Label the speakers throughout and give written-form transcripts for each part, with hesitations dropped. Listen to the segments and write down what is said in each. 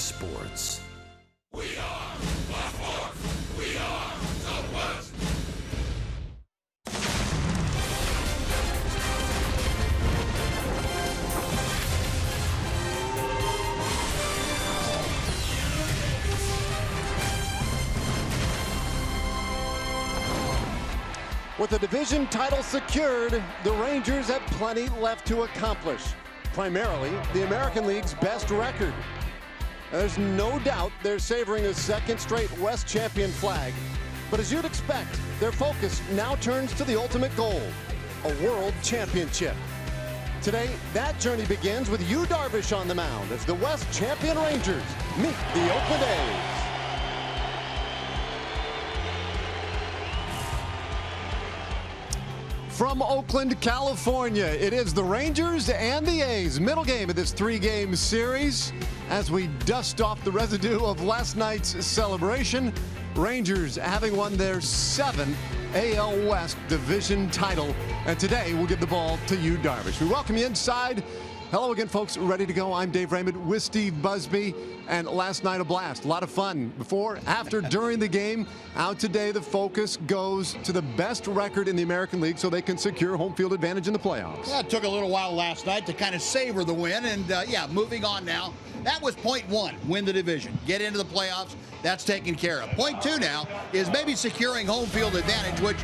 Speaker 1: sports.
Speaker 2: We are the Fourth. We are the West.
Speaker 3: With the division title secured, the Rangers have plenty left to accomplish. Primarily, the American League's best record. There's no doubt they're savoring a second straight West champion flag. But as you'd expect, their focus now turns to the ultimate goal, a world championship. Today, that journey begins with Yu Darvish on the mound as the West champion Rangers meet the Oakland A's. From Oakland, California, it is the Rangers and the A's. Middle game of this three-game series. As we dust off the residue of last night's celebration, Rangers having won their 7th AL West division title. And today, we'll give the ball to Yu Darvish. We welcome you inside. Hello again, folks. Ready to go. I'm Dave Raymond with Steve Busby. And last night, a blast. A lot of fun. Before, after, during the game. Out today, the focus goes to the best record in the American League so they can secure home field advantage in the playoffs.
Speaker 4: Yeah, it took a little while last night to kind of savor the win. And, yeah, moving on now. That was point one, win the division. Get into the playoffs. That's taken care of. Point two now is maybe securing home field advantage, which,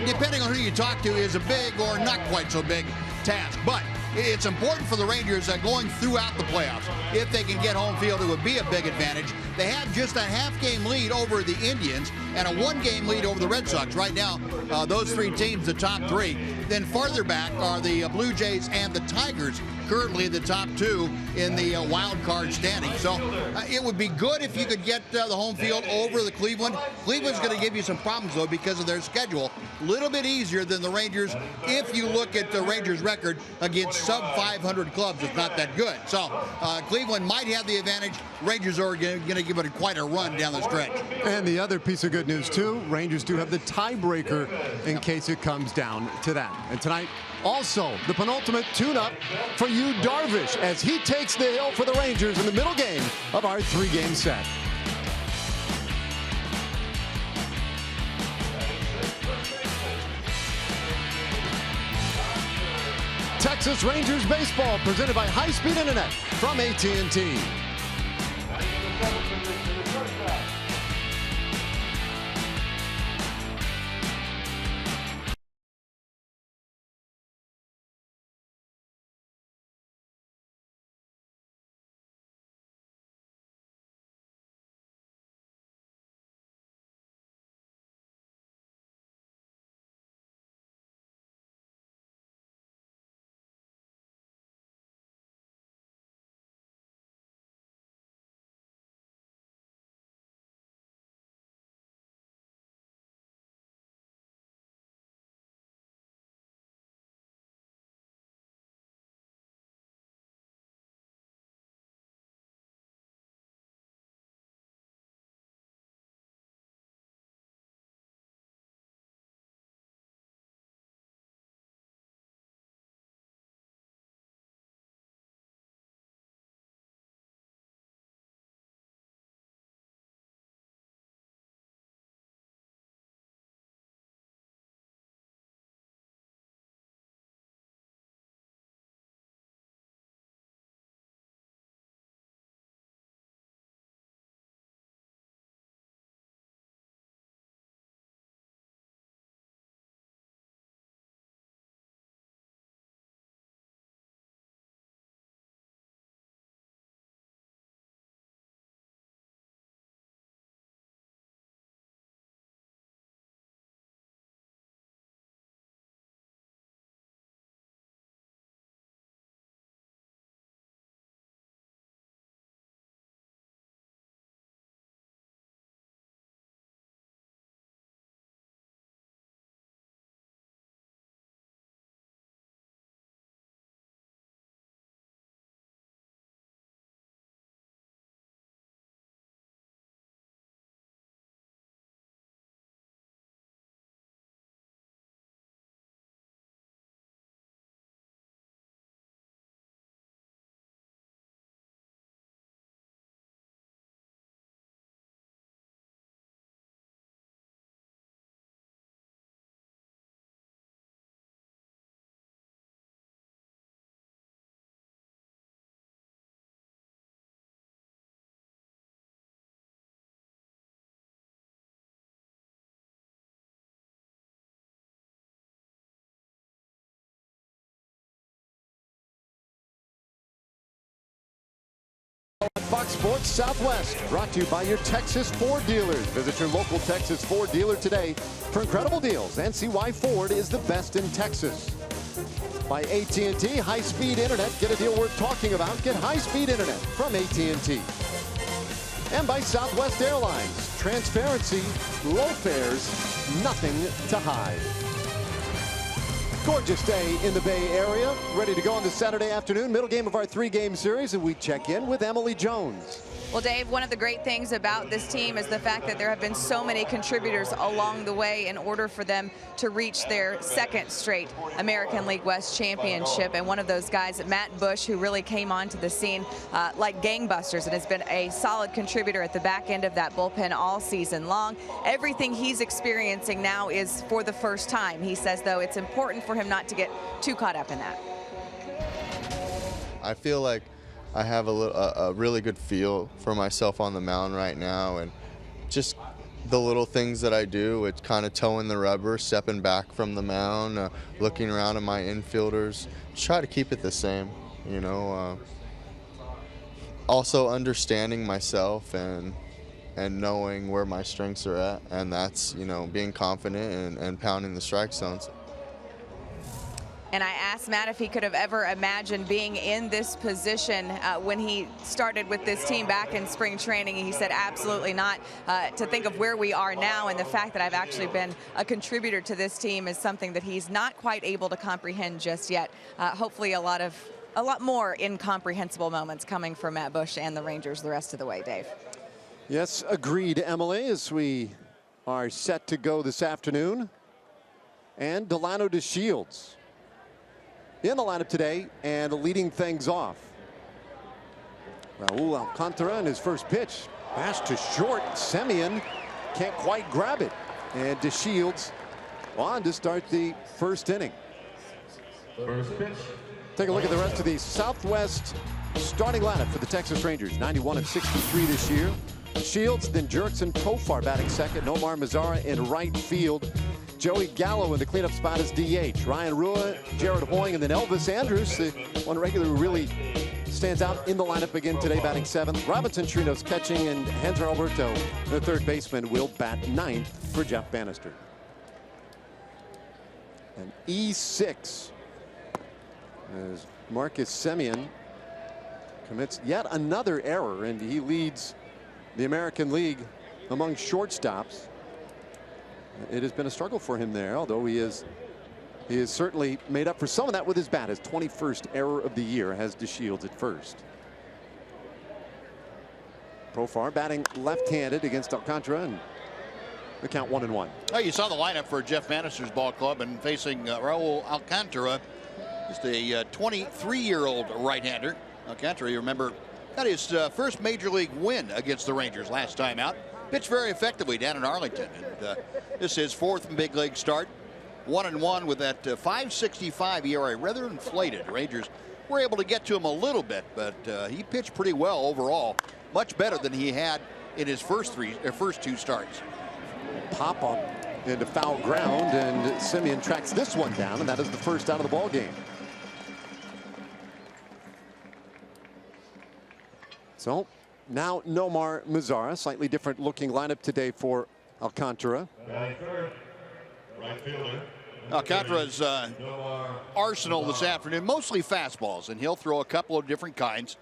Speaker 4: depending on who you talk to, is a big or not quite so big task. But it's important for the Rangers going throughout the playoffs. If they can get home field, it would be a big advantage. They have just a half-game lead over the Indians and a one-game lead over the Red Sox. Right now, those three teams, the top three. Then farther back are the Blue Jays and the Tigers, currently the top two in the wild card standing. So it would be good if you could get the home field over the Cleveland. Cleveland's going to give you some problems, though, because of their schedule. A little bit easier than the Rangers if you look at the Rangers' record against sub-500 clubs. It's not that good. So Cleveland might have the advantage. Rangers are going to give it quite a run down the stretch.
Speaker 3: And the other piece of good news, too, Rangers do have the tiebreaker in case it comes down to that. And tonight, also, the penultimate tune-up for Yu Darvish as he takes the hill for the Rangers in the middle game of our three-game set. Texas Rangers baseball presented by high-speed internet from AT&T. On Fox Sports Southwest, brought to you by your Texas Ford dealers. Visit your local Texas Ford dealer today for incredible deals and see why Ford is the best in Texas. By AT&T, high-speed internet. Get a deal worth talking about. Get high-speed internet from AT&T. And by Southwest Airlines. Transparency, low fares, nothing to hide. Gorgeous day in the Bay Area. Ready to go on this Saturday afternoon. Middle game of our three-game series, and we check in with Emily Jones.
Speaker 1: Well, Dave, one of the great things about this team is the fact that there have been so many contributors along the way in order for them to reach their second straight American League West championship. And one of those guys, Matt Bush, who really came onto the scene like gangbusters and has been a solid contributor at the back end of that bullpen all season long. Everything he's experiencing now is for the first time. He says, though, it's important for him not to get too caught up in that.
Speaker 5: I feel like I have a really good feel for myself on the mound right now, and just the little things that I do, it's kind of toeing the rubber, stepping back from the mound, looking around at my infielders, try to keep it the same, you know. Also understanding myself and knowing where my strengths are at, and that's, you know, being confident and pounding the strike zones.
Speaker 1: And I asked Matt if he could have ever imagined being in this position when he started with this team back in spring training. He said absolutely not. To think of where we are now and the fact that I've actually been a contributor to this team is something that he's not quite able to comprehend just yet. Hopefully a lot more incomprehensible moments coming from Matt Bush and the Rangers the rest of the way, Dave.
Speaker 3: Yes, agreed, Emily, as we are set to go this afternoon. And Delano DeShields in the lineup today and leading things off. Raul Alcantara in his first pitch. Pass to short. Semien can't quite grab it. And DeShields on to start the first inning.
Speaker 2: First pitch.
Speaker 3: Take a look at the rest of the Southwest starting lineup for the Texas Rangers. 91 and 63 this year. Shields, then Jurickson Profar batting second. Nomar Mazara in right field. Joey Gallo in the cleanup spot as DH. Ryan Rua, Jared Hoying, and then Elvis Andrus, the one regular who really stands out in the lineup again today, batting seventh. Robinson Chirinos catching, and Hanser Alberto, the third baseman, will bat ninth for Jeff Bannister. And E6 as Marcus Semien commits yet another error, and he leads the American League among shortstops. It has been a struggle for him there, although he has certainly made up for some of that with his bat. His 21st error of the year has DeShields at first. Profar batting left-handed against Alcantara, and the count 1-1.
Speaker 4: Oh, you saw the lineup for Jeff Bannister's ball club, and facing Raul Alcantara, just a 23-year-old right-hander. Alcantara, you remember, got his first major league win against the Rangers last time out. Pitched very effectively down in Arlington, and this is his fourth big league start. 1-1 with that 5.65 ERA, rather inflated. Rangers were able to get to him a little bit, but he pitched pretty well overall, much better than he had in his first two starts.
Speaker 3: Pop up into foul ground, and Semien tracks this one down, and that is the first out of the ball game. So now Nomar Mazara, slightly different looking lineup today for Alcantara.
Speaker 2: Right fielder.
Speaker 4: Alcantara's arsenal this afternoon, mostly fastballs, and he'll throw a couple of different kinds.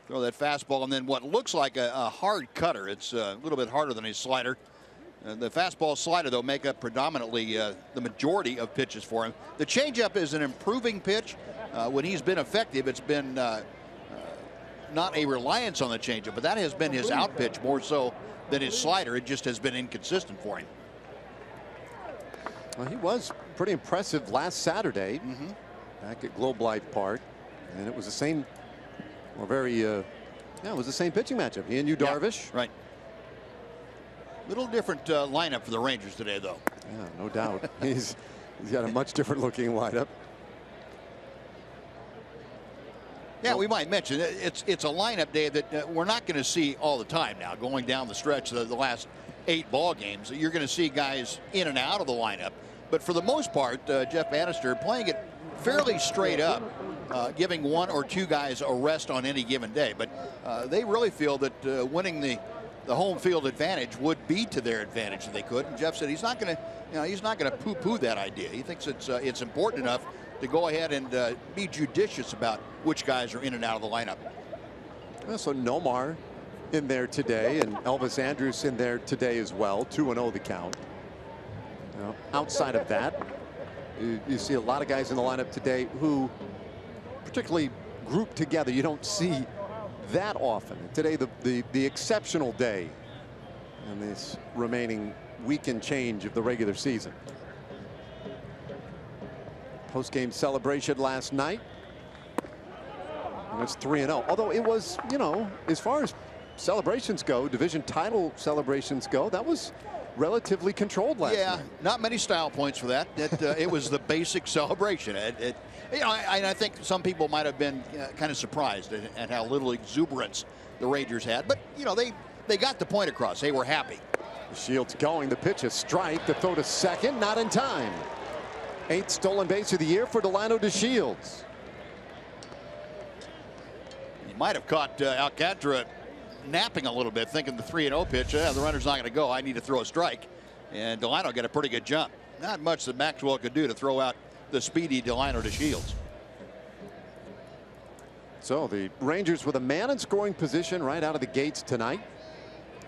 Speaker 4: Throw that fastball and then what looks like a hard cutter. It's a little bit harder than his slider. The fastball slider, though, make up predominantly the majority of pitches for him. The changeup is an improving pitch. When he's been effective, it's been not a reliance on the changeup, but that has been his out pitch more so than his slider. It just has been inconsistent for him.
Speaker 3: Well, he was pretty impressive last Saturday back at Globe Life Park, and it was the same, or very, yeah, it was the same pitching matchup. He and Yu Darvish.
Speaker 4: Yeah, right. Little different lineup for the Rangers today, though.
Speaker 3: Yeah, no doubt. he's got a much different looking lineup.
Speaker 4: Yeah, we might mention it's a lineup, Dave, that we're not going to see all the time now. Going down the stretch of the last 8 ball games, you're going to see guys in and out of the lineup. But for the most part, Jeff Bannister playing it fairly straight up. giving one or two guys a rest on any given day. But they really feel that winning the home field advantage would be to their advantage if they could. And Jeff said he's not going to poo-poo that idea. He thinks it's important enough to go ahead and be judicious about which guys are in and out of the lineup.
Speaker 3: Well, so Nomar in there today, and Elvis Andrus in there today as well. 2-0 the count. Now, outside of that, you see a lot of guys in the lineup today who, particularly grouped together, you don't see that often. Today, the exceptional day in this remaining week and change of the regular season. Post-game celebration last night. And it's 3-0. Although it was, you know, as far as celebrations go, division title celebrations go, that was relatively controlled last night.
Speaker 4: Not many style points for that. It was the basic celebration. You know, I think some people might have been kind of surprised at how little exuberance the Rangers had. But, you know, they got the point across. They were happy.
Speaker 3: Shields going. The pitch, a strike. The throw to second. Not in time. 8th stolen base of the year for Delino DeShields.
Speaker 4: He might have caught Alcantara napping a little bit, thinking the 3-0 pitch, the runner's not going to go. I need to throw a strike. And Delino got a pretty good jump. Not much that Maxwell could do to throw out the speedy Delino DeShields.
Speaker 3: So the Rangers with a man in scoring position right out of the gates tonight,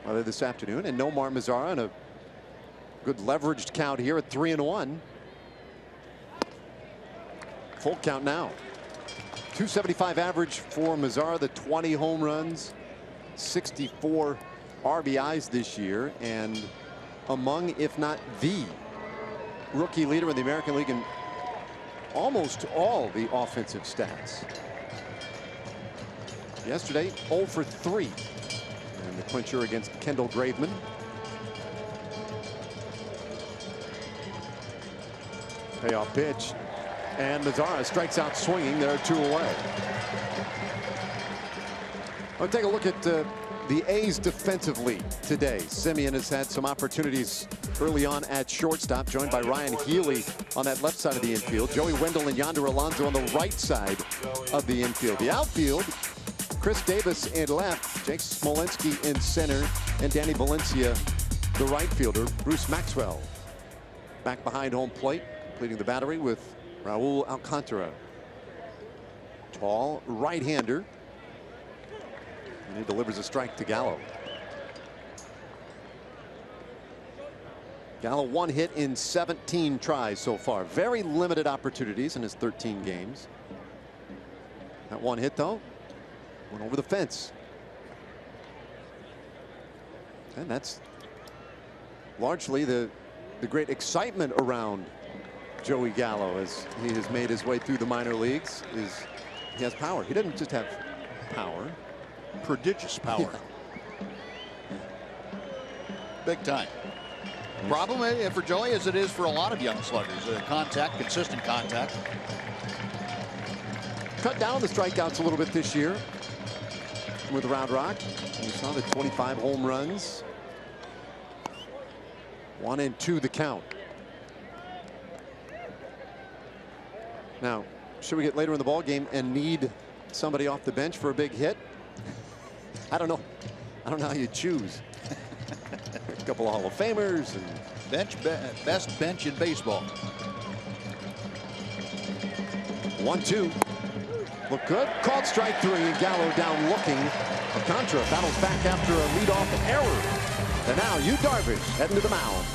Speaker 3: or this afternoon, and Nomar Mazara in a good leveraged count here at 3-1. Full count now. 275 average for Mazara, the 20 home runs, 64 RBIs this year, and among, if not the rookie leader in the American League in almost all the offensive stats. Yesterday, 0 for 3. And the clincher against Kendall Graveman. Payoff pitch. And Mazara strikes out swinging. There are 2 away. I'll take a look at the A's defensively today. Simeon has had some opportunities early on at shortstop, joined by Ryan Healy on that left side of the infield. Joey Wendell and Yonder Alonso on the right side of the infield. The outfield, Chris Davis in left, Jake Smolinski in center, and Danny Valencia, the right fielder. Bruce Maxwell back behind home plate, completing the battery with Raul Alcantara. Tall right-hander. And he delivers a strike to Gallo. Gallo 1 hit in 17 tries so far. Very limited opportunities in his 13 games. That 1 hit, though, went over the fence. And that's largely the great excitement around Joey Gallo as he has made his way through the minor leagues. He has power. He doesn't just have power.
Speaker 4: Prodigious power. Big time. Problem for Joey, as it is for a lot of young sluggers, contact, consistent contact.
Speaker 3: Cut down the strikeouts a little bit this year with Round Rock. We saw the 25 home runs. 1-2 the count. Now, should we get later in the ball game and need somebody off the bench for a big hit? I don't know how you choose. A couple of Hall of Famers and
Speaker 4: best bench in baseball.
Speaker 3: 1-2. Look good. Called strike 3, and Gallo down looking. Alcantara battles back after a leadoff error. And now Yu Darvish heading to the mound.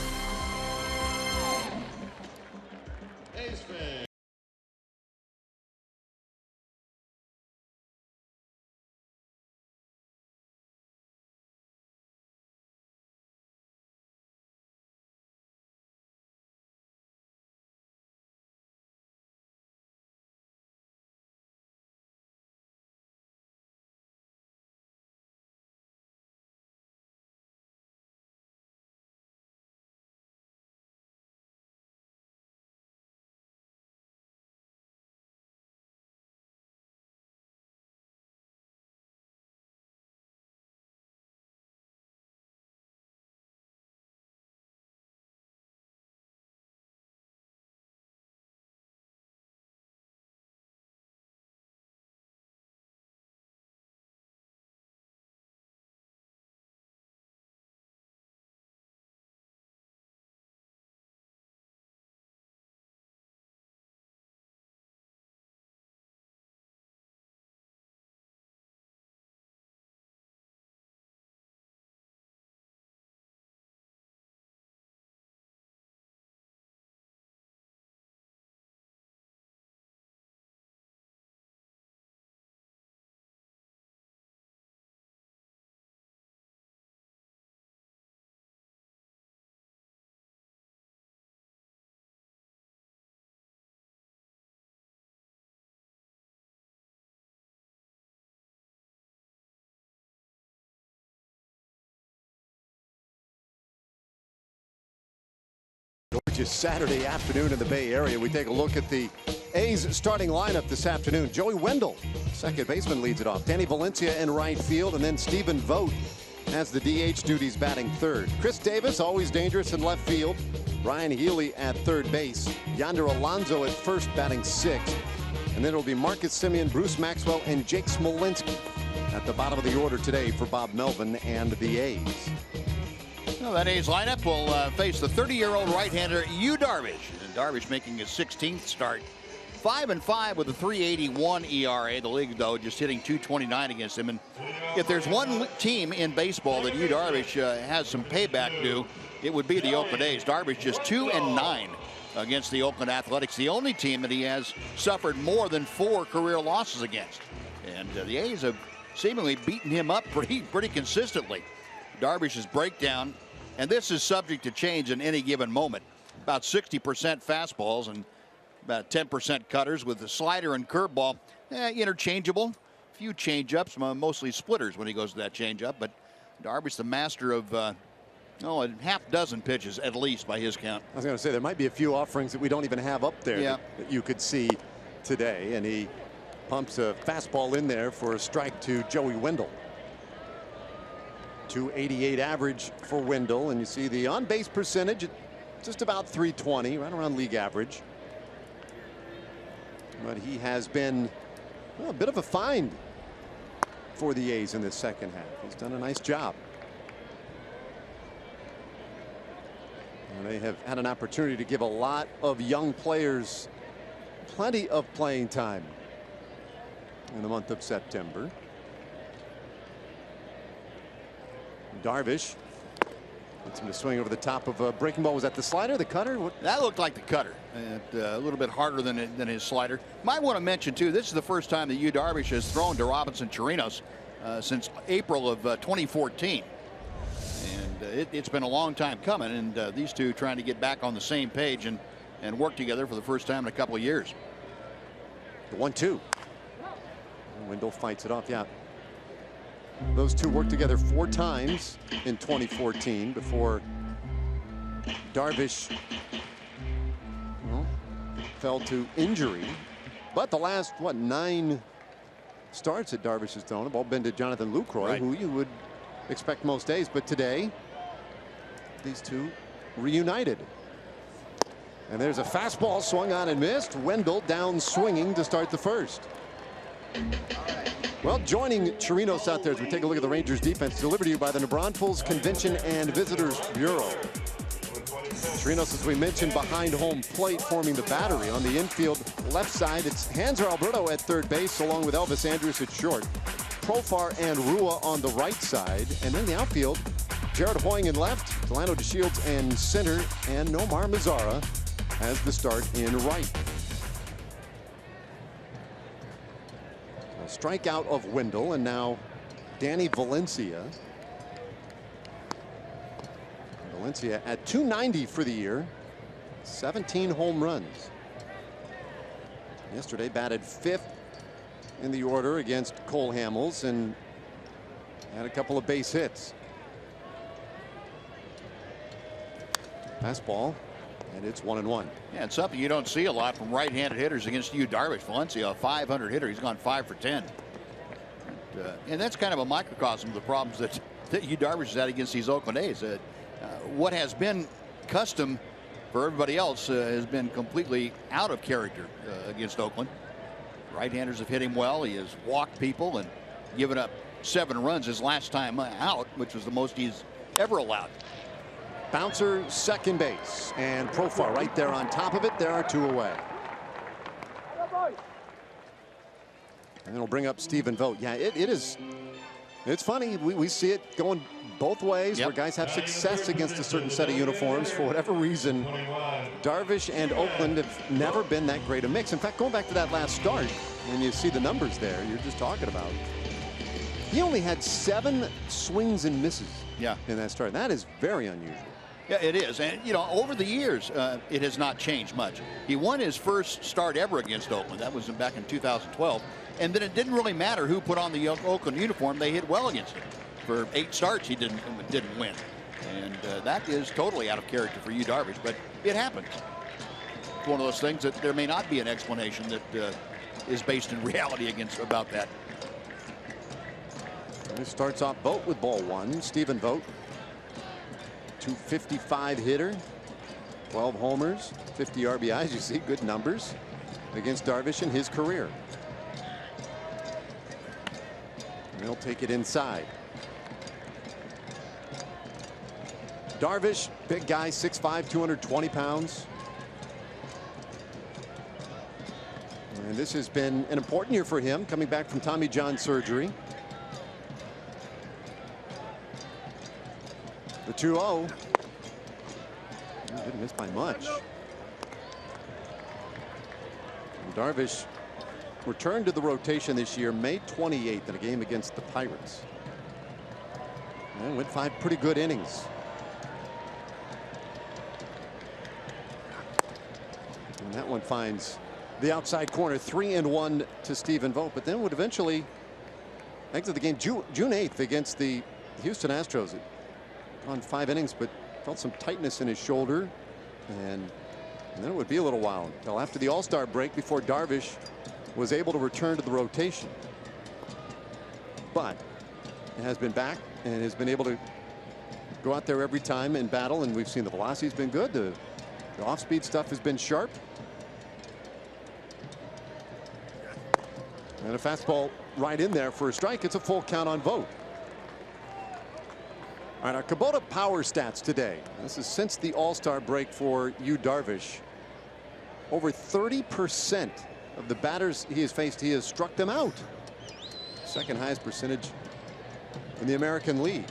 Speaker 3: Gorgeous Saturday afternoon in the Bay Area. We take a look at the A's starting lineup this afternoon. Joey Wendell, second baseman, leads it off. Danny Valencia in right field, and then Stephen Vogt has the DH duties, batting third. Chris Davis, always dangerous in left field. Ryan Healy at third base. Yonder Alonso at first, batting sixth. And then it'll be Marcus Semien, Bruce Maxwell, and Jake Smolinski at the bottom of the order today for Bob Melvin and the A's.
Speaker 4: Well, that A's lineup will face the 30-year-old right-hander Yu Darvish. And Darvish making his 16th start. 5-5 with a 3.81 ERA. The league, though, just hitting .229 against him. And if there's one team in baseball that Yu Darvish has some payback due, it would be the Oakland A's. Darvish just 2-9 against the Oakland Athletics, the only team that he has suffered more than 4 career losses against. And the A's have seemingly beaten him up pretty consistently. Darvish's breakdown, and this is subject to change in any given moment. About 60% fastballs and about 10% cutters, with the slider and curveball interchangeable. A few change-ups, mostly splitters when he goes to that change-up. But Darvish, the master of a half dozen pitches at least by his count.
Speaker 3: I was going to say there might be a few offerings that we don't even have up there that you could see today, and he pumps a fastball in there for a strike to Joey Wendell. 288 average for Wendell, and you see the on-base percentage at just about 320, right around league average. But he has been a bit of a find for the A's in this second half. He's done a nice job. And they have had an opportunity to give a lot of young players plenty of playing time in the month of September. Darvish wants him to swing over the top of a breaking ball. Was that the slider, the cutter?
Speaker 4: That looked like the cutter. A little bit harder than his slider. Might want to mention, too, this is the first time that Yu Darvish has thrown to Robinson Chirinos since April of 2014. And it's been a long time coming, and these two trying to get back on the same page and work together for the first time in a couple of years.
Speaker 3: The 1-2. Wendell fights it off. Yeah. Those two worked together 4 times in 2014 before Darvish fell to injury. But the last, 9 starts that Darvish has thrown have all been to Jonathan Lucroy, who you would expect most days. But today, these two reunited. And there's a fastball swung on and missed. Wendell down swinging to start the first. Well, joining Chirinos out there as we take a look at the Rangers defense, delivered to you by the New Braunfels Convention and Visitors Bureau. Chirinos, as we mentioned, behind home plate, forming the battery. On the infield left side, it's Hanser Alberto at third base, along with Elvis Andrus at short. Profar and Rua on the right side. And then the outfield, Jared Hoying in left, Delano DeShields in center, and Nomar Mazara has the start in right. A strikeout of Wendell, and now Danny Valencia. Valencia at 290 for the year, 17 home runs. Yesterday batted 5th in the order against Cole Hamels and had a couple of base hits. Fastball, and it's 1-1.
Speaker 4: Yeah, it's something you don't see a lot from right-handed hitters against Yu Darvish. Valencia, a 500 hitter. He's gone 5 for 10. And that's kind of a microcosm of the problems that Yu Darvish has had against these Oakland A's. What has been custom for everybody else has been completely out of character against Oakland. Right-handers have hit him well. He has walked people and given up 7 runs his last time out, which was the most he's ever allowed.
Speaker 3: Bouncer, second base, and Profar right there on top of it. There are 2 away. And it'll bring up Stephen Vogt. Yeah, it's funny. We see it going both ways, where guys have success against a certain set of uniforms. For whatever reason, Darvish and Oakland have never been that great a mix. In fact, going back to that last start, when you see the numbers there you're just talking about, he only had 7 swings and misses in that start. That is very unusual.
Speaker 4: Yeah, it is. And, over the years, it has not changed much. He won his first start ever against Oakland. That was back in 2012. And then it didn't really matter who put on the Oakland uniform. They hit well against him. For 8 starts, he didn't win. And that is totally out of character for Yu Darvish, but it happens. It's one of those things that there may not be an explanation that is based in reality about that.
Speaker 3: And this starts off Vogt with ball one. Stephen Vogt, .255 hitter, 12 homers, 50 RBIs. You see good numbers against Darvish in his career. And he'll take it inside. Darvish, big guy, 6'5", 220 pounds. And this has been an important year for him, coming back from Tommy John surgery. The 2-0. Didn't miss by much. And Darvish returned to the rotation this year, May 28th, in a game against the Pirates. And went 5 pretty good innings. And that one finds the outside corner, 3-1 to Stephen Vogt, but then would eventually exit the game June 8th against the Houston Astros. On 5 innings, but felt some tightness in his shoulder, and then it would be a little while until after the All-Star break before Darvish was able to return to the rotation. But it has been back and has been able to go out there every time in battle, and we've seen the velocity's been good. The off-speed stuff has been sharp. And a fastball right in there for a strike. It's a full count on Vogt. All right, our Kubota power stats today. This is since the All-Star break for Yu Darvish. Over 30% of the batters he has faced, he has struck them out. Second highest percentage in the American League.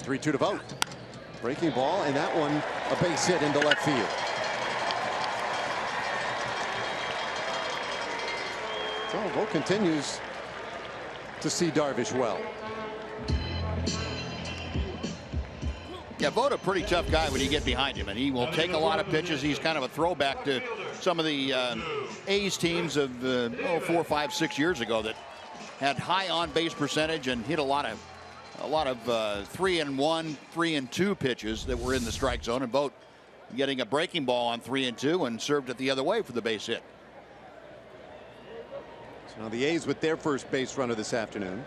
Speaker 3: 3-2 to Vogt. Breaking ball, and that one a base hit into left field. So Vogt continues to see Darvish well.
Speaker 4: Yeah, Vogt a pretty tough guy when you get behind him, and he will take a lot of pitches. He's kind of a throwback to some of the A's teams of 4, 5, 6 years ago that had high on-base percentage and hit a lot of 3-1, 3-2 pitches that were in the strike zone, and Vogt getting a breaking ball on 3-2 and served it the other way for the base hit.
Speaker 3: So now the A's with their first base runner this afternoon.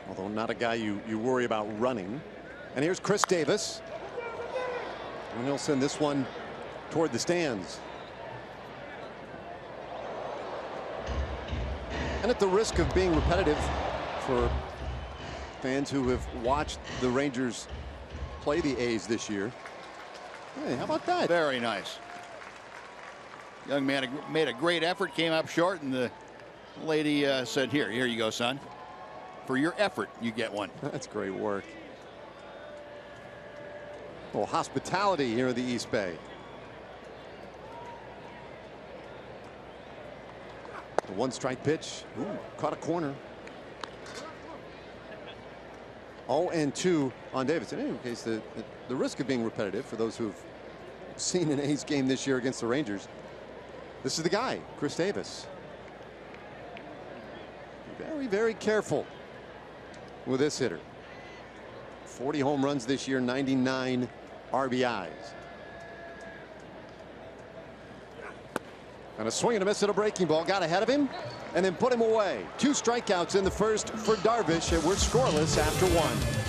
Speaker 3: Although not a guy you worry about running. And here's Chris Davis. And he'll send this one toward the stands. And at the risk of being repetitive for fans who have watched the Rangers play the A's this year. Hey, how about that?
Speaker 4: Very nice. Young man made a great effort, came up short, and the lady said, here you go, son. For your effort, you get one.
Speaker 3: That's great work. Well, hospitality here in the East Bay. The 1-strike pitch. Ooh, caught a corner. 0-2 on Davis. In any case, the risk of being repetitive for those who've seen an A's game this year against the Rangers. This is the guy, Chris Davis. Very, very careful with this hitter. 40 home runs this year, 99 RBIs. And a swing and a miss at a breaking ball. Got ahead of him and then put him away. 2 strikeouts in the first for Darvish, and we're scoreless after 1.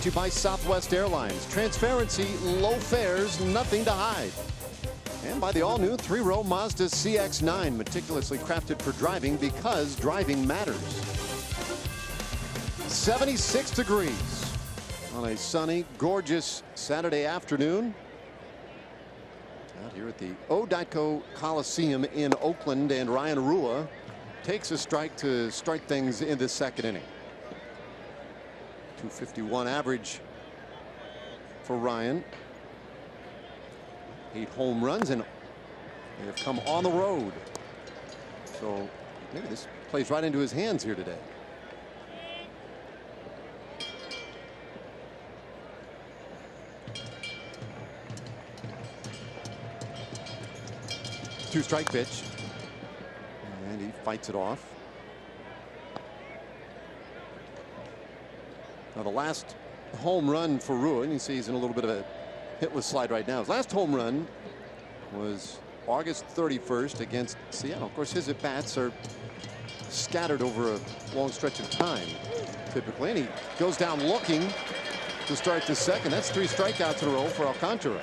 Speaker 3: brought to you by Southwest Airlines. Transparency, low fares, nothing to hide. And by the all-new 3-row Mazda CX-9, meticulously crafted for driving because driving matters. 76 degrees on a sunny, gorgeous Saturday afternoon out here at the Odetco Coliseum in Oakland, and Ryan Rua takes a strike to start things in the second inning. .251 average for Ryan. 8 home runs, and they have come on the road. So maybe this plays right into his hands here today. Two-strike pitch, and he fights it off. Now the last home run for Rua, and you see he's in a little bit of a hitless slide right now. His last home run was August 31st against Seattle. Of course, his at-bats are scattered over a long stretch of time, typically, and he goes down looking to start the second. That's 3 strikeouts in a row for Alcantara.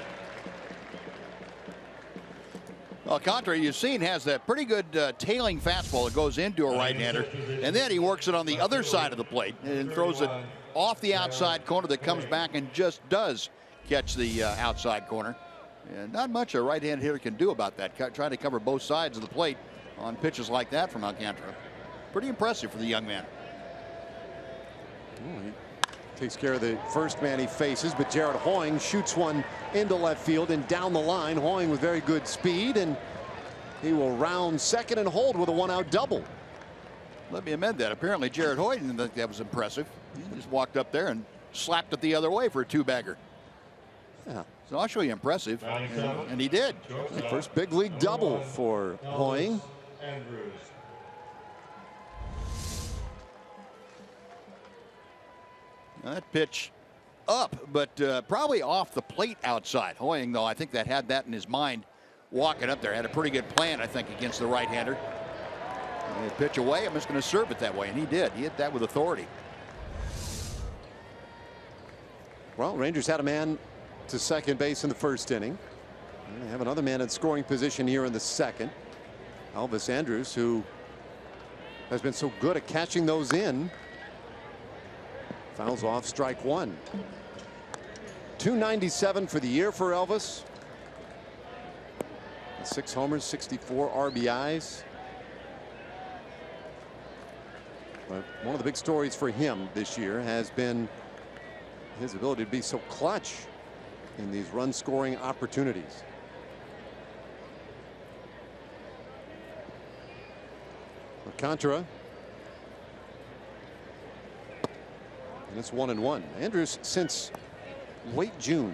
Speaker 4: Alcantara, you've seen, has that pretty good tailing fastball that goes into a right-hander, and then he works it on the other side of the plate and throws it off the outside corner that comes back and just does catch the outside corner. And not much a right-hand hitter can do about that. Trying to cover both sides of the plate on pitches like that from Alcantara. Pretty impressive for the young man.
Speaker 3: He takes care of the first man he faces, but Jared Hoying shoots one into left field and down the line. Hoying with very good speed, and he will round second and hold with a 1-out double.
Speaker 4: Let me amend that. Apparently Jared Hoying didn't think that was impressive. He just walked up there and slapped it the other way for a 2-bagger.
Speaker 3: Yeah.
Speaker 4: So I'll show you impressive, and he did.
Speaker 3: The first big league double for Hoying.
Speaker 4: That pitch up, but probably off the plate outside. Hoying, though, I think that had that in his mind walking up there. Had a pretty good plan, I think, against the right-hander. Pitch away, I'm just going to serve it that way, and he did. He hit that with authority.
Speaker 3: Well, Rangers had a man to second base in the first inning. And they have another man in scoring position here in the second. Elvis Andrus, who has been so good at catching those in. Fouls off strike one. 297 for the year for Elvis. 6 homers, 64 RBIs. But one of the big stories for him this year has been his ability to be so clutch in these run scoring opportunities. Alcantara. And it's 1-1. Andrus since late June.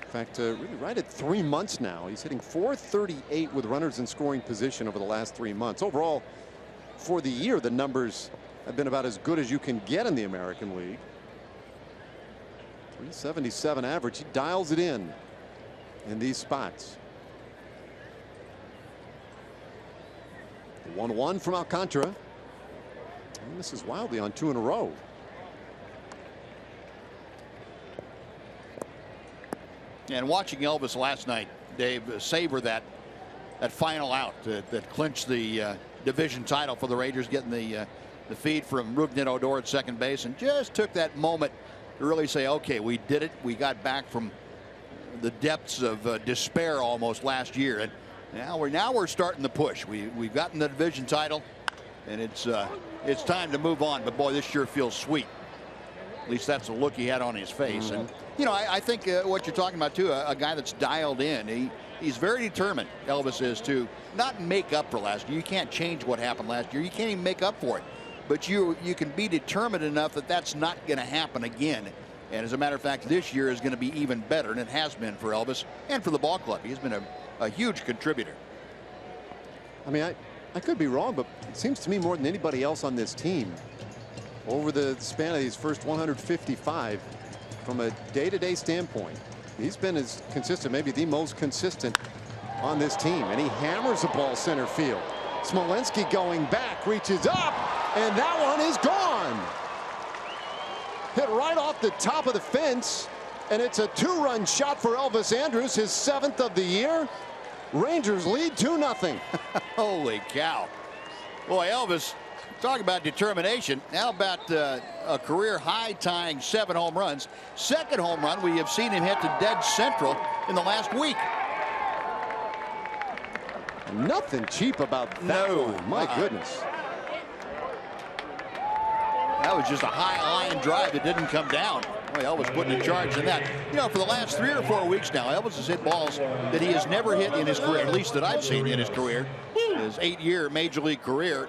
Speaker 3: In fact, really right at 3 months now. He's hitting .438 with runners in scoring position over the last 3 months. Overall, for the year, the numbers have been about as good as you can get in the American League. .377 average. He dials it in these spots. The 1-1 from Alcantara. And this is wildly on 2 in a row.
Speaker 4: And watching Elvis last night, Dave, savor that final out that clinched the division title for the Rangers, getting the feed from Rougned Odor at second base, and just took that moment to really say, okay, we did it. We got back from the depths of despair almost last year, and now we're starting the push. We've gotten the division title, and it's time to move on. But boy, this sure feels sweet. At least that's the look he had on his face. And you know, I think what you're talking about too, a guy that's dialed in. He's very determined, Elvis is, to not make up for last year. You can't change what happened last year. You can't even make up for it. But you can be determined enough that that's not going to happen again. And as a matter of fact, this year is going to be even better, and it has been for Elvis and for the ball club. He's been a huge contributor.
Speaker 3: I mean, I could be wrong, but it seems to me more than anybody else on this team, over the span of these first 155, from a day-to-day standpoint, he's been as consistent, maybe the most consistent on this team. And he hammers the ball center field. Smolinski going back, reaches up, and that one is gone. hit right off the top of the fence, and it's a 2-run shot for Elvis Andrus, his 7th of the year. Rangers lead 2-0.
Speaker 4: Holy cow. Boy, Elvis, talk about determination. Now about a career high tying 7 home runs. Second home run we have seen him hit to dead central in the last week.
Speaker 3: Nothing cheap about that one. My goodness.
Speaker 4: That was just a high line drive that didn't come down. Boy, Elvis putting a charge in that. You know, for the last 3 or 4 weeks now, Elvis has hit balls that he has never hit in his career, at least that I've seen in his career, his 8-year major league career.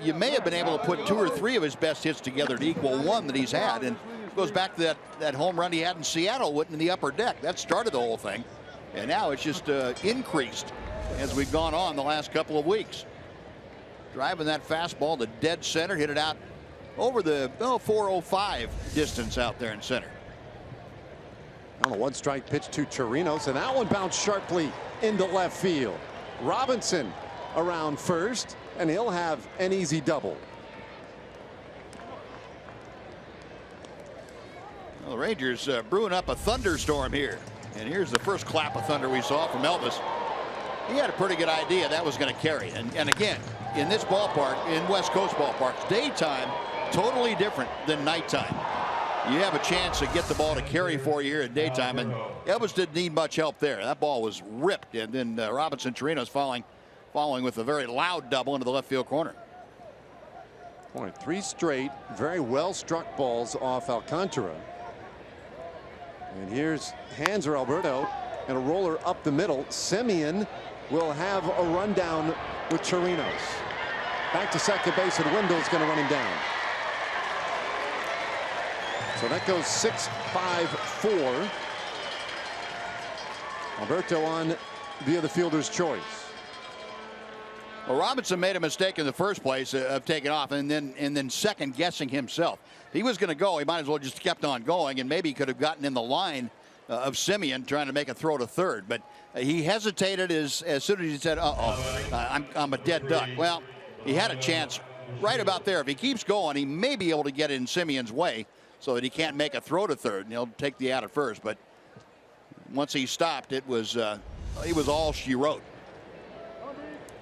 Speaker 4: You may have been able to put 2 or 3 of his best hits together to equal 1 that he's had, and it goes back to that home run he had in Seattle in the upper deck. That started the whole thing, and now it's just increased as we've gone on the last couple of weeks. Driving that fastball to dead center, hit it out over the 405 distance out there in center.
Speaker 3: On a 1-strike pitch to Chirinos, and that one bounced sharply into left field. Robinson around first, and he'll have an easy double.
Speaker 4: Well, the Rangers brewing up a thunderstorm here, and here's the first clap of thunder we saw from Elvis. He had a pretty good idea that was going to carry, and again, in this ballpark, in West Coast ballparks, daytime totally different than nighttime. You have a chance to get the ball to carry for you here in daytime, and Elvis didn't need much help there. That ball was ripped, and then Robinson Chirinos following with a very loud double into the left field corner.
Speaker 3: Boy, 3 straight very well struck balls off Alcantara. And here's Hanser Alberto and a roller up the middle. Semien will have a rundown with Chirinos. Back to second base, and Wendell's going to run him down. So that goes 6-5-4. Alberto on via the fielder's choice.
Speaker 4: Well, Robinson made a mistake in the first place of taking off and then second guessing himself. If he was going to go, he might as well just kept on going, and maybe he could have gotten in the line of Semien trying to make a throw to third. But he hesitated as soon as he said, I'm a dead duck. Well, he had a chance right about there. If he keeps going, he may be able to get in Semien's way so that he can't make a throw to third, and he'll take the out at first. But once he stopped, it was all she wrote.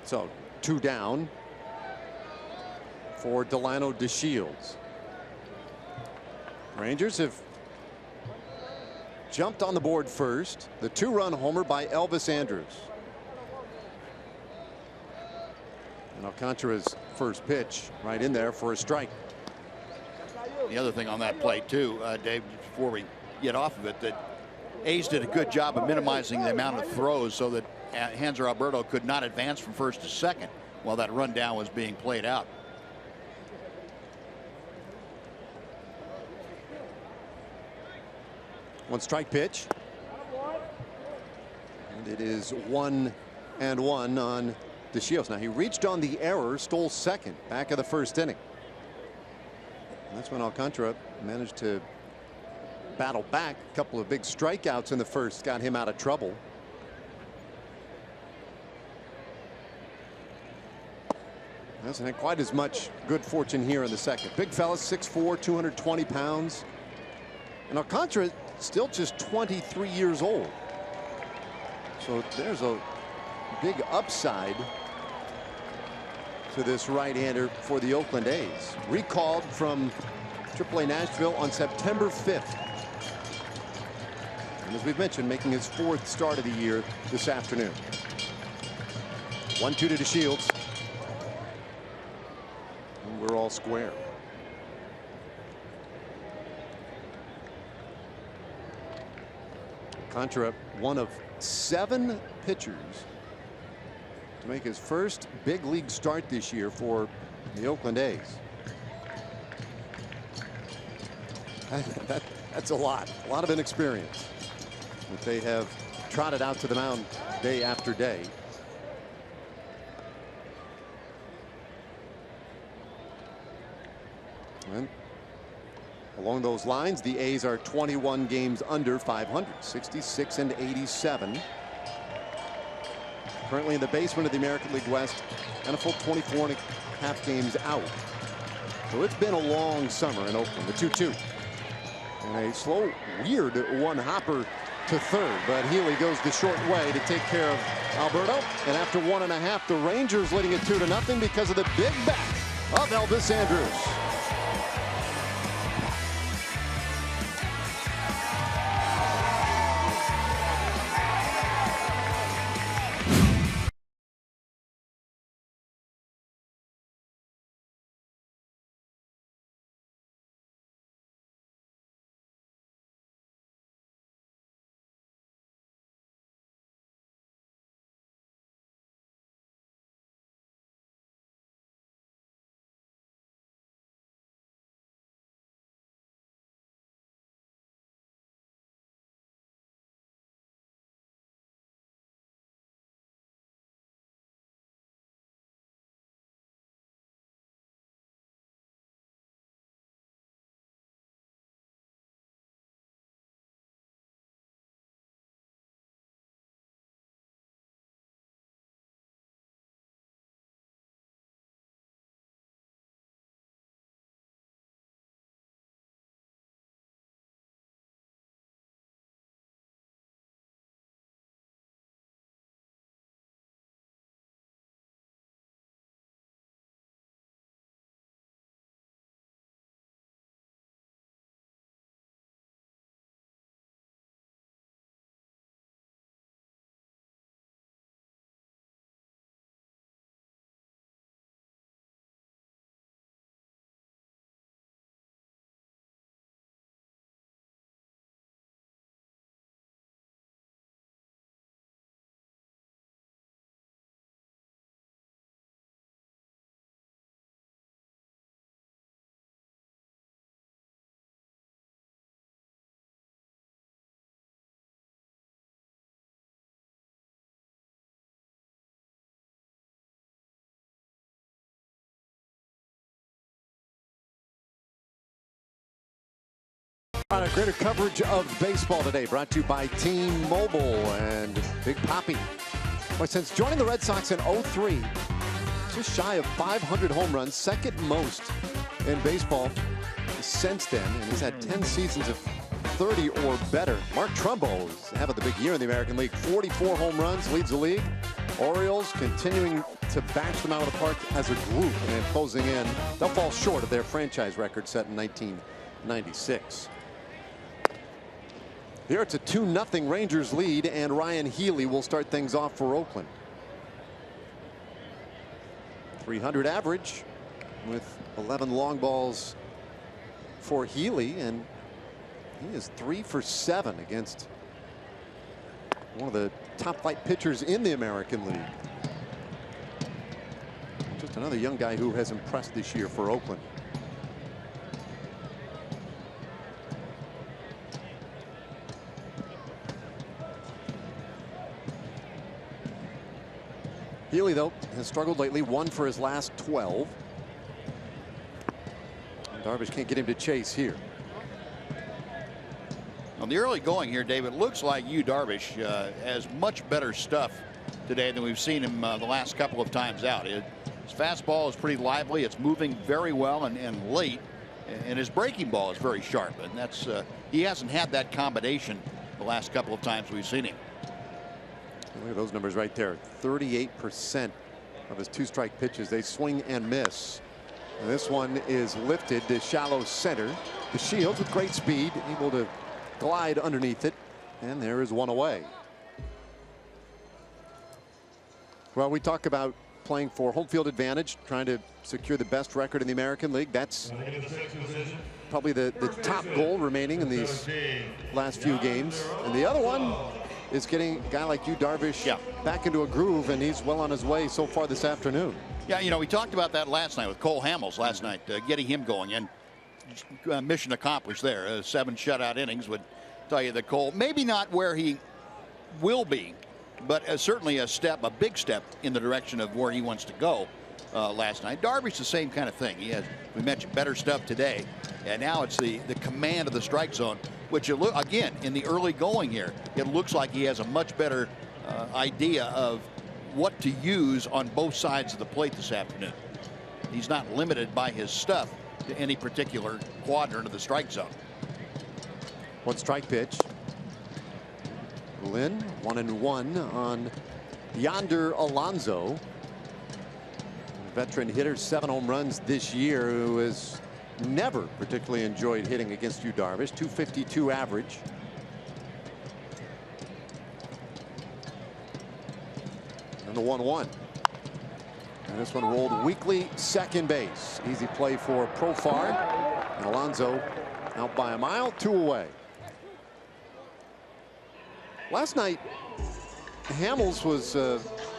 Speaker 3: So 2 down for Delano DeShields. Rangers have jumped on the board first. The 2-run homer by Elvis Andrus. And Alcantara's first pitch right in there for a strike.
Speaker 4: The other thing on that play too, Dave, before we get off of it, that A's did a good job of minimizing the amount of throws so that Hanser Alberto could not advance from first to second while that rundown was being played out.
Speaker 3: One strike pitch. And it is 1-1 on DeShields. Now he reached on the error, stole second back of the first inning. And that's when Alcantara managed to battle back. A couple of big strikeouts in the first got him out of trouble. Hasn't had quite as much good fortune here in the second. Big fella, 6'4", 220 pounds. And Alcantara still just 23 years old. So there's a big upside to this right-hander for the Oakland A's. Recalled from AAA Nashville on September 5th. And as we've mentioned, making his 4th start of the year this afternoon. 1-2 to DeShields. And we're all square. Alcantara, one of 7 pitchers to make his first big league start this year for the Oakland A's. That's a lot of inexperience that they have trotted out to the mound day after day. And along those lines, the A's are 21 games under 500, 66-87. Currently in the basement of the American League West, and a full 24.5 games out. So it's been a long summer in Oakland. The 2-2. And a slow, weird one hopper to third. But Healy goes the short way to take care of Alberto. And after 1.5, the Rangers leading it 2-0 because of the big bat of Elvis Andrus. On a greater coverage of baseball today, brought to you by T-Mobile and Big Papi. Well, since joining the Red Sox in 03, just shy of 500 home runs, second most in baseball since then, and he's had 10 seasons of 30 or better. Mark Trumbo's having the big year in the American League. 44 home runs, leads the league. Orioles continuing to bash them out of the park as a group and closing in. They'll fall short of their franchise record set in 1996. Here it's a 2-0 Rangers lead, and Ryan Healy will start things off for Oakland. 300 average with 11 long balls for Healy, and he is 3 for 7 against one of the top flight pitchers in the American League. Just another young guy who has impressed this year for Oakland. Healy, though, has struggled lately, 1 for his last 12. And Darvish can't get him to chase here.
Speaker 4: On the early going here, David, looks like Darvish has much better stuff today than we've seen him the last couple of times out. His fastball is pretty lively. It's moving very well and late. And his breaking ball is very sharp. And that's he hasn't had that combination the last couple of times we've seen him.
Speaker 3: Look at those numbers right there. 38% of his 2-strike pitches, they swing and miss. And this one is lifted to shallow center. The Shields with great speed, able to glide underneath it. And there is one away. Well, we talk about playing for home field advantage, trying to secure the best record in the American League. That's probably the top goal remaining in these last few games. And the other one is getting a guy like Darvish back into a groove, and he's well on his way so far this afternoon.
Speaker 4: Yeah, we talked about that last night with Cole Hamels last night, getting him going, and mission accomplished there. 7 shutout innings would tell you that Cole, maybe not where he will be, but certainly a big step in the direction of where he wants to go last night. Darvish, the same kind of thing. He has, we mentioned, better stuff today, and now it's the command of the strike zone, which again in the early going here, it looks like he has a much better idea of what to use on both sides of the plate this afternoon. He's not limited by his stuff to any particular quadrant of the strike zone.
Speaker 3: 1 strike pitch. Lynn 1-1 on Yonder Alonso. Veteran hitter, 7 home runs this year, who has never particularly enjoyed hitting against you, Darvish. .252 average. And the 1-1. And this one rolled weakly second base. Easy play for Profar. And Alonso out by a mile, 2 away. Last night, Hamels was,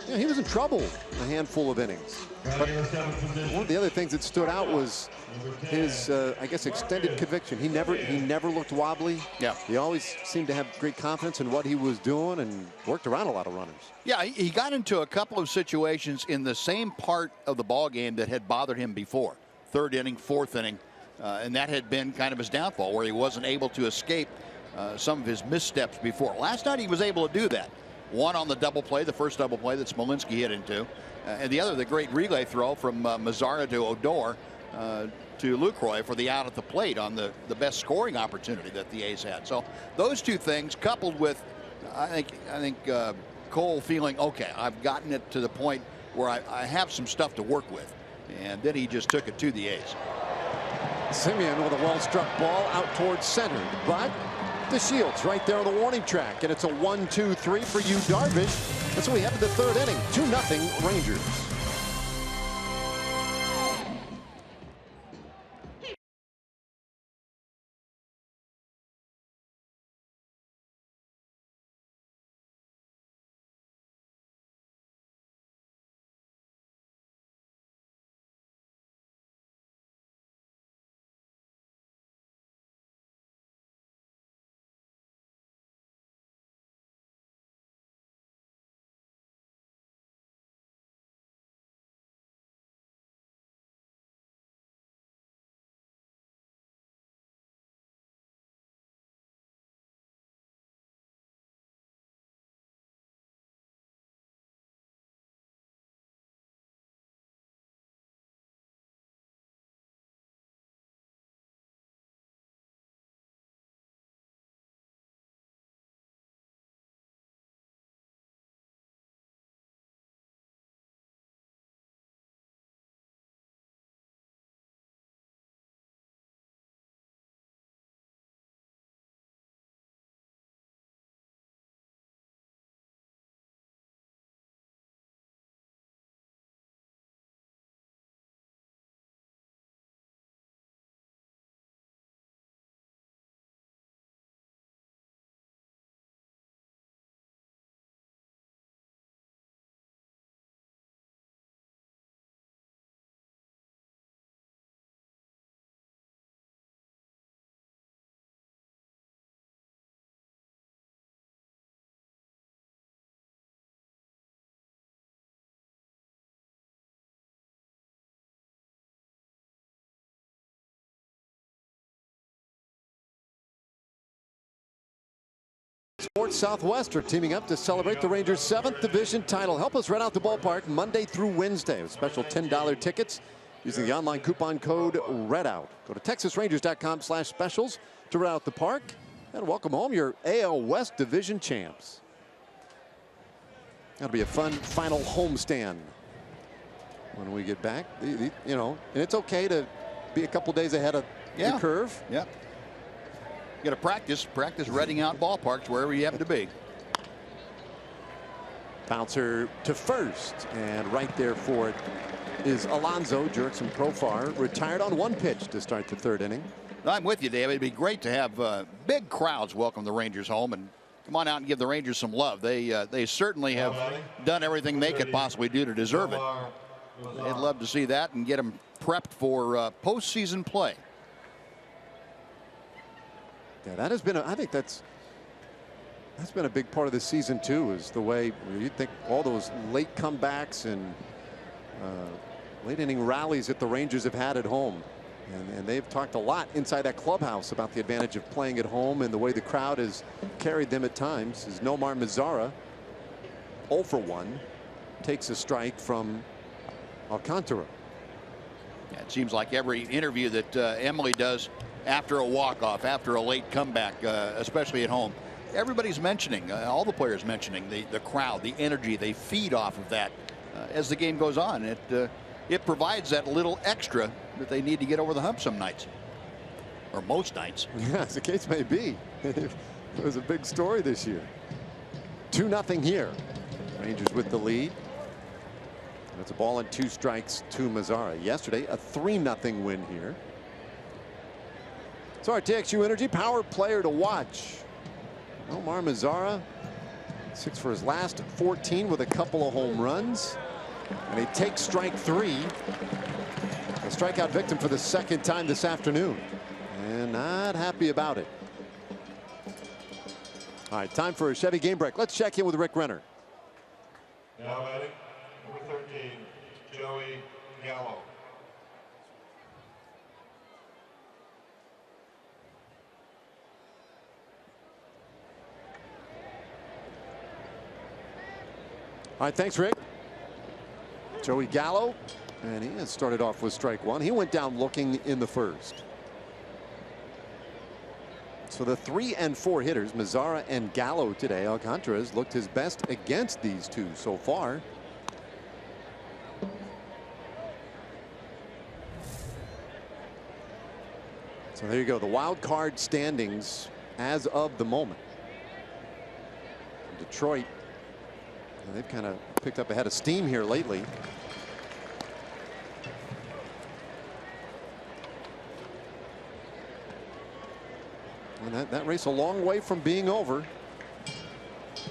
Speaker 3: he was in trouble a handful of innings. But one of the other things that stood out was his, I guess, extended conviction. He never looked wobbly.
Speaker 4: Yeah.
Speaker 3: He always seemed to have great confidence in what he was doing and worked around a lot of runners.
Speaker 4: Yeah, he got into a couple of situations in the same part of the ball game that had bothered him before. 3rd inning, 4th inning, and that had been kind of his downfall, where he wasn't able to escape some of his missteps before. Last night he was able to do that. One on the double play, the first double play that Smolinski hit into, and the other, the great relay throw from Mazzara to Odor to Lucroy for the out at the plate on the best scoring opportunity that the A's had. So those 2 things, coupled with, I think Cole feeling, okay, I've gotten it to the point where I have some stuff to work with, and then he just took it to the A's.
Speaker 3: Simeon with a well-struck ball out towards center, but the Shields right there on the warning track, and it's a 1-2-3 for you, Darvish. That's what we have in the 3rd inning. 2-0 Rangers. Sports Southwest are teaming up to celebrate the Rangers' 7th division title. Help us rent out the ballpark Monday through Wednesday with special $10 tickets using the online coupon code REDOUT. Go to TexasRangers.com/specials to rent out the park and welcome home your AL West division champs. That'll be a fun final homestand when we get back. You know, and it's okay to be a couple days ahead of the curve.
Speaker 4: Yeah. You got to practice renting out ballparks wherever you happen to be.
Speaker 3: Bouncer to first, and right there for it is Alonso. Jurickson Profar retired on 1 pitch to start the 3rd inning.
Speaker 4: I'm with you, Dave. It'd be great to have big crowds welcome the Rangers home and come on out and give the Rangers some love. They certainly have done everything they could possibly do to deserve it. I'd love to see that and get them prepped for postseason play.
Speaker 3: Yeah, that has been I think that's been a big part of the season too, is the way you think all those late comebacks and late inning rallies that the Rangers have had at home. And they've talked a lot inside that clubhouse about the advantage of playing at home and the way the crowd has carried them at times. As Nomar Mazara, 0 for 1, takes a strike from Alcantara.
Speaker 4: It seems like every interview that Emily does after a walk-off, after a late comeback, especially at home, everybody's mentioning, all the players mentioning the crowd, the energy. They feed off of that as the game goes on. It provides that little extra that they need to get over the hump some nights, or most nights.
Speaker 3: Yeah, as the case may be. It was a big story this year. 2-0 here. Rangers with the lead. That's a ball and 2 strikes to Mazara. Yesterday, a 3-0 win here. So our TXU Energy power player to watch. Omar Mazara, 6 for his last 14 with a couple of home runs. And he takes strike 3. A strikeout victim for the 2nd time this afternoon. And not happy about it. All right, time for a Chevy game break. Let's check in with Rick Renner.
Speaker 2: Now batting, number 13, Joey Gallo.
Speaker 3: All right, thanks, Rick. Joey Gallo, and he has started off with strike 1. He went down looking in the first. So the 3 and 4 hitters, Mazara and Gallo today. Alcantara has looked his best against these two so far. So there you go, the wild card standings as of the moment. Detroit, they've kind of picked up a head of steam here lately. And that race a long way from being over,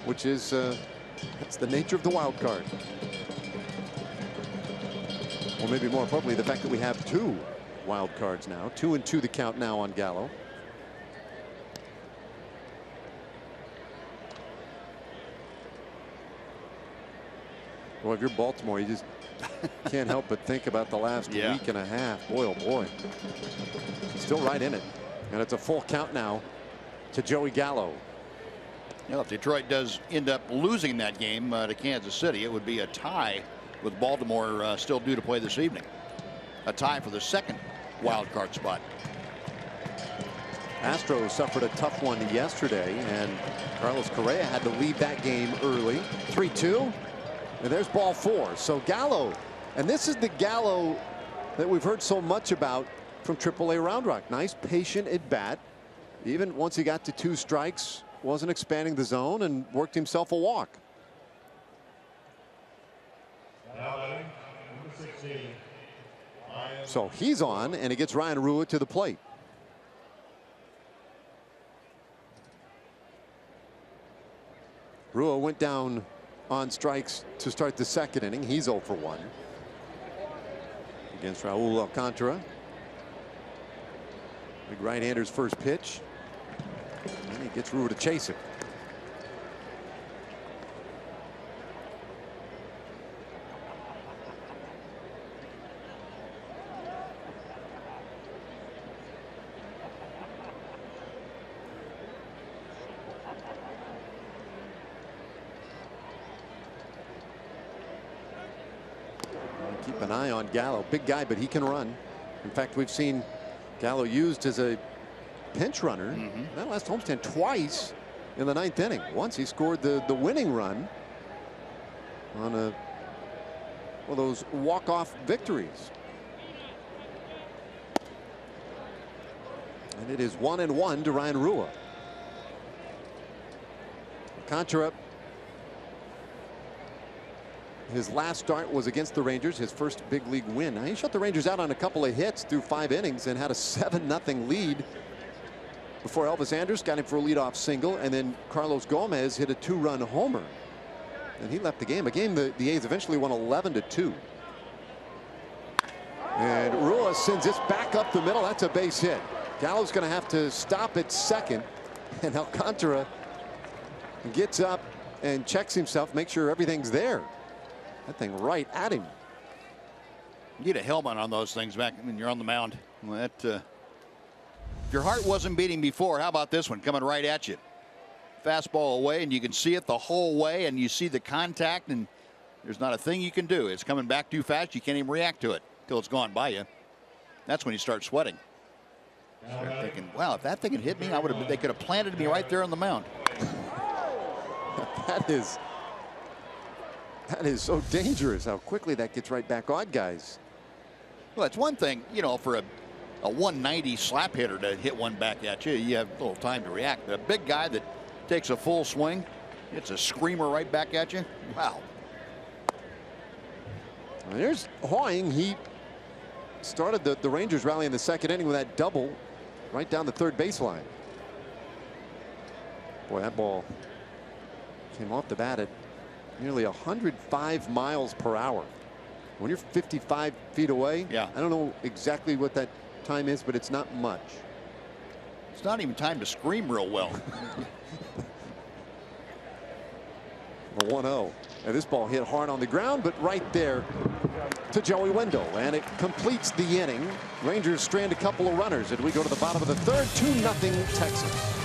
Speaker 3: which is that's the nature of the wild card. Or maybe more appropriately, the fact that we have 2 wild cards now. 2-2 the count now on Gallo. Well, if you're Baltimore, you just can't help but think about the last week and a half. Boy, oh boy. Still right in it. And it's a full count now to Joey Gallo.
Speaker 4: You know, if Detroit does end up losing that game to Kansas City, it would be a tie with Baltimore still due to play this evening. A tie for the 2nd wild card spot.
Speaker 3: Astros suffered a tough one yesterday, and Carlos Correa had to leave that game early. 3-2. And there's ball 4. So Gallo, and this is the Gallo that we've heard so much about from AAA Round Rock. Nice, patient at bat. Even once he got to 2 strikes, wasn't expanding the zone and worked himself a walk.
Speaker 2: Now batting, number 16.
Speaker 3: So he's on, and he gets Ryan Rua to the plate. Rua went down on strikes to start the 2nd inning. He's 0 for 1 against Raul Alcantara. Big right-hander's first pitch, and he gets Rua to chase it. Keep an eye on Gallo. Big guy, but he can run. In fact, we've seen Gallo used as a pinch runner. That last homestand twice in the 9th inning. Once he scored the winning run on one of those walk-off victories. And it is 1-1 to Ryan Rua. Alcantara, his last start was against the Rangers, his first big league win. Now, he shut the Rangers out on a couple of hits through 5 innings and had a 7-0 lead before Elvis Andrus got him for a leadoff single, and then Carlos Gomez hit a 2-run homer, and he left the game. A game the A's eventually won 11-2. And Rua sends this back up the middle. That's a base hit. Gallo's going to have to stop at 2nd, and Alcantara gets up and checks himself, make sure everything's there. That thing right at him.
Speaker 4: You need a helmet on those things back when you're on the mound. Well, that, if your heart wasn't beating before, how about this one coming right at you? Fastball away, and you can see it the whole way, and you see the contact, and there's not a thing you can do. It's coming back too fast. You can't even react to it till it's gone by you. That's when you start sweating. Start thinking, wow, if that thing had hit me, they could have planted me right there on the mound.
Speaker 3: That is so dangerous how quickly that gets right back on guys.
Speaker 4: Well, it's one thing, you know, for a 190 slap hitter to hit one back at you. You have a little time to react. But a big guy that takes a full swing, it's a screamer right back at you. Wow.
Speaker 3: Well, there's Hoying. He started the Rangers rally in the second inning with that double right down the third baseline. Boy, that ball came off the bat at nearly 105 miles per hour. When you're 55 feet away,
Speaker 4: yeah.
Speaker 3: I don't know exactly what that time is, but it's not much.
Speaker 4: It's not even time to scream real well.
Speaker 3: The 1-0. And this ball hit hard on the ground, but right there to Joey Wendell, and it completes the inning. Rangers strand a couple of runners as we go to the bottom of the third. 2-0 Texas.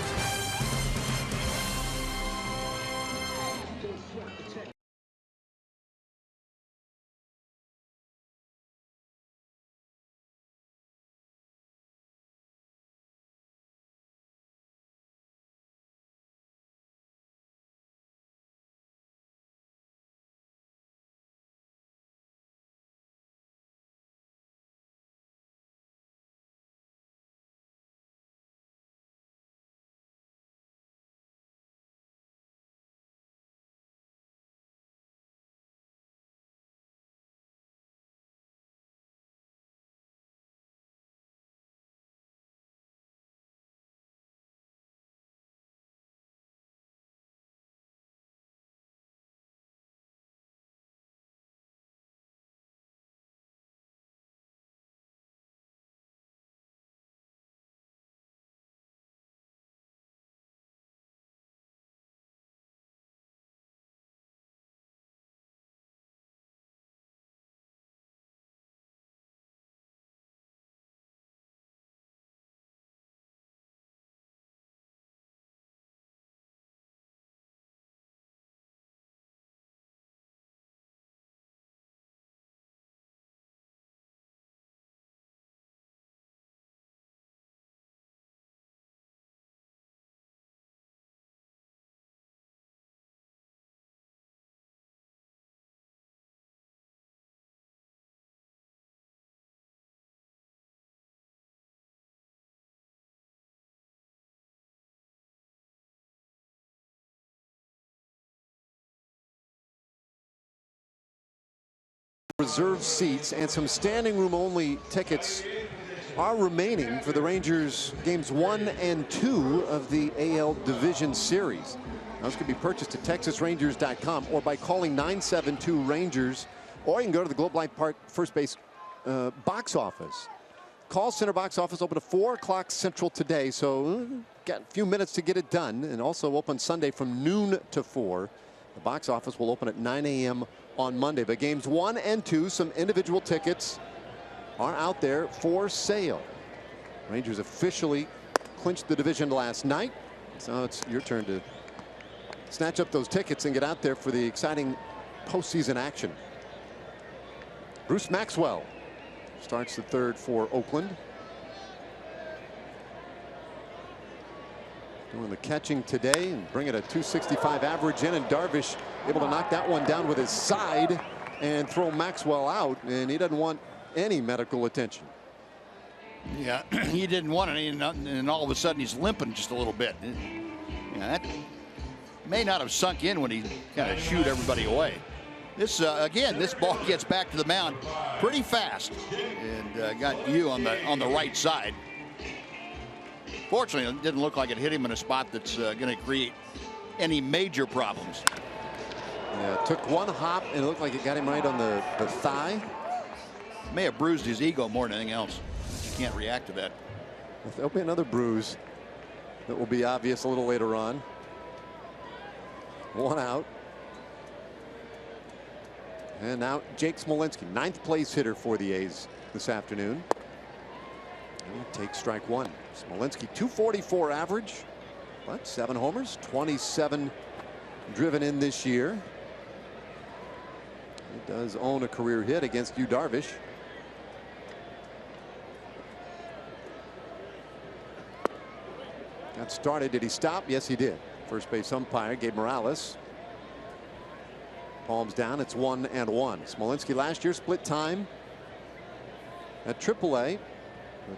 Speaker 3: Reserve seats and some standing room only tickets are remaining for the Rangers games 1 and 2 of the AL Division Series. Those can be purchased at texasrangers.com or by calling 972 Rangers, or you can go to the Globe Life Park first base box office. Call center box office open at 4 o'clock Central today, so got a few minutes to get it done, and also open Sunday from noon to 4. The box office will open at 9 a.m. on Monday. But games 1 and 2, some individual tickets are out there for sale. Rangers officially clinched the division last night, so it's your turn to snatch up those tickets and get out there for the exciting postseason action. Bruce Maxwell starts the third for Oakland. Doing the catching today and bringing a .265 average in, and Darvish able to knock that one down with his side and throw Maxwell out, and he doesn't want any medical attention.
Speaker 4: Yeah, he didn't want any, and all of a sudden he's limping just a little bit. Yeah, that may not have sunk in when he kind of shooed everybody away. This again, this ball gets back to the mound pretty fast, and got you on the right side. Fortunately, it didn't look like it hit him in a spot that's going to create any major problems.
Speaker 3: Yeah, it took one hop and it looked like it got him right on the thigh.
Speaker 4: May have bruised his ego more than anything else. You can't react to that.
Speaker 3: Well, there'll be another bruise that will be obvious a little later on. One out. And now Jake Smolinski, 9th place hitter for the A's this afternoon. And take strike one. Smolinski, .244 average, but 7 homers, 27 driven in this year. He does own a career hit against Yu Darvish. Got started. Did he stop? Yes, he did. First base umpire Gabe Morales. Palms down. It's 1-1. Smolinski last year split time at AAA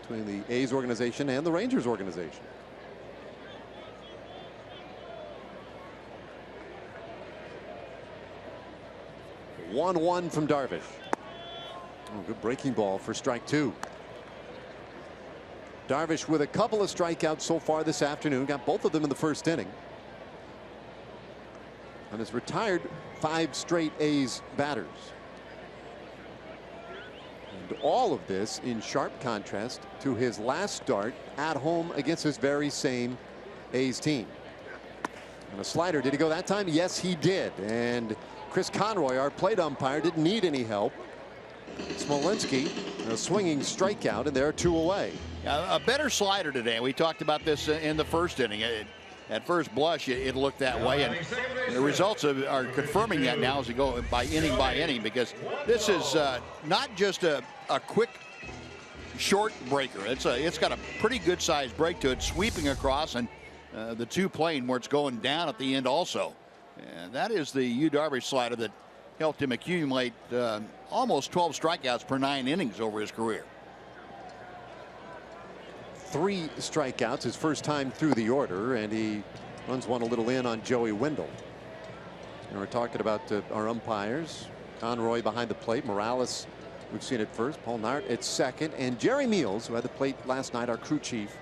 Speaker 3: between the A's organization and the Rangers organization. 1-1 from Darvish. Oh, good breaking ball for strike 2. Darvish with a couple of strikeouts so far this afternoon. Got both of them in the first inning. And has retired 5 straight A's batters. And all of this in sharp contrast to his last start at home against this very same A's team. And a slider. Did he go that time? Yes, he did. And Chris Conroy, our plate umpire, didn't need any help. Smolinski, a swinging strikeout, and there are 2 away.
Speaker 4: A better slider today. We talked about this in the first inning. At first blush, it looked that way, and the results are confirming that now as we go by inning, because this is not just a quick, short breaker. It's got a pretty good sized break to it, sweeping across, and the 2 playing where it's going down at the end also. And that is the Yu Darvish slider that helped him accumulate almost 12 strikeouts per 9 innings over his career.
Speaker 3: 3 strikeouts, his first time through the order, and he runs one a little in on Joey Wendell. And we're talking about our umpires. Conroy behind the plate. Morales, we've seen it first. Paul Nart at second. And Jerry Meals, who had the plate last night, our crew chief,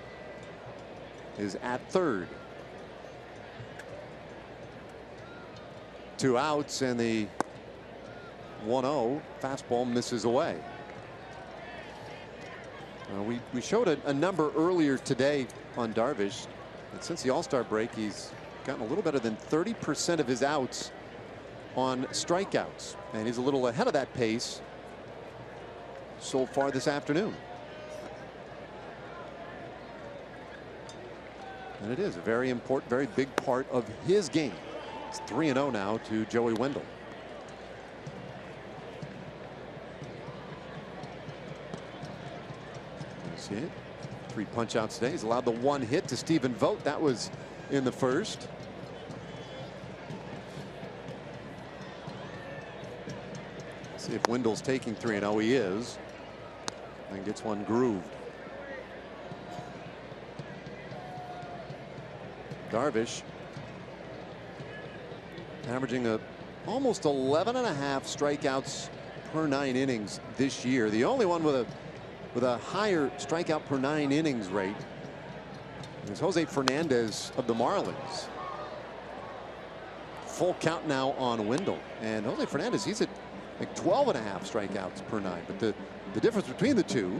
Speaker 3: is at third. 2 outs, and the 1-0 fastball misses away. We showed a number earlier today on Darvish, and since the All-Star break, he's gotten a little better than 30% of his outs on strikeouts, and he's a little ahead of that pace so far this afternoon. And it is a very important, very big part of his game. It's 3-0 now to Joey Wendell. See it. 3 punch outs today. He's allowed the 1 hit to Stephen Vogt. That was in the first. See if Wendell's taking 3-0. He is. And gets one grooved. Darvish averaging almost 11.5 strikeouts per 9 innings this year. The only one with a higher strikeout per 9 innings rate is Jose Fernandez of the Marlins. Full count now on Wendell, and Jose Fernandez, he's at like 12.5 strikeouts per 9. But the difference between the two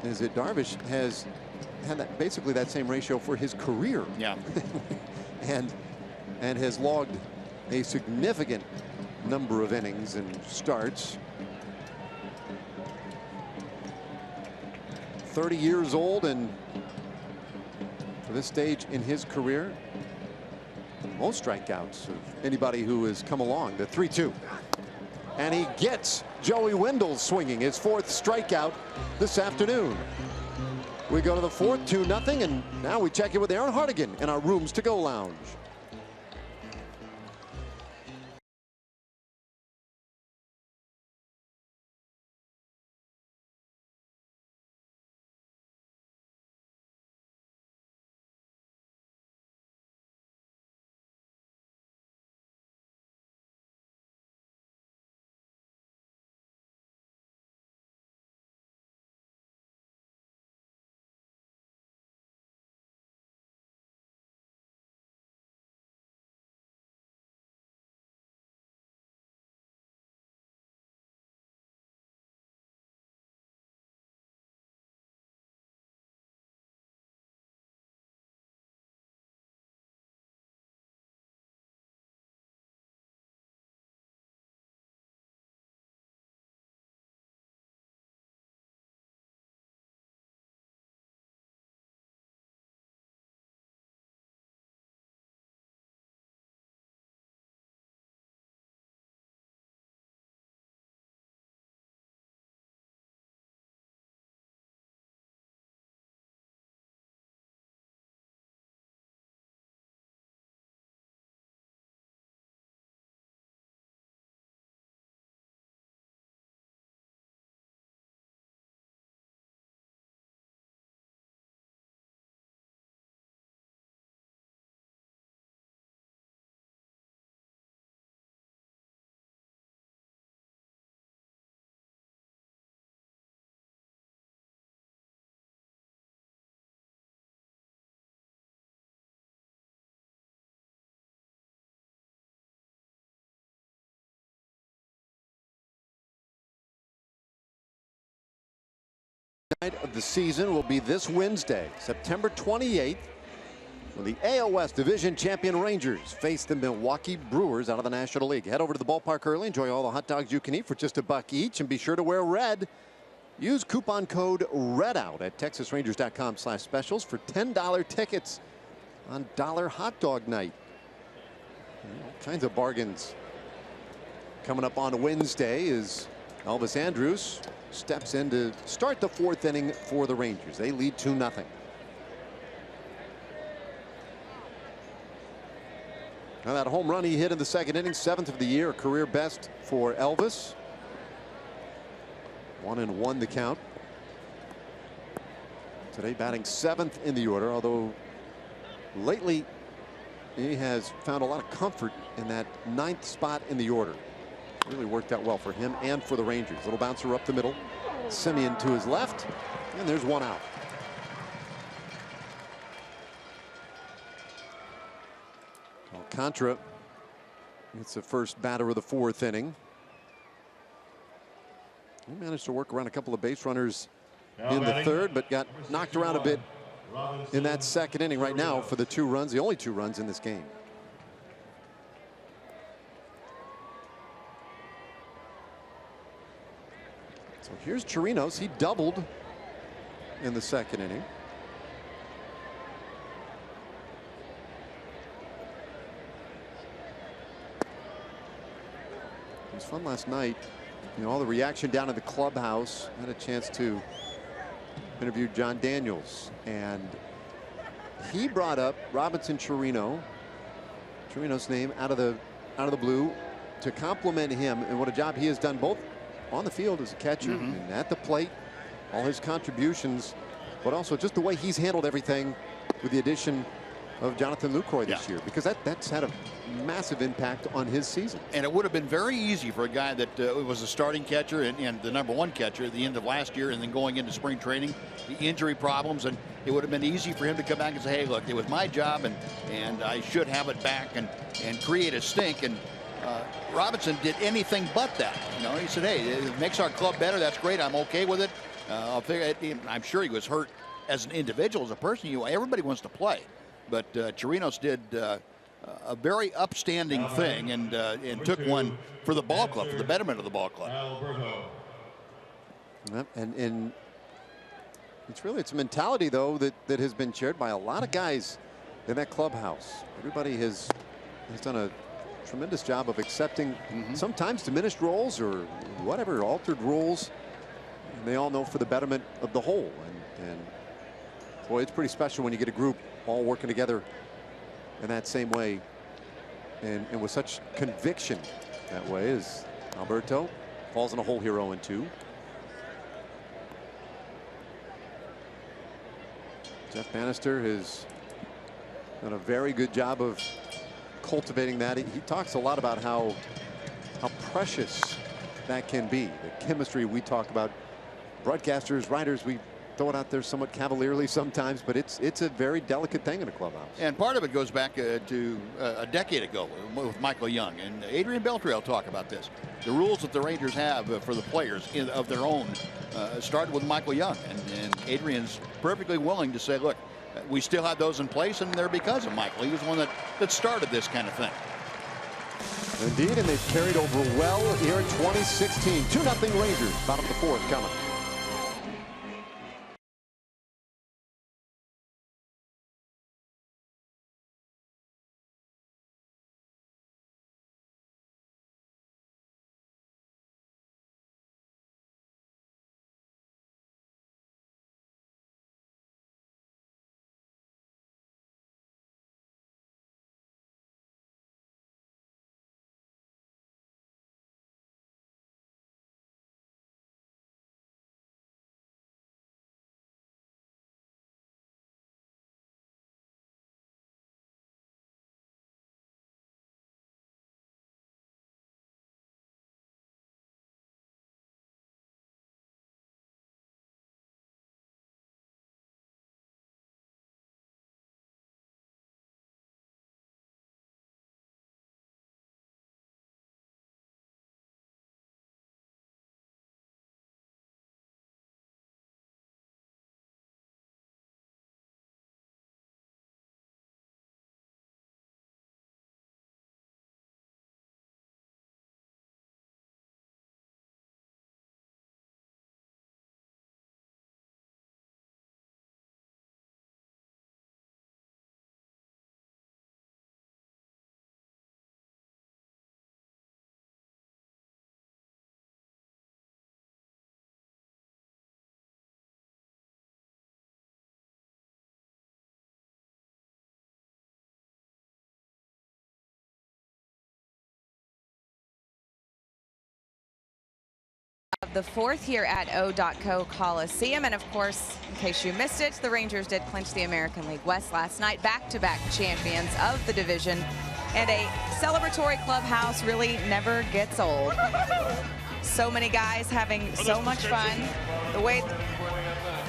Speaker 3: is that Darvish has had basically that same ratio for his career.
Speaker 4: Yeah.
Speaker 3: and has logged a significant number of innings and starts. 30 years old, and for this stage in his career, most strikeouts of anybody who has come along. The 3-2, and he gets Joey Wendell swinging his 4th strikeout this afternoon. We go to the 4th, 2-0, and now we check in with Aaron Hartigan in our Rooms to Go lounge. night of the season will be this Wednesday, September 28th, when the AL West Division champion Rangers face the Milwaukee Brewers out of the National League. Head over to the ballpark early, enjoy all the hot dogs you can eat for just $1 each, and be sure to wear red. Use coupon code REDOUT at TexasRangers.com/specials for $10 tickets on dollar hot dog night. All kinds of bargains coming up on Wednesday as Elvis Andrus steps in to start the 4th inning for the Rangers. They lead 2-0. Now that home run he hit in the 2nd inning, 7th of the year, a career best for Elvis. 1-1 the count. Today batting 7th in the order, although lately he has found a lot of comfort in that 9th spot in the order. Really worked out well for him and for the Rangers. Little bouncer up the middle. Simeon to his left, and there's one out. Alcantara gets the first batter of the 4th inning. He managed to work around a couple of base runners in the 3rd, but got knocked around a bit in that 2nd inning. Right now for the 2 runs, the only 2 runs in this game. So here's Chirinos. He doubled in the 2nd inning. It was fun last night. You know, all the reaction down in the clubhouse. I had a chance to interview John Daniels, and he brought up Robinson Chirinos' name out of the blue to compliment him and what a job he has done both on the field as a catcher and at the plate, all his contributions, but also just the way he's handled everything with the addition of Jonathan Lucroy this year, because that's had a massive impact on his season.
Speaker 4: And it would have been very easy for a guy that was a starting catcher and the #1 catcher at the end of last year and then going into spring training, the injury problems, and it would have been easy for him to come back and say, hey, look, it was my job and I should have it back and create a stink. And Robinson did anything but that. You know, he said, hey, it makes our club better. That's great. I'm okay with it. I'm sure he was hurt as an individual, as a person. Everybody wants to play. But Chirinos did a very upstanding thing and took one for the ball club, for the betterment of the ball club.
Speaker 3: And it's a mentality, though, that has been shared by a lot of guys in that clubhouse. Everybody has done a tremendous job of accepting sometimes diminished roles or whatever, altered roles. And they all know for the betterment of the whole. And boy, it's pretty special when you get a group all working together in that same way and with such conviction that way, as Alberto falls in a hole here 0-2. Jeff Bannister has done a very good job of cultivating that. He talks a lot about how precious that can be, the chemistry we talk about. Broadcasters, writers, we throw it out there somewhat cavalierly sometimes, but it's a very delicate thing in a clubhouse. And
Speaker 4: part of it goes back to a decade ago with Michael Young, and Adrian Beltre will talk about this. The rules that the Rangers have for the players of their own started with Michael Young, and Adrian's perfectly willing to say, look, we still have those in place, and they're because of Michael. He was the one that started this kind of thing.
Speaker 3: Indeed, and they've carried over well here in 2016. 2-0 Rangers, bottom of the 4th coming.
Speaker 1: the 4th here at O.co Coliseum. And of course, in case you missed it, the Rangers did clinch the American League West last night, back-to-back champions of the division. And a celebratory clubhouse really never gets old. So many guys having so much fun. The way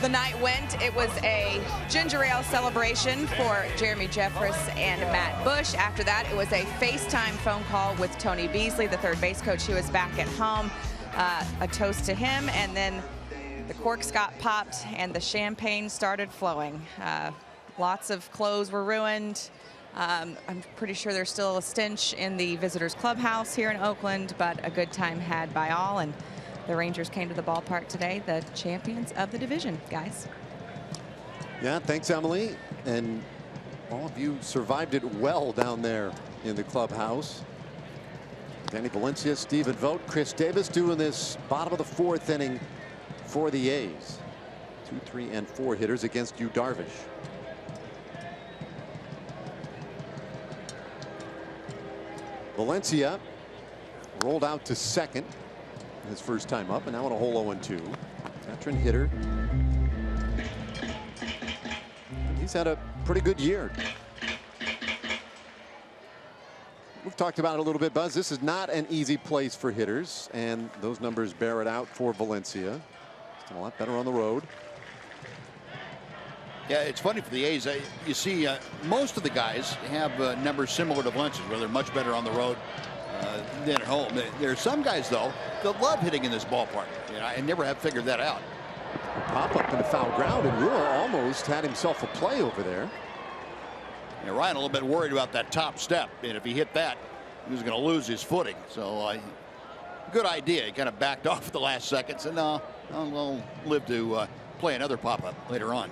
Speaker 1: the night went, it was a ginger ale celebration for Jeremy Jeffress and Matt Bush. After that, it was a FaceTime phone call with Tony Beasley, the third base coach, who was back at home. A toast to him, and then the corks got popped and the champagne started flowing. Lots of clothes were ruined. I'm pretty sure there's still a stench in the visitors clubhouse here in Oakland, but a good time had by all. And the Rangers came to the ballpark today, the champions of the division, guys.
Speaker 3: Yeah, thanks, Emily. And all of you survived it well down there in the clubhouse. Danny Valencia, Stephen Vogt, Chris Davis doing this bottom of the 4th inning for the A's. 2, 3, and 4 hitters against Yu Darvish. Valencia rolled out to second his first time up, and now on a hole 0-2. Veteran hitter. He's had a pretty good year. We've talked about it a little bit, Buzz. This is not an easy place for hitters, and those numbers bear it out for Valencia. Still a lot better on the road.
Speaker 4: Yeah, it's funny for the A's. You see, most of the guys have numbers similar to Valencia's, where they're much better on the road than at home. There are some guys, though, that love hitting in this ballpark. You know, I never have figured that out.
Speaker 3: Pop up in the foul ground, and Rua almost had himself a play over there.
Speaker 4: Yeah, Ryan a little bit worried about that top step, and if he hit that, he was going to lose his footing. So, good idea. He kind of backed off at the last seconds, and I'll live to play another pop-up later on.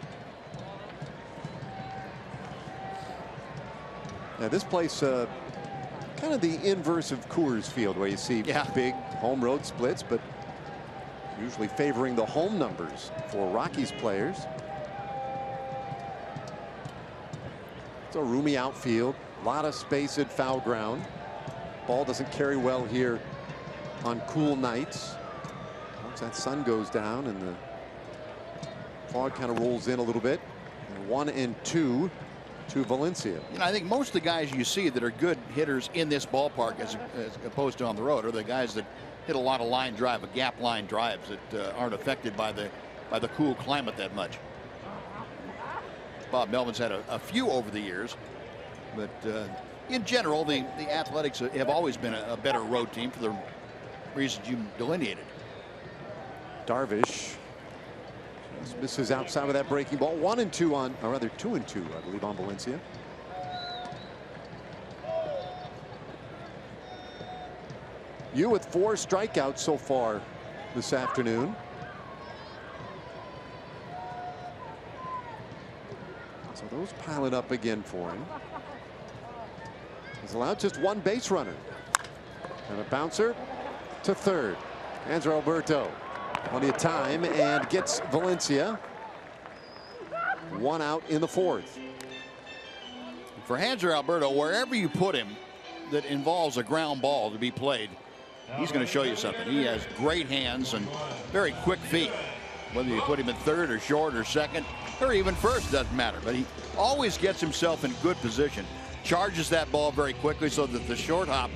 Speaker 3: Now, this place, kind of the inverse of Coors Field, where you see big home road splits, but usually favoring the home numbers for Rockies players. It's a roomy outfield, a lot of space at foul ground. Ball doesn't carry well here on cool nights. Once that sun goes down and the fog kind of rolls in a little bit. And 1-2 to Valencia.
Speaker 4: You know, I think most of the guys you see that are good hitters in this ballpark, as opposed to on the road, are the guys that hit a lot of line drive, gap line drives that aren't affected by the cool climate that much. Bob Melvin's had a few over the years, but in general, the Athletics have always been a better road team for the reasons you delineated.
Speaker 3: Darvish just misses outside of that breaking ball. 1-2 on, or rather 2-2, I believe, on Valencia. You with 4 strikeouts so far this afternoon. So those piling up again for him. He's allowed just 1 base runner. And a bouncer to third. Hanser Alberto. Plenty of time and gets Valencia 1 out in the 4th.
Speaker 4: For Hanser Alberto, wherever you put him that involves a ground ball to be played, he's going to show you something. He has great hands and very quick feet. Whether you put him in third or short or second or even first, doesn't matter. But he always gets himself in good position, charges that ball very quickly so that the short hop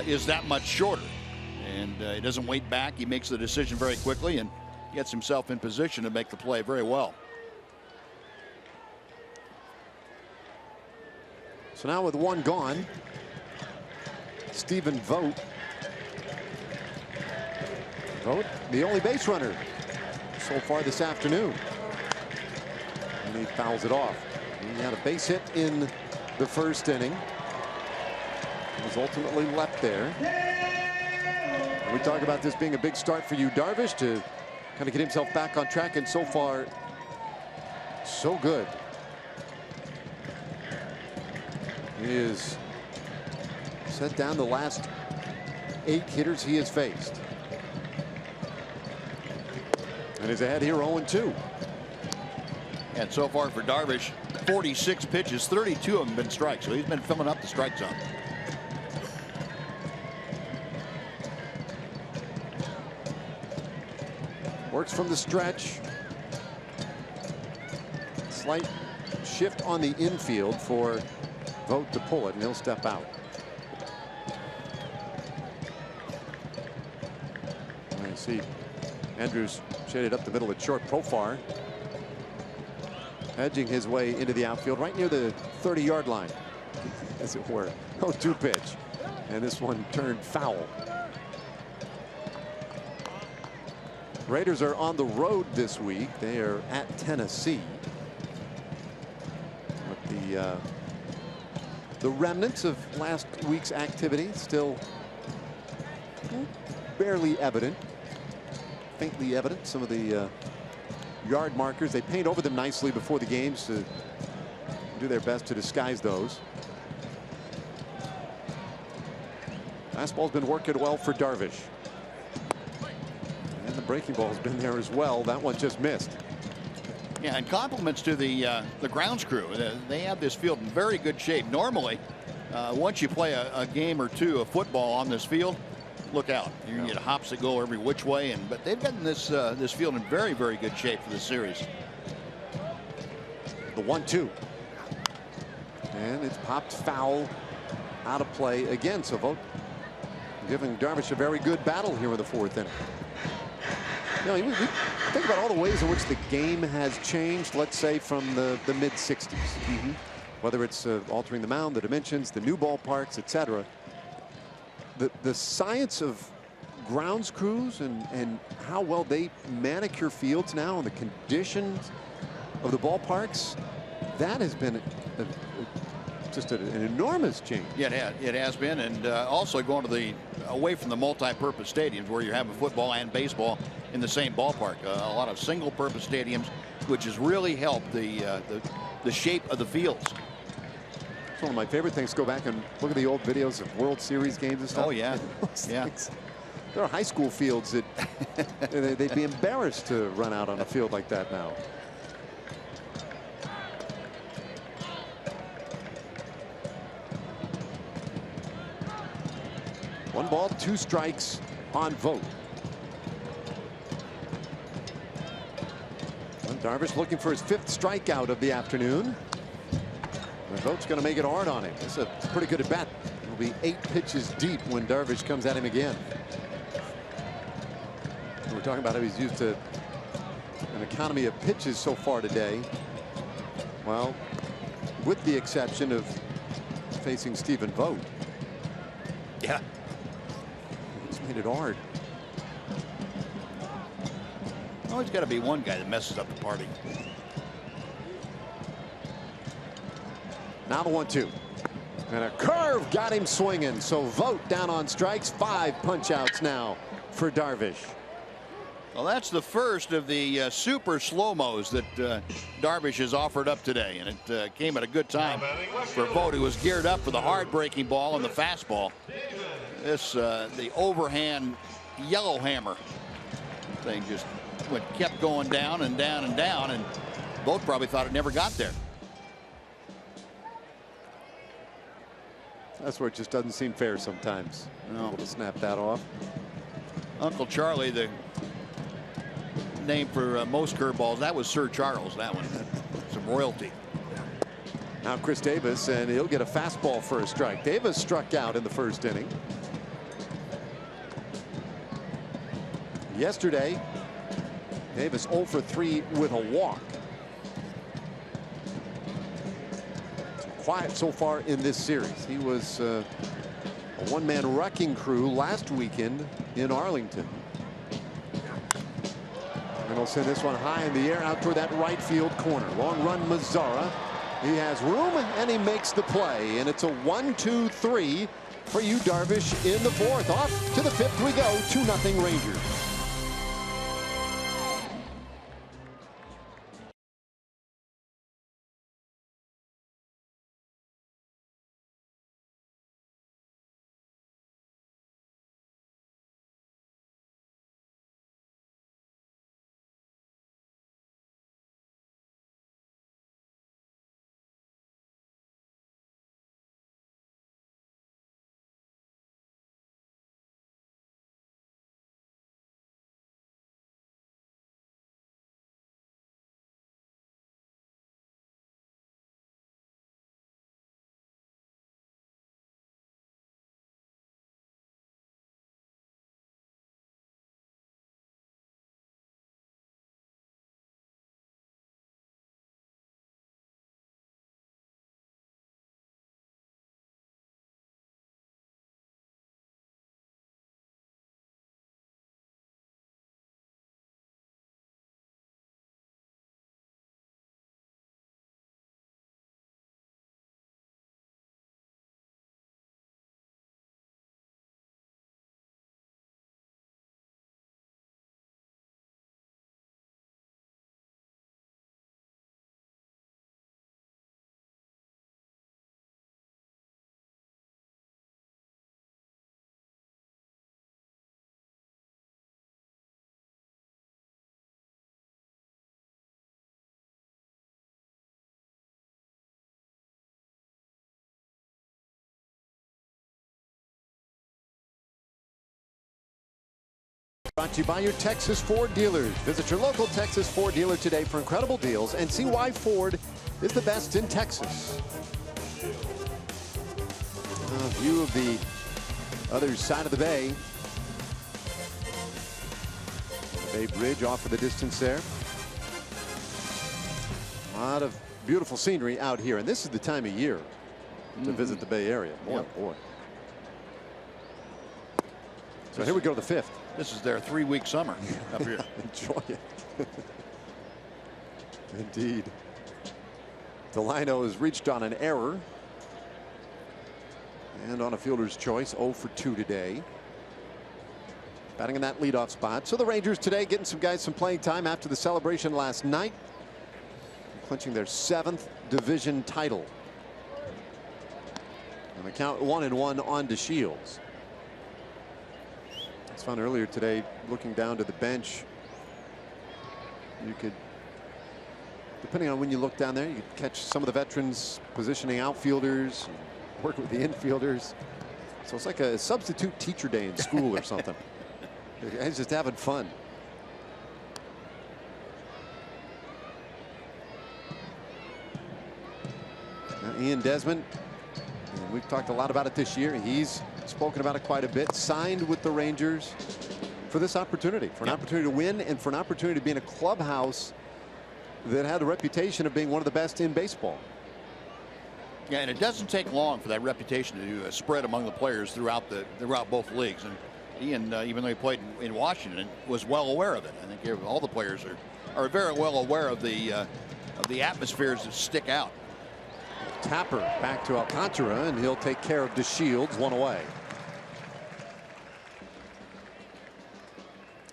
Speaker 4: is that much shorter. And he doesn't wait back. He makes the decision very quickly and gets himself in position to make the play very well.
Speaker 3: So now with 1 gone, Stephen Vogt. Vogt, the only base runner so far this afternoon. And he fouls it off. He had a base hit in the 1st inning. He was ultimately left there. We talk about this being a big start for Yu Darvish to kind of get himself back on track, and so far, so good. He is set down the last 8 hitters he has faced. And is ahead here 0-2.
Speaker 4: And so far for Darvish, 46 pitches, 32 of them have been strikes, so he's been filling up the strike zone.
Speaker 3: works from the stretch. Slight shift on the infield for Vogt to pull it, and he'll step out. And you see Andrews shaded up the middle at short. Profar edging his way into the outfield right near the 30-yard line, as it were. 0-2 pitch, and this one turned foul. Raiders are on the road this week. They are at Tennessee. With the remnants of last week's activity still barely evident, faintly evident. Some of the yard markers, they paint over them nicely before the games to do their best to disguise those. Fastball's been working well for Darvish. And the breaking ball's been there as well. That one just missed.
Speaker 4: Yeah, and compliments to the grounds crew. They have this field in very good shape. Normally, once you play a game or two of football on this field, look out. You can get hops that go every which way. But they've gotten this this field in very, very good shape for this series.
Speaker 3: The 1-2. And it's popped foul out of play again. So Vogt giving Darvish a very good battle here in the fourth inning. You know, you think about all the ways in which the game has changed, let's say, from the mid-'60s. Whether it's altering the mound, the dimensions, the new ballparks, etc. The science of grounds crews and how well they manicure fields now and the conditions of the ballparks, that has been just an enormous change.
Speaker 4: Yeah, it has been, and also going to away from the multi-purpose stadiums where you're having football and baseball in the same ballpark. A lot of single-purpose stadiums, which has really helped the shape of the fields.
Speaker 3: It's one of my favorite things. Go back and look at the old videos of World Series games and stuff.
Speaker 4: Oh yeah, yeah.
Speaker 3: There are high school fields that they'd be embarrassed to run out on a field like that now. One ball, two strikes on Vogt. And Darvish looking for his 5th strikeout of the afternoon. And Vogt's going to make it hard on him. It's a pretty good at bat. It'll be 8 pitches deep when Darvish comes at him again. We're talking about how he's used to an economy of pitches so far today. Well, with the exception of facing Stephen Vogt.
Speaker 4: Yeah.
Speaker 3: He's made it hard.
Speaker 4: Always got to be one guy that messes up the party.
Speaker 3: Now the 1-2. And a curve got him swinging. So Vogt down on strikes. 5 punch outs now for Darvish.
Speaker 4: Well, that's the first of the super slow-mos that Darvish has offered up today. And it came at a good time for Vogt, who was geared up for the hard breaking ball and the fastball. This, the overhand yellow hammer thing just kept going down and down and down. And Vogt probably thought it never got there.
Speaker 3: That's where it just doesn't seem fair sometimes.
Speaker 4: No.
Speaker 3: Able to snap that off.
Speaker 4: Uncle Charlie, the name for most curveballs, that was Sir Charles. That one, some royalty.
Speaker 3: Now Chris Davis, and he'll get a fastball for a strike. Davis struck out in the first inning. Yesterday, Davis 0 for 3 with a walk. Quiet so far in this series. He was a one-man wrecking crew last weekend in Arlington. And he'll send this one high in the air out toward that right field corner. Long run Mazzara. He has room and he makes the play. And it's a 1-2-3 for you, Darvish, in the 4th. Off to the 5th we go. 2-0 Rangers. Brought to you by your Texas Ford dealers. Visit your local Texas Ford dealer today for incredible deals and see why Ford is the best in Texas. A view of the other side of the bay. The Bay Bridge off in the distance there. A lot of beautiful scenery out here, and this is the time of year to visit the Bay Area. Boy, boy. So here we go to the 5th.
Speaker 4: This is their 3-week summer up here.
Speaker 3: Enjoy it. Indeed. Delino has reached on an error. And on a fielder's choice, 0 for 2 today. Batting in that leadoff spot. So the Rangers today getting some guys some playing time after the celebration last night. Clinching their 7th division title. And the count 1-1 on to Shields. It's fun earlier today looking down to the bench. You could, depending on when you look down there, you could catch some of the veterans positioning outfielders, work with the infielders. So it's like a substitute teacher day in school or something. The guys just having fun. Now Ian Desmond, and we've talked a lot about it this year. He's spoken about it quite a bit. Signed with the Rangers for this opportunity, for an opportunity to win and for an opportunity to be in a clubhouse that had a reputation of being one of the best in baseball.
Speaker 4: Yeah, and it doesn't take long for that reputation to spread among the players throughout both leagues. And Ian, even though he played in Washington, was well aware of it. I think all the players are very well aware of the atmospheres that stick out.
Speaker 3: Tapper back to Alcantara, and he'll take care of DeShields, 1 away.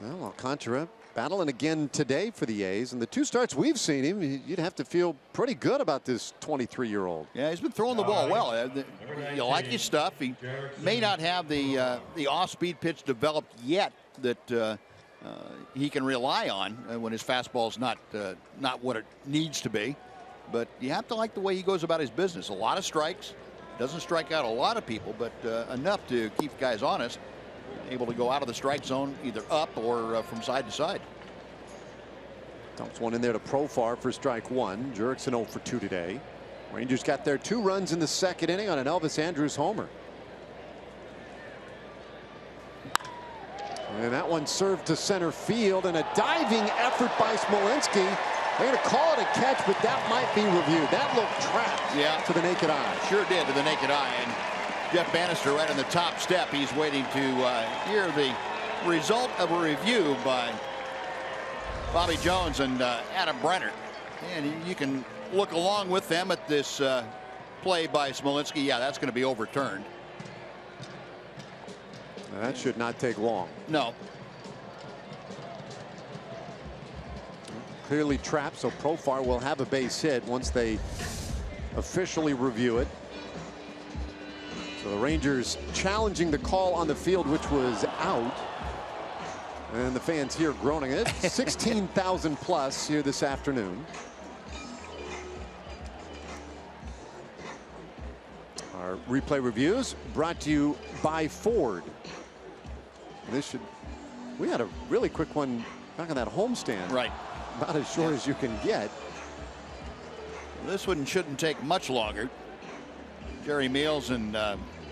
Speaker 3: Well, Alcantara battling again today for the A's, and the 2 starts we've seen him, you'd have to feel pretty good about this 23-year-old.
Speaker 4: Yeah, he's been throwing the ball well. You like his stuff. He may not have the off-speed pitch developed yet that he can rely on when his fastball's not what it needs to be. But you have to like the way he goes about his business. A lot of strikes. Doesn't strike out a lot of people, but enough to keep guys honest. Able to go out of the strike zone either up or from side to side.
Speaker 3: Dumps one in there to Profar for strike 1. Jurickson 0 for 2 today. Rangers got their 2 runs in the 2nd inning on an Elvis Andrus homer. And that one served to center field, and a diving effort by Smolinski. They're going to call it a catch, but that might be reviewed. That looked trapped to the naked eye.
Speaker 4: Sure did to the naked eye. And Jeff Bannister right on the top step. He's waiting to hear the result of a review by Bobby Jones and Adam Brenner. And you can look along with them at this play by Smolinski. Yeah, that's going to be overturned.
Speaker 3: That should not take long.
Speaker 4: No.
Speaker 3: Clearly trapped, so Profar will have a base hit once they officially review it. So the Rangers challenging the call on the field, which was out. And the fans here groaning it. 16,000 plus here this afternoon. Our replay reviews brought to you by Ford. We had a really quick one back on that homestand.
Speaker 4: Right.
Speaker 3: About as short as you can get.
Speaker 4: This one shouldn't take much longer. Jerry Meals and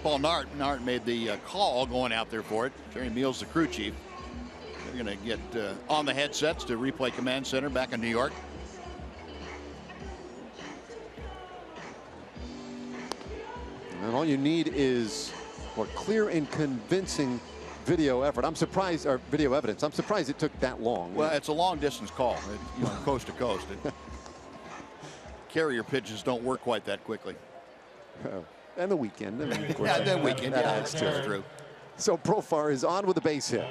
Speaker 4: Paul Nart. Nart made the call going out there for it. Jerry Meals, the crew chief. They're going to get on the headsets to replay command center back in New York.
Speaker 3: And all you need is clear and convincing video effort. I'm surprised, or video evidence. I'm surprised it took that long.
Speaker 4: Well, it's a long distance call, coast to coast. Carrier pitches don't work quite that quickly.
Speaker 3: And the weekend. I mean, of course,
Speaker 4: yeah, the weekend.
Speaker 3: That
Speaker 4: Yeah,
Speaker 3: adds to
Speaker 4: that's
Speaker 3: it.
Speaker 4: true.
Speaker 3: So Profar is on with a base hit.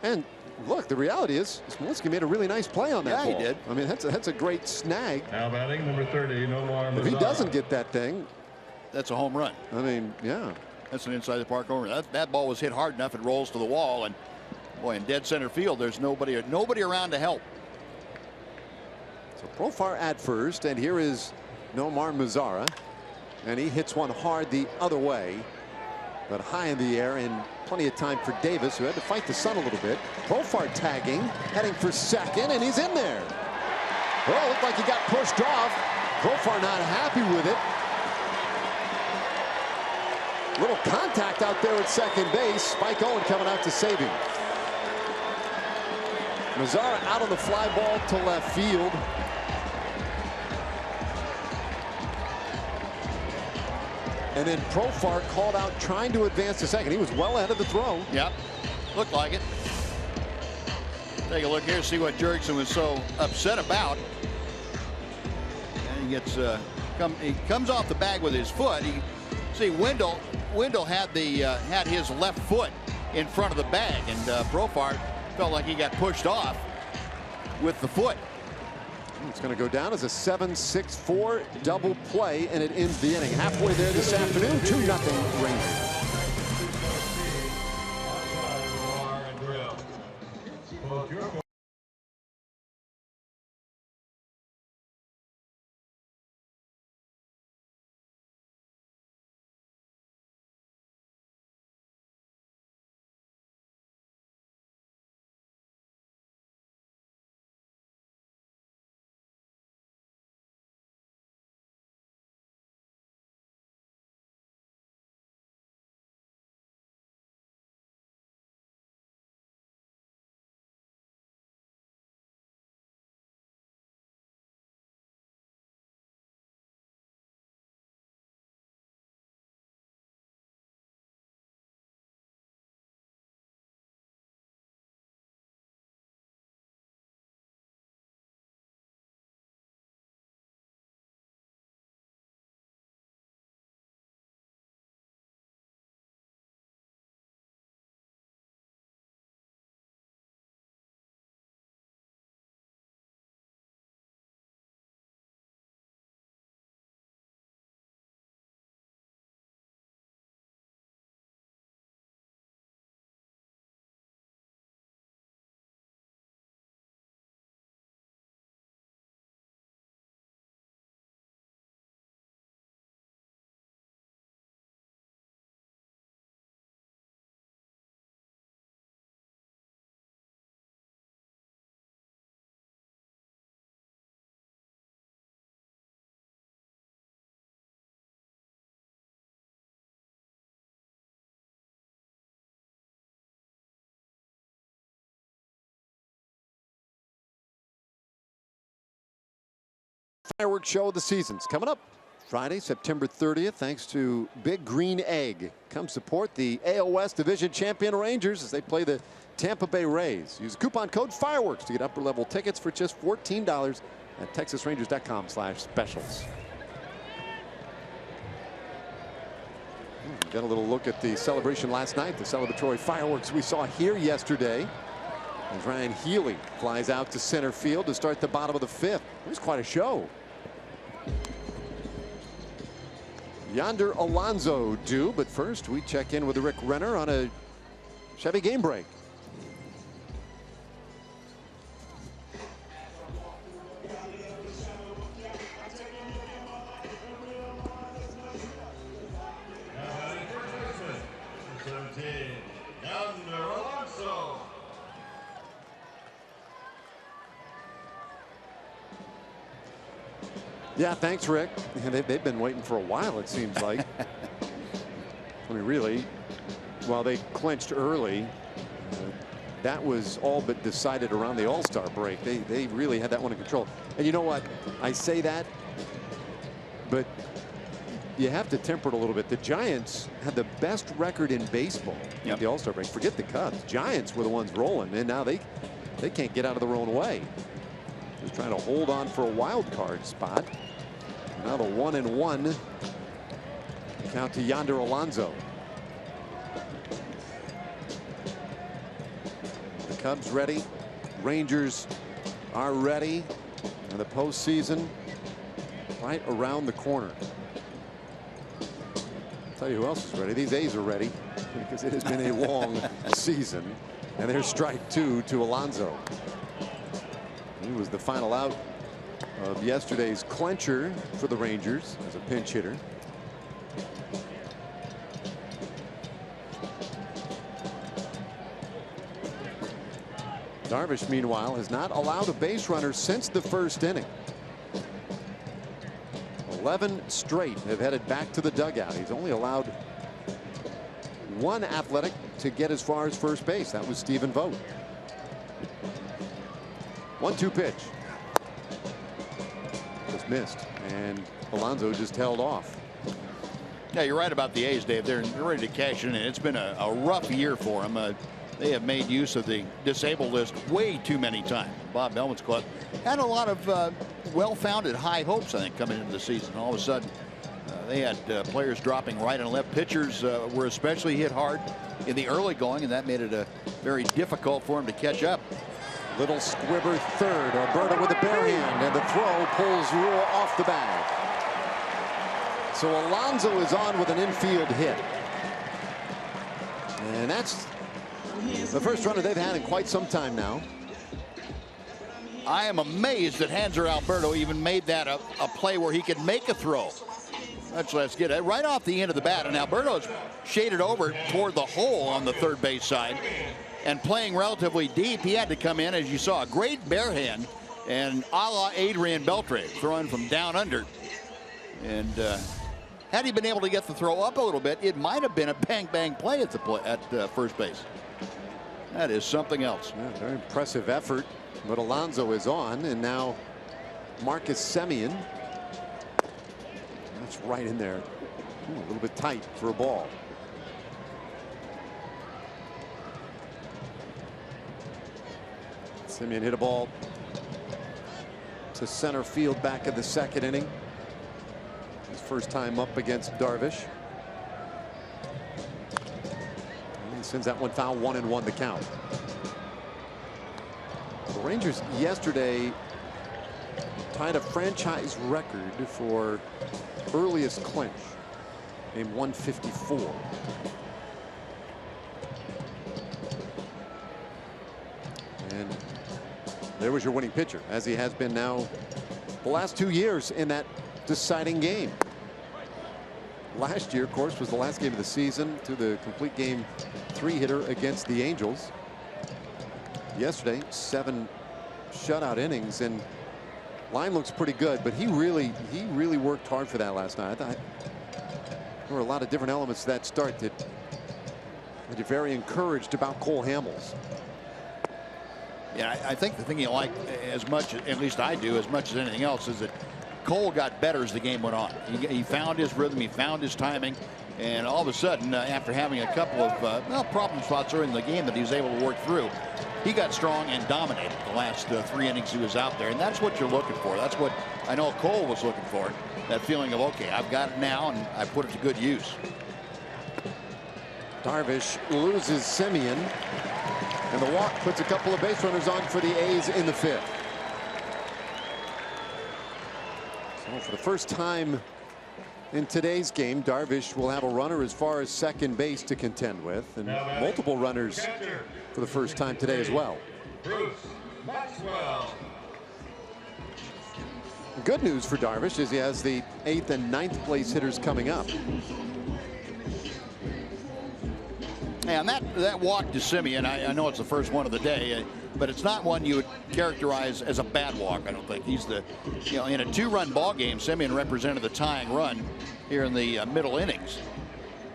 Speaker 3: And look, the reality is Smolinski made a really nice play on that ball.
Speaker 4: Yeah, he did.
Speaker 3: I mean, that's a great snag.
Speaker 2: Now batting number 30, Nomar Mazara.
Speaker 3: If he doesn't get that thing,
Speaker 4: that's a home run.
Speaker 3: I mean, yeah.
Speaker 4: That's an inside the park home run. That ball was hit hard enough. It rolls to the wall, and boy, in dead center field, there's nobody around to help.
Speaker 3: So Profar at first, and here is Nomar Mazara, and he hits one hard the other way. but high in the air and plenty of time for Davis, who had to fight the sun a little bit. Profar tagging, heading for second, and he's in there. Well, it looked like he got pushed off. Profar not happy with it. Little contact out there at second base. Spike Owen coming out to save him. Mazzara out on the fly ball to left field. And then Profar called out trying to advance to second. He was well ahead of the throw.
Speaker 4: Yep, looked like it. Take a look here, see what Jurickson was so upset about. And he gets he comes off the bag with his foot. See, Wendell had his left foot in front of the bag, and Profar felt like he got pushed off with the foot.
Speaker 3: It's going to go down as a 7-6-4 double play, and it ends the inning. Halfway there this afternoon, 2-0 Rangers. Fireworks show of the season's coming up Friday, September 30th. Thanks to Big Green Egg. Come support the AL West Division champion Rangers as they play the Tampa Bay Rays. Use coupon code FIREWORKS to get upper level tickets for just $14 at TexasRangers.com/specials. Got a little look at the celebration last night, the celebratory fireworks we saw here yesterday. As Ryan Healy flies out to center field to start the bottom of the fifth. It was quite a show. Yonder Alonso due, but first we check in with Rick Renner on a Chevy game break. Yeah, thanks, Rick. They've been waiting for a while, it seems like. I mean, really, while they clinched early, that was all but decided around the All-Star break. They really had that one in control. And you know what? I say that, but you have to temper it a little bit. The Giants had the best record in baseball at the All-Star break. Forget the Cubs. Giants were the ones rolling, and now they can't get out of their own way. They're trying to hold on for a wild card spot. Now the 1-1 count to Yonder Alonso. The Cubs ready. Rangers are ready. And the postseason right around the corner. I'll tell you who else is ready. These A's are ready because it has been a long season. And there's strike two to Alonso. He was the final out of yesterday's clincher for the Rangers as a pinch hitter. Darvish, meanwhile, has not allowed a base runner since the first inning. 11 straight have headed back to the dugout. He's only allowed one athletic to get as far as first base. That was Stephen Vogt. 1-2 pitch. Just missed, and Alonso just held off.
Speaker 4: Yeah, you're right about the A's, Dave. They're ready to cash in. It's been a rough year for them. They have made use of the disabled list way too many times. Bob Melvin's club had a lot of well-founded high hopes, I think, coming into the season. All of a sudden, they had players dropping right and left. Pitchers were especially hit hard in the early going, and that made it very difficult for him to catch up.
Speaker 3: Little squibber third. Alberto with the bare hand, and the throw pulls Rule off the bag. So Alonso is on with an infield hit. And that's the first runner they've had in quite some time now.
Speaker 4: I am amazed that Hanser Alberto even made that a play where he could make a throw. Let's get it right off the end of the bat, and Alberto's shaded over toward the hole on the third base side and playing relatively deep. He had to come in, as you saw, a great bare hand, and a la Adrian Beltre throwing from down under. And had he been able to get the throw up a little bit, it might have been a bang play at first base. That is something else.
Speaker 3: Yeah, very impressive effort, but Alonso is on, and now Marcus Semien. That's right in there. Ooh, a little bit tight for a ball. Semien hit a ball to center field back in the second inning. His first time up against Darvish. And he sends that one foul. 1-1 the count. The Rangers yesterday tied a franchise record for earliest clinch. Game 154. And there was your winning pitcher, as he has been now the last 2 years in that deciding game. Last year, of course, was the last game of the season to the complete game 3 hitter against the Angels. Yesterday, 7 shutout innings, and line looks pretty good, but he really worked hard for that last night. I thought there were a lot of different elements to that start that you're very encouraged about Cole Hamels.
Speaker 4: Yeah, I think the thing you like as much, at least I do, as much as anything else, is that Cole got better as the game went on. He found his rhythm, he found his timing, and all of a sudden, after having a couple of problem spots early in the game that he was able to work through, he got strong and dominated the last 3 innings he was out there. And that's what you're looking for. That's what I know Cole was looking for. That feeling of, okay, I've got it now, and I put it to good use.
Speaker 3: Darvish loses Semien, and the walk puts a couple of base runners on for the A's in the 5th. So for the first time in today's game, Darvish will have a runner as far as second base to contend with, and multiple runners for the first time today as well. Good news for Darvish is he has the 8th and 9th place hitters coming up.
Speaker 4: And that walk to Semien, I know it's the first one of the day, but it's not one you would characterize as a bad walk. I don't think. He's in a 2-run ball game, Semien represented the tying run here in the middle innings.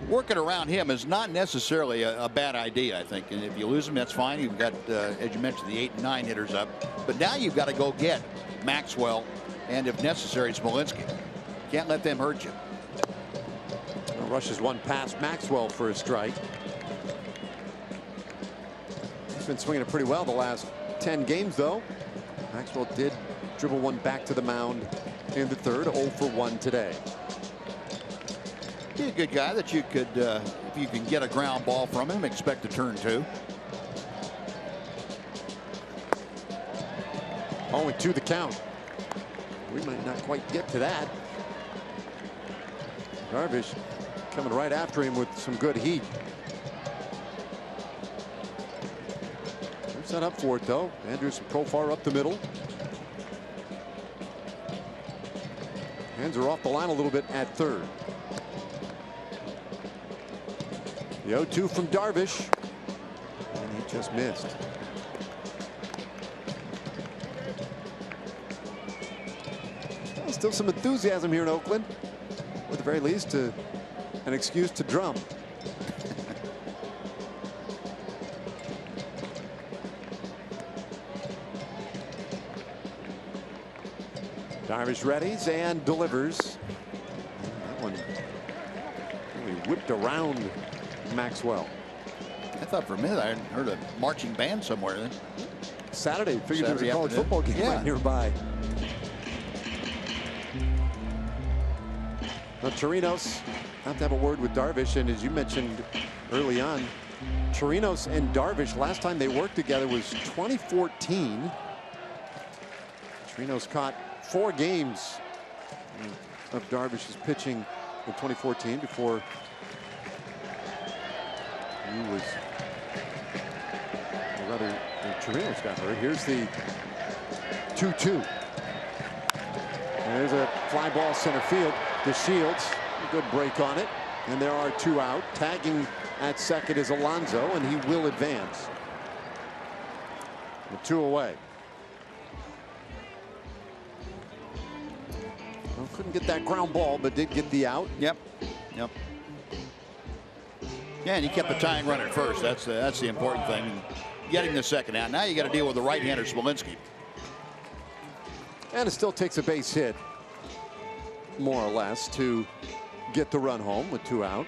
Speaker 4: Working around him is not necessarily a bad idea, I think. And if you lose him, that's fine. You've got, as you mentioned, the 8 and 9 hitters up. But now you've got to go get Maxwell and, if necessary, Smolinski. Can't let them hurt you.
Speaker 3: Rushes one past Maxwell for a strike. He's been swinging it pretty well the last 10 games, though. Maxwell did dribble one back to the mound in the 3rd. 0 for 1 today.
Speaker 4: He's a good guy that you could, if you can get a ground ball from him, expect to turn to.
Speaker 3: 0-2 the count. We might not quite get to that. Darvish coming right after him with some good heat. They're set up for it, though. Andrews and Profar up the middle. Hands are off the line a little bit at 3rd. The 0-2 from Darvish, and he just missed. still some enthusiasm here in Oakland. Or at the very least, an excuse to drum. Darvish readies and delivers. That one really whipped around Maxwell.
Speaker 4: I thought for a minute I heard a marching band somewhere.
Speaker 3: Saturday, figured there was a
Speaker 4: Saturday
Speaker 3: college
Speaker 4: afternoon.
Speaker 3: football game
Speaker 4: Yeah.
Speaker 3: right nearby. Now, Chirinos have to have a word with Darvish, and as you mentioned early on, Chirinos and Darvish, last time they worked together was 2014. Chirinos caught 4 games of Darvish's pitching in 2014 before he was, or rather, Chirinos got hurt. Here's the 2-2. There's a fly ball center field to Shields. A good break on it. And there are 2 out. Tagging at second is Alonso, and he will advance. The 2 away. Well, couldn't get that ground ball, but did get the out.
Speaker 4: Yep. Yep. Yeah, and he kept the tying run at first. That's the important thing. And getting the second out. Now you got to deal with the right-hander Smolinski.
Speaker 3: And it still takes a base hit, more or less, to get the run home with 2 out.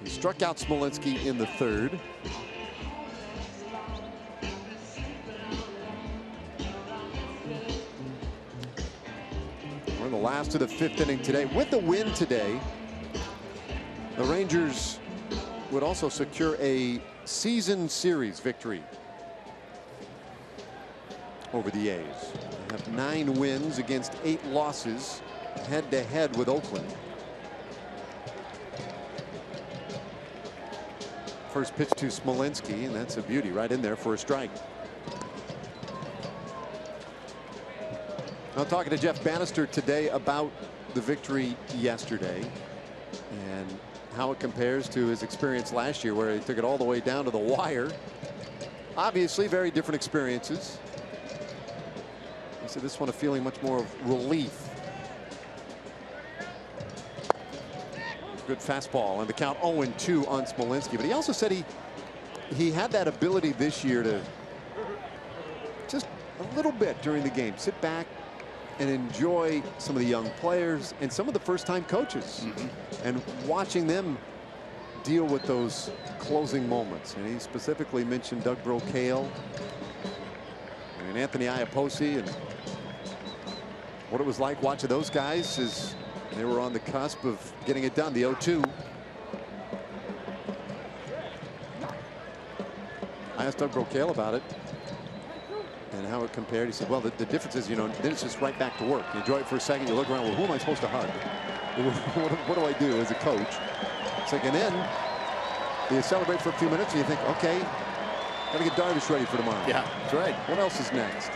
Speaker 3: He struck out Smolinski in the 3rd. We're in the last of the 5th inning today. With the win today, the Rangers would also secure a season series victory over the A's. They have 9 wins against 8 losses head-to-head with Oakland. First pitch to Smolinski, and that's a beauty right in there for a strike. I'm talking to Jeff Bannister today about the victory yesterday and how it compares to his experience last year, where he took it all the way down to the wire. Obviously, very different experiences. He said this one a feeling much more of relief. Good fastball, and the count 0-2 on Smolinski. But he also said he had that ability this year to just a little bit during the game sit back and enjoy some of the young players and some of the first-time coaches, and watching them deal with those closing moments. And he specifically mentioned Doug Brocale and Anthony Iapoce, and what it was like watching those guys as they were on the cusp of getting it done. The 0-2. I asked Doug Brocale about it and how it compared. He said, well, the difference is, then it's just right back to work. You enjoy it for a second, you look around, well, who am I supposed to hug? What do I do as a coach? It's like, and then you celebrate for a few minutes and you think, okay, got to get Darvish ready for tomorrow.
Speaker 4: Yeah, that's right.
Speaker 3: What else is next?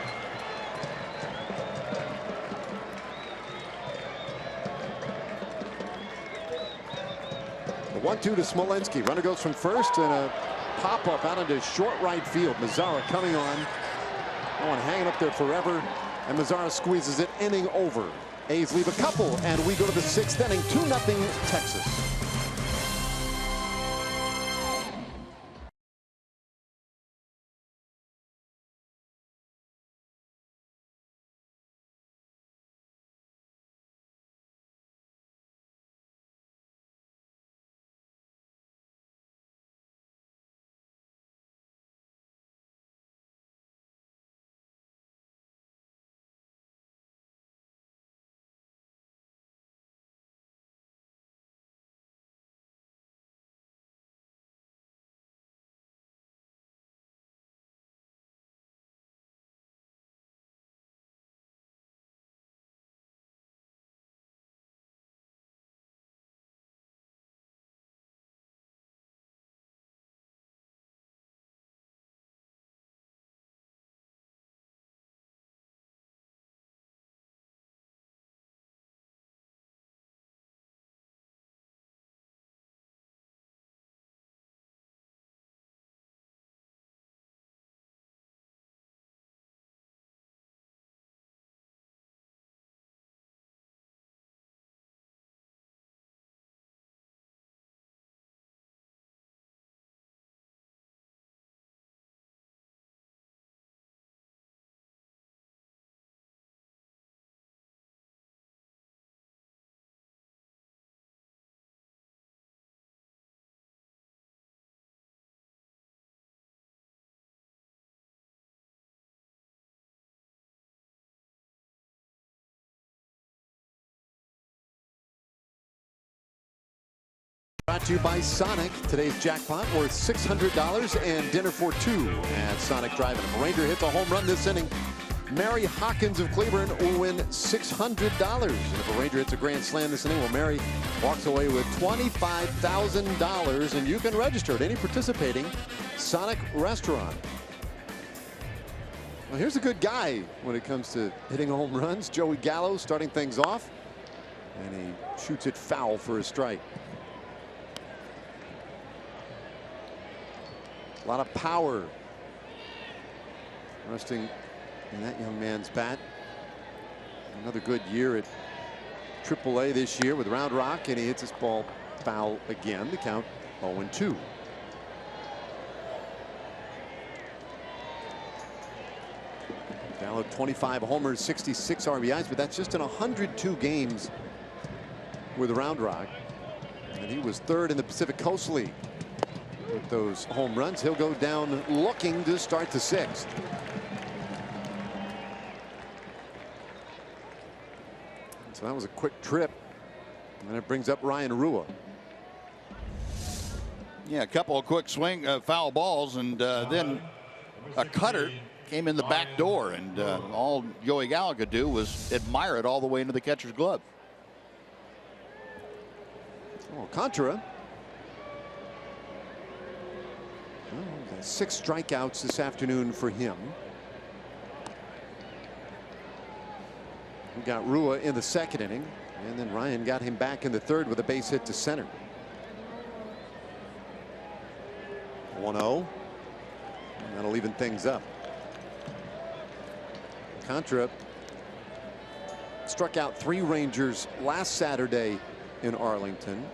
Speaker 3: The 1-2 to Smolinski. Runner goes from first, and a pop-up out into short right field. Mazzara coming on. That one hanging up there forever, and Mazzara squeezes it. Inning over. A's leave a couple, and we go to the 6th inning. 2-0 Texas. brought to you by Sonic. Today's jackpot worth $600 and dinner for two at Sonic Drive-In. If a Ranger hits a home run this inning, Mary Hawkins of Cleburne will win $600. And if a Ranger hits a grand slam this inning, well, Mary walks away with $25,000. And you can register at any participating Sonic restaurant. Well, here's a good guy when it comes to hitting home runs. Joey Gallo starting things off. And he shoots it foul for a strike. A lot of power resting in that young man's bat. Another good year at AAA this year with Round Rock, and he hits his ball foul again. The count 0-2. Gallo 25 homers, 66 RBIs, but that's just in 102 games with Round Rock. And he was third in the Pacific Coast League with those home runs. He'll go down looking to start the sixth. So that was a quick trip. And it brings up Ryan Rua.
Speaker 4: Yeah, a couple of quick swing foul balls, and then a cutter came in the back door, and all Joey Gallo could do was admire it all the way into the catcher's glove.
Speaker 3: Alcantara. Well, 6 strikeouts this afternoon for him. We got Rua in the second inning, and then Ryan got him back in the third with a base hit to center. 1-0. And that'll even things up. Alcantara struck out 3 Rangers last Saturday in Arlington.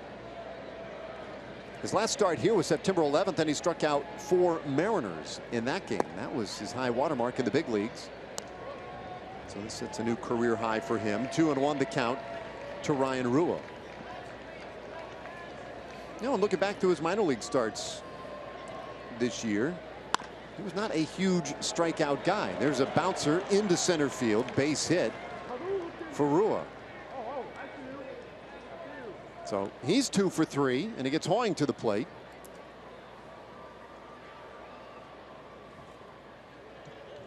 Speaker 3: His last start here was September 11th, and he struck out 4 Mariners in that game. That was his high watermark in the big leagues. So this sets a new career high for him. 2-1 the count to Ryan Rua. You know, and looking back to his minor league starts this year, he was not a huge strikeout guy. There's a bouncer into center field, base hit for Rua. So he's 2 for 3, and he gets Hoying to the plate.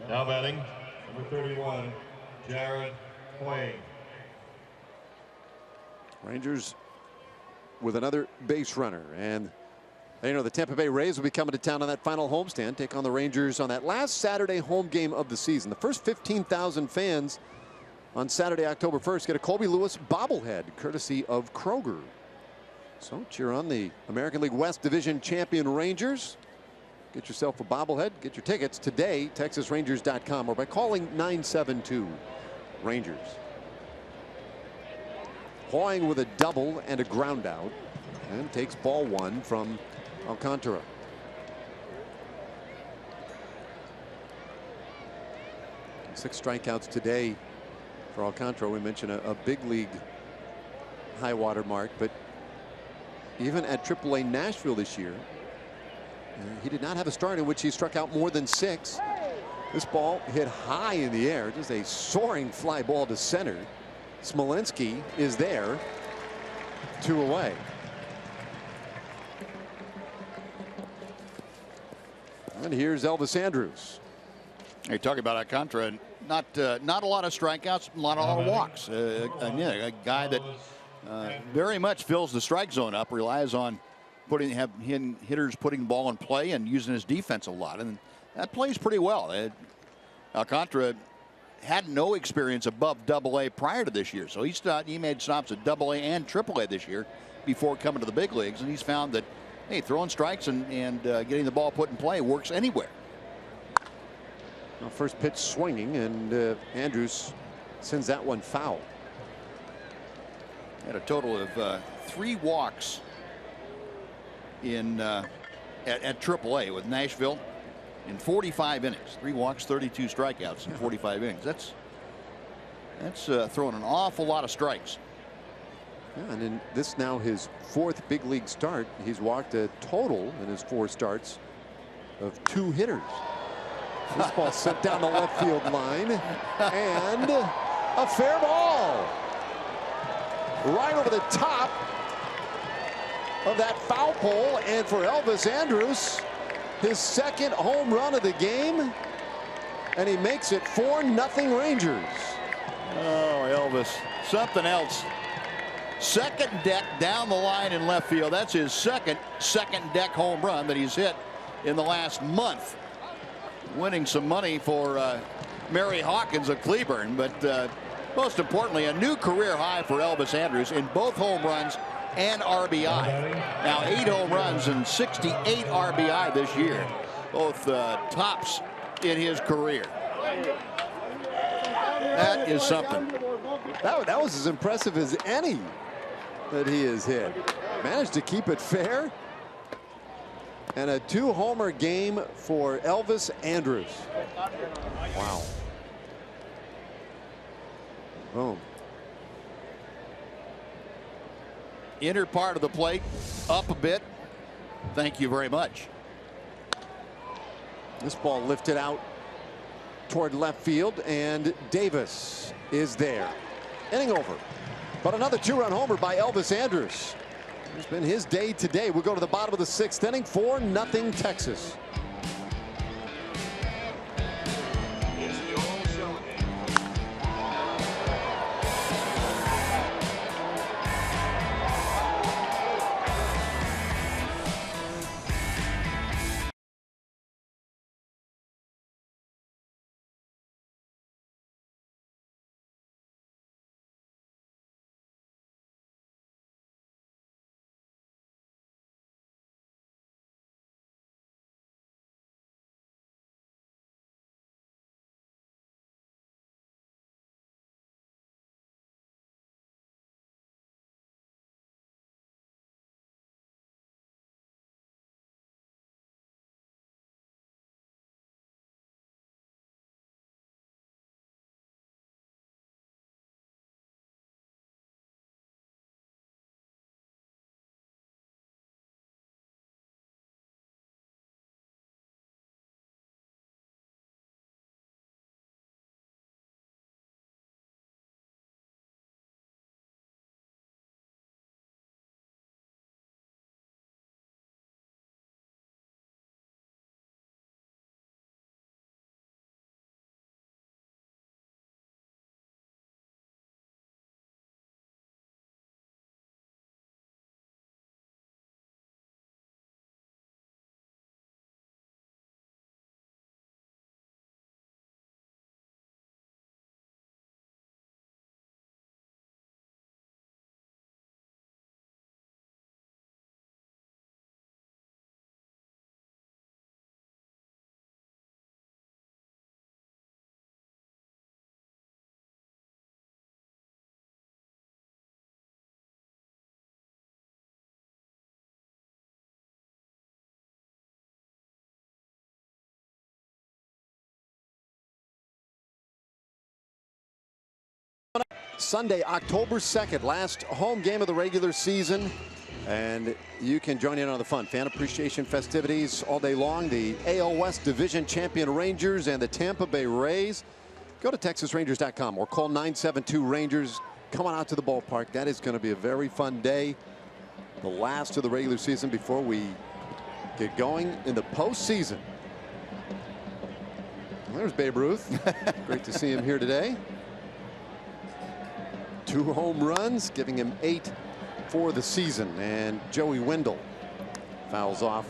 Speaker 6: Now batting, number 31, Jared Hoying.
Speaker 3: Rangers with another base runner, and you know the Tampa Bay Rays will be coming to town on that final homestand, take on the Rangers on that last Saturday home game of the season. The first 15,000 fans on Saturday, October 1st, get a Colby Lewis bobblehead courtesy of Kroger. So cheer on the American League West Division champion Rangers. Get yourself a bobblehead. Get your tickets today, TexasRangers.com, or by calling 972 Rangers. Hoying with a double and a ground out, and takes ball 1 from Alcantara. Six strikeouts today for Alcantara. We mentioned a big league high water mark, but even at AAA Nashville this year, he did not have a start in which he struck out more than 6. This ball hit high in the air, just a soaring fly ball to center. Smolinski is there, 2 away. And here's Elvis Andrus.
Speaker 4: You're talking about Alcantara. Not a lot of strikeouts, a lot of walks. A guy that very much fills the strike zone up, relies on hitters putting the ball in play and using his defense a lot, and that plays pretty well. Alcantara had no experience above AA prior to this year, so he made stops at AA and AAA this year before coming to the big leagues, and he's found that hey, throwing strikes and getting the ball put in play works anywhere.
Speaker 3: Well, first pitch swinging, and Andrus sends that one foul.
Speaker 4: Had a total of 3 walks in at AAA with Nashville in 45 innings. 3 walks, 32 strikeouts in 45 innings. That's throwing an awful lot of strikes.
Speaker 3: Yeah, and in this now his 4th big league start, he's walked a total in his 4 starts of 2 hitters. This ball sent down the left field line, and a fair ball right over the top of that foul pole, and for Elvis Andrus, his second home run of the game, and he makes it 4-0 Rangers.
Speaker 4: Oh, Elvis, something else. Second deck down the line in left field. That's his second deck home run that he's hit in the last month. Winning some money for Mary Hawkins of Cleburne, but most importantly, a new career high for Elvis Andrus in both home runs and RBI. Now 8 home runs and 68 RBI this year. Both tops in his career. That is something.
Speaker 3: That was as impressive as any that he has hit. Managed to keep it fair. And a 2-homer game for Elvis Andrus. Wow. Boom.
Speaker 4: Inner part of the plate up a bit. Thank you very much.
Speaker 3: This ball lifted out toward left field, and Davis is there. Inning over. But another 2-run homer by Elvis Andrus. It's been his day today. We'll go to the bottom of the 6th inning. 4-0 Texas. Sunday, October 2nd, last home game of the regular season. And you can join in on the fun. Fan appreciation festivities all day long. The AL West Division champion Rangers and the Tampa Bay Rays. Go to TexasRangers.com or call 972-RANGERS. Come on out to the ballpark. That is going to be a very fun day. The last of the regular season before we get going in the postseason. There's Babe Ruth. Great to see him here today. 2 home runs, giving him 8 for the season. And Joey Wendell fouls off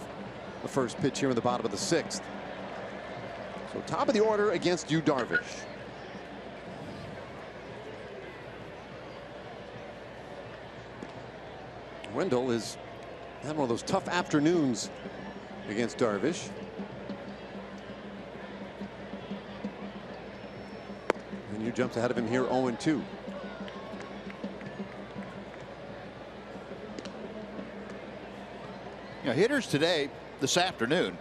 Speaker 3: the first pitch here in the bottom of the 6th. So top of the order against Yu Darvish. Wendell has had one of those tough afternoons against Darvish. And Yu jumps ahead of him here 0-2.
Speaker 4: You know, hitters today, this afternoon,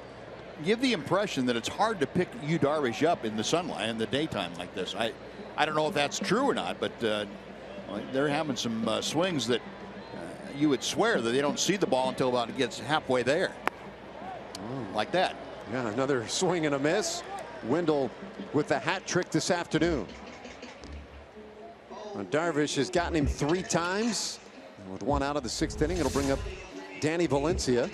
Speaker 4: give the impression that it's hard to pick Yu Darvish up in the sunlight in the daytime like this. I don't know if that's true or not, but they're having some swings that you would swear that they don't see the ball until about it gets halfway there. Like that.
Speaker 3: Yeah, another swing and a miss. Wendell with the hat trick this afternoon. Darvish has gotten him 3 times. And with 1 out of the 6th inning, it'll bring up Danny Valencia.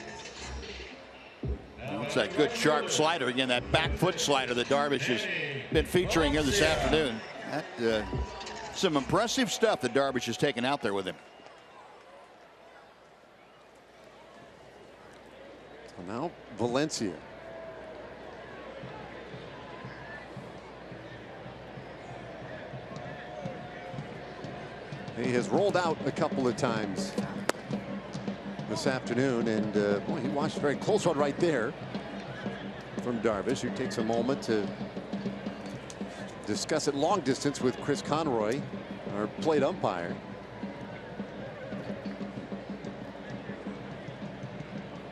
Speaker 4: It's that good sharp slider again, that back foot slider that Darvish has been featuring here this afternoon. Some impressive stuff that Darvish has taken out there with him.
Speaker 3: So now Valencia. He has rolled out a couple of times this afternoon, and boy, he watched a very close one right there from Darvish, who takes a moment to discuss it long distance with Chris Conroy, our plate umpire.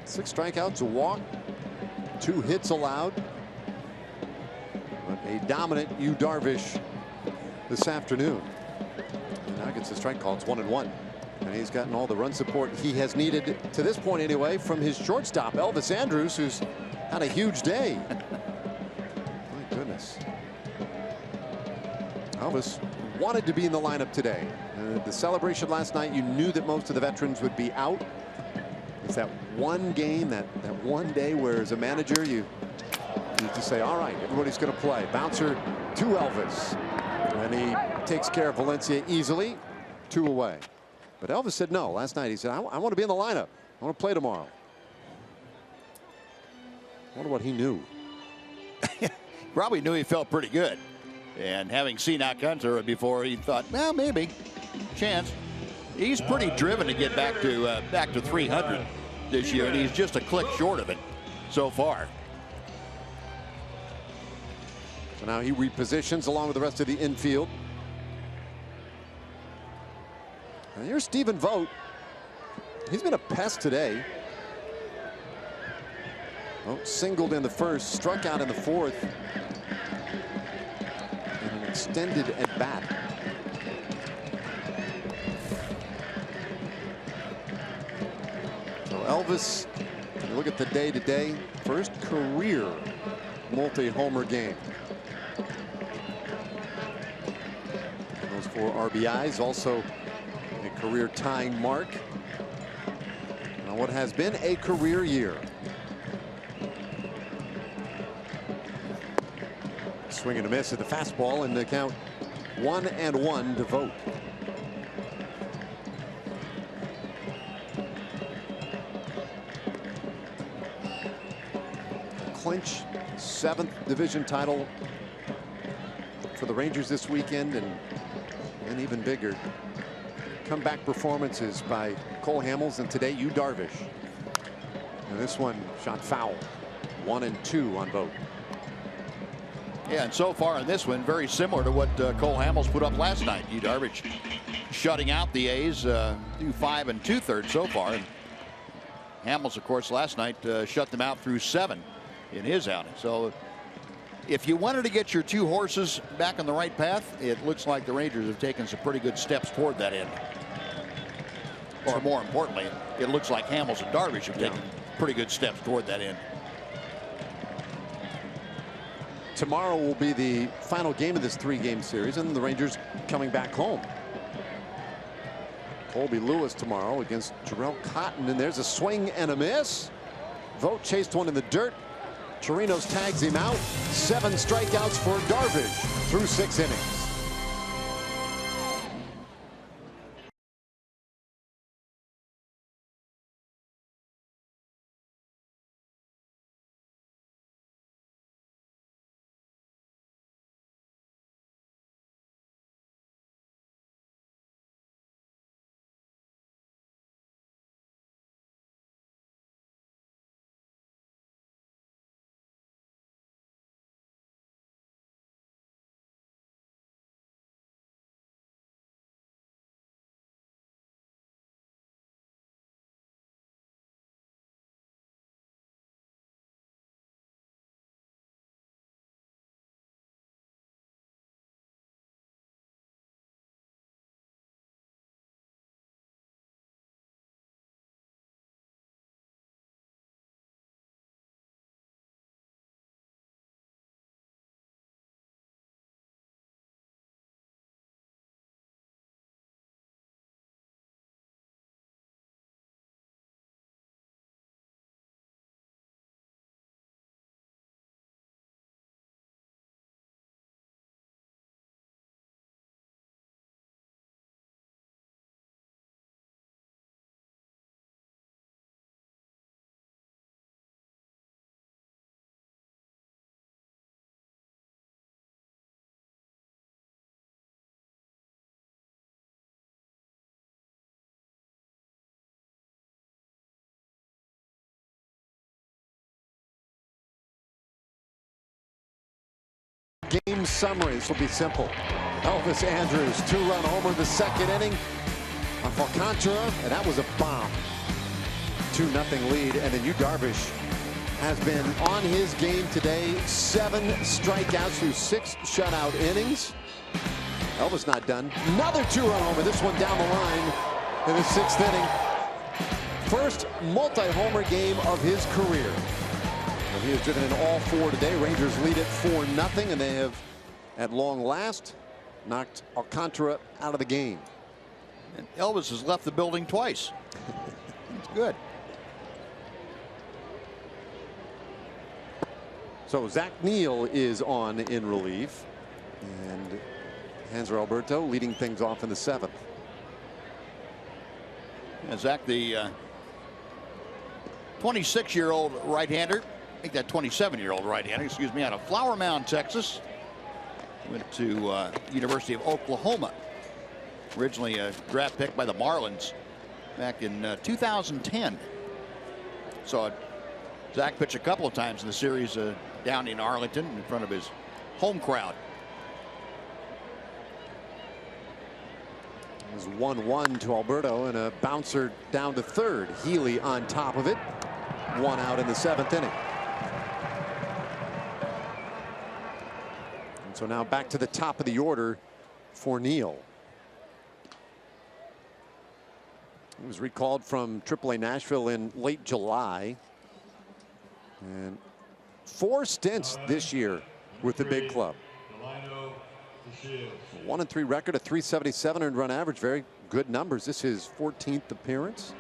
Speaker 3: Six strikeouts, a walk, 2 hits allowed. But a dominant Yu Darvish this afternoon. And now gets a strike call. It's 1-1. And he's gotten all the run support he has needed to this point anyway from his shortstop, Elvis Andrus, who's had a huge day. My goodness. Elvis wanted to be in the lineup today. The celebration last night, you knew that most of the veterans would be out. It's that one game, that one day where as a manager you just say, all right, everybody's going to play. Bouncer to Elvis. And he takes care of Valencia easily. 2 away. But Elvis said no. Last night he said, I want to be in the lineup. I want to play tomorrow. I wonder what he knew.
Speaker 4: Probably knew he felt pretty good. And having seen Alcantara before, he thought, well, maybe. Chance. He's pretty driven to get back to 300 this year, and he's just a click short of it so far.
Speaker 3: So now he repositions along with the rest of the infield. And here's Stephen Vogt. He's been a pest today. Vogt singled in the first, struck out in the fourth. And an extended at bat. So Elvis, you look at the day-to-day, first career multi-homer game. And those 4 RBIs, also a career-tying mark on what has been a career year. Swing and a miss at the fastball, and the count 1-1 to Vogt. Clinch 7th division title for the Rangers this weekend, and even bigger comeback performances by Cole Hamels, and today Yu Darvish. And this one shot foul. 1-2 on Vogt.
Speaker 4: Yeah, and so far in this one, very similar to what Cole Hamels put up last night. Yu Darvish shutting out the A's, through 5 2/3 so far. And Hamels, of course, last night shut them out through 7 in his outing. So if you wanted to get your 2 horses back on the right path, it looks like the Rangers have taken some pretty good steps toward that end. Or more importantly, it looks like Hamels and Darvish have taken pretty good steps toward that end.
Speaker 3: Tomorrow will be the final game of this 3-game series, and the Rangers coming back home. Colby Lewis tomorrow against Jarrell Cotton, and there's a swing and a miss. Vogt chased one in the dirt. Chirinos tags him out. 7 strikeouts for Darvish through 6 innings. game summary. This will be simple. Elvis Andrus, 2-run homer the second inning off Alcantara, and that was a bomb. 2-0 lead, and then Yu Darvish has been on his game today. 7 strikeouts through 6 shutout innings. Elvis not done. Another 2-run homer, this one down the line in the 6th inning. First multi-homer game of his career. Well, he has driven in all 4 today. Rangers lead it 4-0, and they have, at long last, knocked Alcantara out of the game.
Speaker 4: And Elvis has left the building twice. It's good.
Speaker 3: So Zach Neal is on in relief, and Hanser Alberto leading things off in the 7th.
Speaker 4: And Zach, the 26-year-old right-hander, I think that 27-year-old right-hander, excuse me, out of Flower Mound, Texas, went to University of Oklahoma. Originally a draft pick by the Marlins back in 2010. Saw Zach pitch a couple of times in the series down in Arlington in front of his home crowd.
Speaker 3: It was 1-1 to Alberto, and a bouncer down to third. Healy on top of it. 1 out in the 7th inning. And so now back to the top of the order for Neal. He was recalled from AAA Nashville in late July. And 4 stints this year with the big club. 1-3 record, a .377 earned run average. Very good numbers. This is his 14th appearance.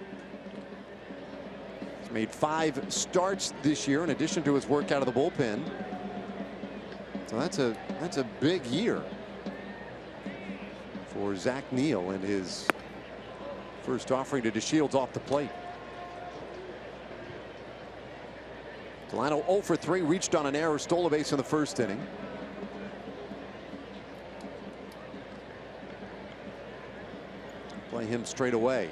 Speaker 3: He's made 5 starts this year in addition to his work out of the bullpen. So that's a big year for Zach Neal in his first offering to DeShields off the plate. Delano 0 for 3, reached on an error, stole a base in the 1st inning. Play him straight away.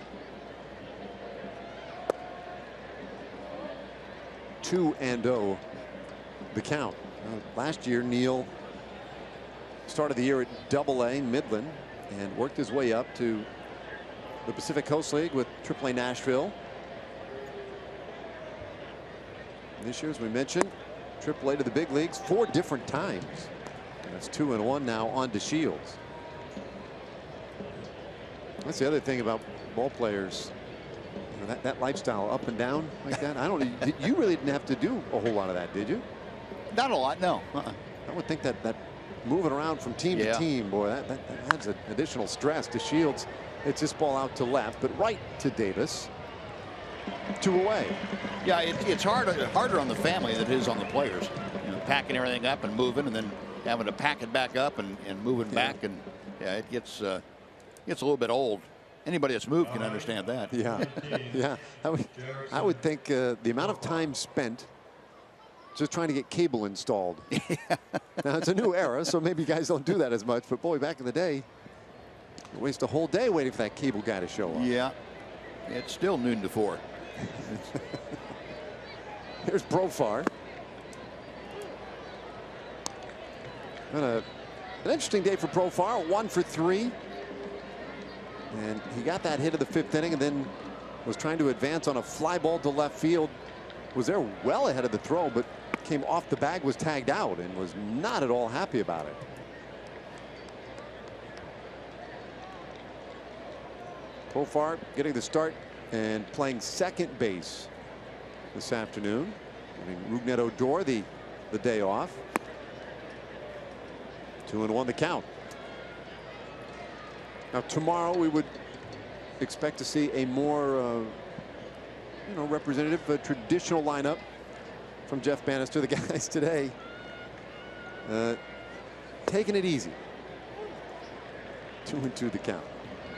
Speaker 3: 2-0 the count. Last year Neal started the year at AA Midland and worked his way up to the Pacific Coast League with AAA Nashville. This year, as we mentioned, AAA to the big leagues 4 different times. And that's 2-1 now on DeShields. That's the other thing about ball players. You know, that lifestyle up and down like that. You really didn't have to do a whole lot of that, did you?
Speaker 4: Not a lot, no.
Speaker 3: I would think that moving around from team to team, boy, that adds an additional stress. DeShields, it's this ball out to left, but right to Davis. 2 away.
Speaker 4: Yeah, it's harder on the family than it is on the players. You know, packing everything up and moving, and then having to pack it back up and moving back, and yeah, it gets a little bit old. Anybody that's moved can understand that.
Speaker 3: Yeah, yeah. I would think the amount of time spent just trying to get cable installed. Now it's a new era, so maybe guys don't do that as much. But boy, back in the day, you waste a whole day waiting for that cable guy to show up.
Speaker 4: Yeah, it's still noon to 4.
Speaker 3: Here's Profar. And an interesting day for Profar. 1 for 3. And he got that hit of the 5th inning and then was trying to advance on a fly ball to left field. Was there well ahead of the throw, but came off the bag, was tagged out, and was not at all happy about it. Profar getting the start and playing second base this afternoon. Giving Rougned Odor the day off. 2-1 the count. Now tomorrow we would expect to see a more representative, traditional lineup from Jeff Bannister. The guys today taking it easy. 2-2 the count.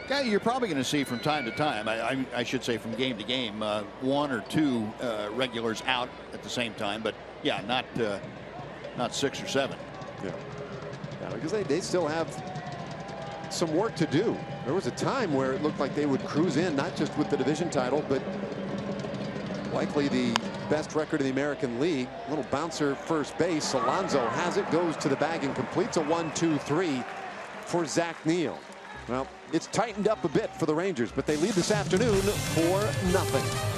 Speaker 4: Yeah, you're probably going to see from time to time, I should say from game to game, 1 or 2 regulars out at the same time, but yeah, not 6 or 7.
Speaker 3: Yeah, because they still have some work to do. There was a time where it looked like they would cruise in, not just with the division title, but likely the best record in the American League. Little bouncer first base. Alonso has it, goes to the bag and completes a 1-2-3 for Zach Neal. Well, it's tightened up a bit for the Rangers, but they lead this afternoon 4-0.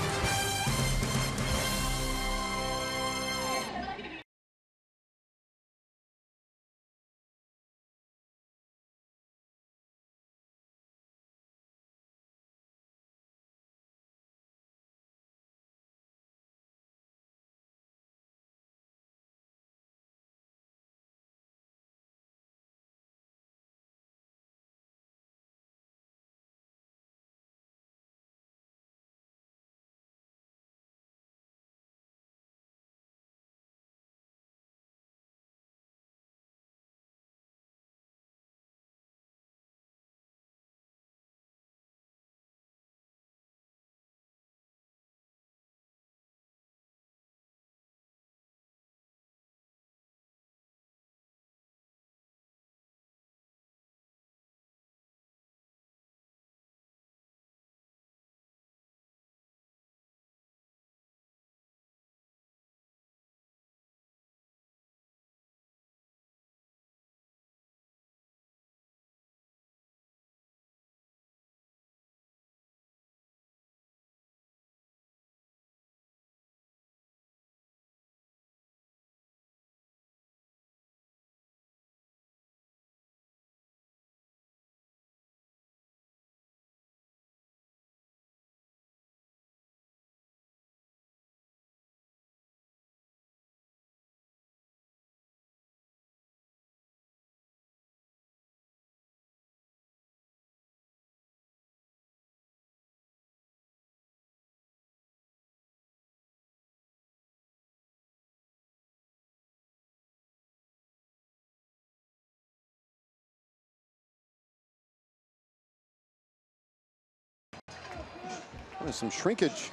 Speaker 3: There's some shrinkage.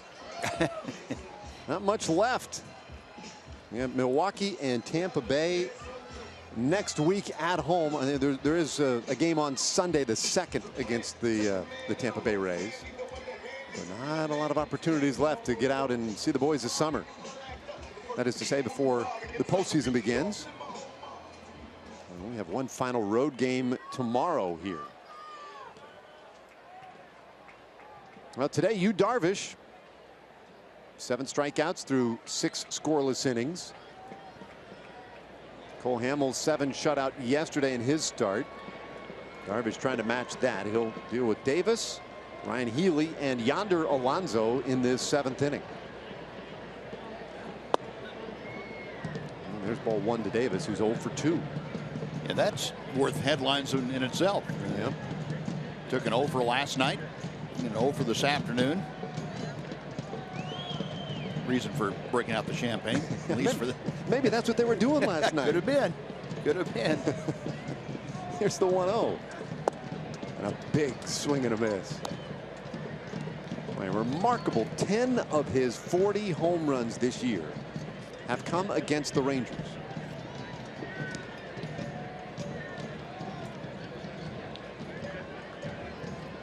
Speaker 3: Not much left. We have Milwaukee and Tampa Bay next week at home. And there is a game on Sunday, the 2nd, against the Tampa Bay Rays. But not a lot of opportunities left to get out and see the boys this summer. That is to say, before the postseason begins. And we have one final road game tomorrow here. Well, today, Yu Darvish, 7 strikeouts through 6 scoreless innings. Cole Hamels 7 shutout yesterday in his start. Darvish trying to match that. He'll deal with Davis, Ryan Healy, and Yonder Alonso in this 7th inning. And there's ball 1 to Davis, who's 0 for 2.
Speaker 4: And that's worth headlines in itself.
Speaker 3: Yep.
Speaker 4: Took an 0 for last night. And 0 for this afternoon. Reason for breaking out the champagne, at least for the.
Speaker 3: Maybe that's what they were doing last night.
Speaker 4: Could have been. Could have been.
Speaker 3: Here's the 1-0. And a big swing and a miss. A remarkable 10 of his 40 home runs this year have come against the Rangers.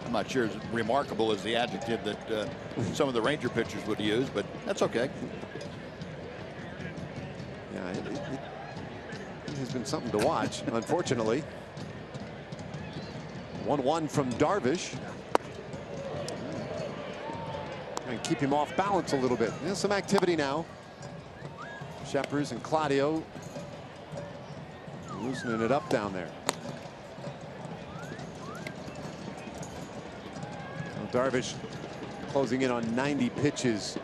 Speaker 4: I'm not sure as remarkable as the adjective that some of the Ranger pitchers would use, but that's okay.
Speaker 3: Yeah, it has been something to watch, unfortunately. 1-1 from Darvish. And keep him off balance a little bit. There's some activity now. Shepard and Claudio loosening it up down there. Darvish closing in on 90 pitches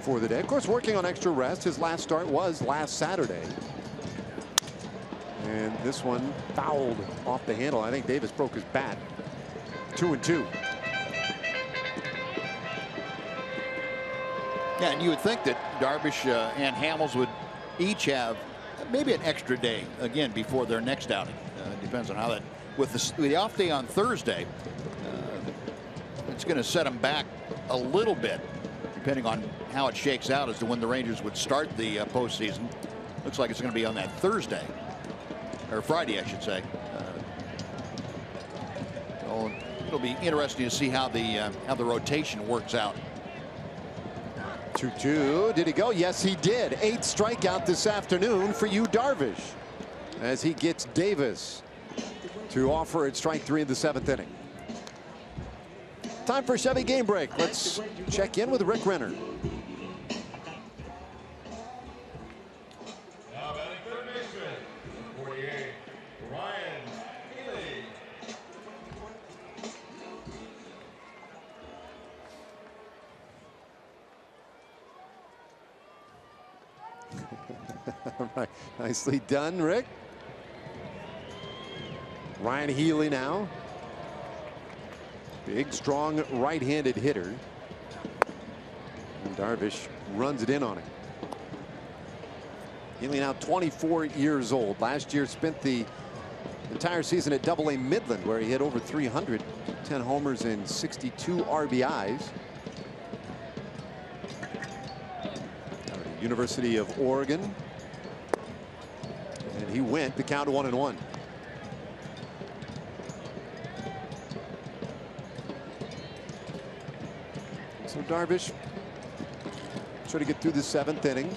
Speaker 3: for the day. Of course, working on extra rest. His last start was last Saturday. And this one fouled off the handle. I think Davis broke his bat. 2-2.
Speaker 4: Yeah, and you would think that Darvish and Hamels would each have maybe an extra day again before their next outing. Depends on how that with the off day on Thursday. It's going to set them back a little bit, depending on how it shakes out as to when the Rangers would start the postseason. Looks like it's going to be on that Thursday, or Friday, I should say. So it'll be interesting to see how the rotation works out.
Speaker 3: 2-2. Did he go? Yes, he did. 8th strikeout this afternoon for Yu Darvish as he gets Davis to offer at strike 3 in the 7th inning. Time for a Chevy game break. Let's check in with Rick Renner.
Speaker 6: Now batting third baseman, 48, Ryan Healy.
Speaker 3: All right. Nicely done, Rick. Ryan Healy now. Big, strong right-handed hitter. And Darvish runs it in on him. Healy now 24 years old. Last year spent the entire season at Double-A Midland, where he hit over 300, 10 homers and 62 RBIs. University of Oregon. And he went the count to 1-1. So Darvish trying to get through the 7th inning.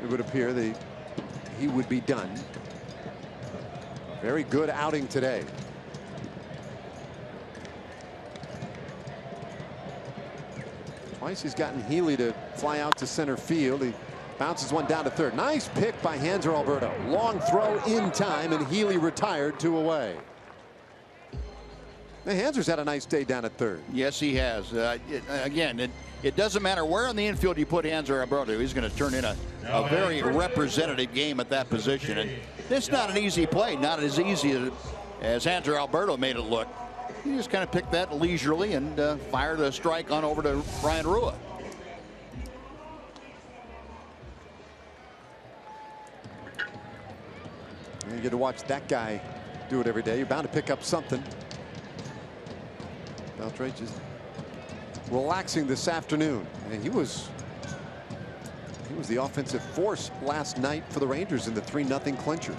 Speaker 3: It would appear that he would be done. Very good outing today. Twice he's gotten Healy to fly out to center field. He bounces one down to third. Nice pick by Hanser Alberto. Long throw in time, and Healy retired 2 away. Now, Hanser's had a nice day down at third.
Speaker 4: Yes, he has. Again, it doesn't matter where on the infield you put Hanser Alberto. He's going to turn in a very representative game at that position. And it's not an easy play, not as easy as Hanser Alberto made it look. He just kind of picked that leisurely and fired a strike on over to Brian Rua.
Speaker 3: You get to watch that guy do it every day. You're bound to pick up something. Beltre just relaxing this afternoon. And he was the offensive force last night for the Rangers in the 3-0 clincher.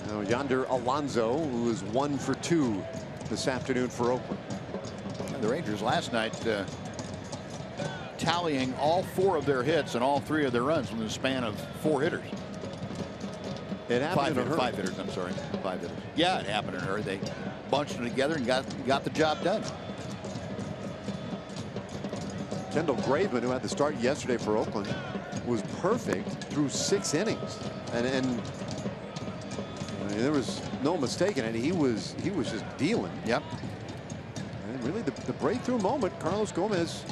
Speaker 3: Now Yonder Alonso, who is 1 for 2 this afternoon for Oakland.
Speaker 4: And the Rangers last night tallying all 4 of their hits and all 3 of their runs in the span of 4 hitters.
Speaker 3: It happened in a hurry.
Speaker 4: 5 hitters, I'm sorry. 5 hitters. Yeah, it happened in a hurry. They bunched them together and got the job done.
Speaker 3: Kendall Graveman, who had the start yesterday for Oakland, was perfect through 6 innings. And there was no mistaking it. He was just dealing.
Speaker 4: Yep.
Speaker 3: And really the breakthrough moment, Carlos Gomez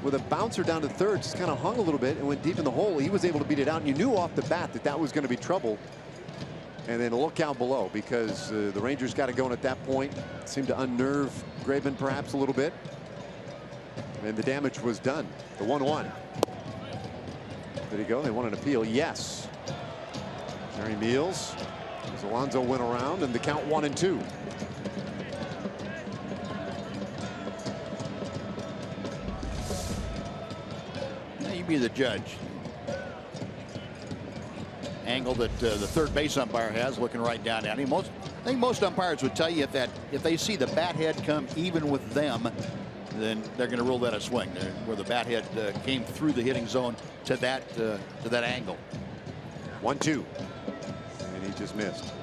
Speaker 3: with a bouncer down to third just kind of hung a little bit and went deep in the hole. He was able to beat it out, and you knew off the bat that was going to be trouble. And then look out below, because the Rangers got it going at that point. Seemed to unnerve Graveman perhaps a little bit. And the damage was done. The 1-1. Did he go? They want an appeal. Yes. Jerry Meals. As Alonso went around, and the count 1-2.
Speaker 4: Now you be the judge. Angle that the third base umpire has, looking right down at him. I think most umpires would tell you if they see the bat head come even with them, then they're going to rule that a swing. Where the bat head came through the hitting zone to that angle.
Speaker 3: 1-2, and he just missed.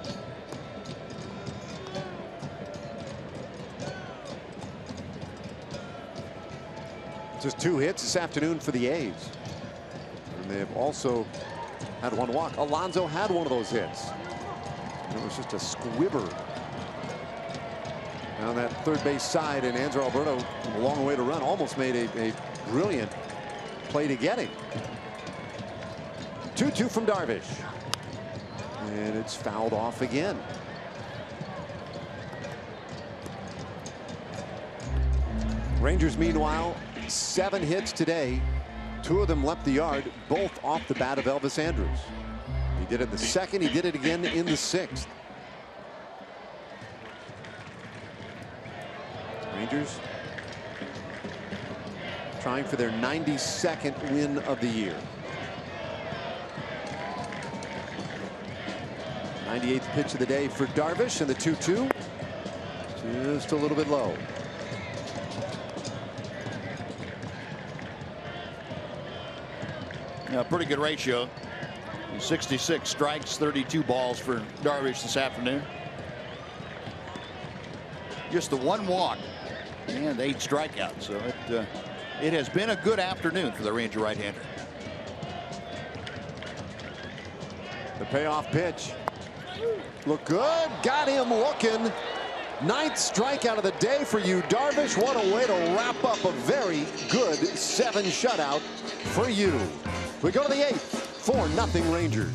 Speaker 3: Just 2 hits this afternoon for the A's, and they have also had 1 walk. Alonso had 1 of those hits. And it was just a squibber down that third base side, and Hanser Alberto, a long way to run, almost made a brilliant play to get him. 2-2 from Darvish, and it's fouled off again. Rangers, meanwhile, 7 hits today. 2 of them left the yard, both off the bat of Elvis Andrus. He did it in the 2nd. He did it again in the 6th. Rangers trying for their 92nd win of the year. 98th pitch of the day for Darvish, and the 2-2 just a little bit low.
Speaker 4: Yeah, pretty good ratio. 66 strikes, 32 balls for Darvish this afternoon. Just the one walk and 8 strikeouts. So it has been a good afternoon for the Ranger right-hander.
Speaker 3: The payoff pitch. Look good. Got him looking. 9th strikeout of the day for you, Darvish. What a way to wrap up a very good 7 shutout for you. We go to the 8th. 4-0 Rangers.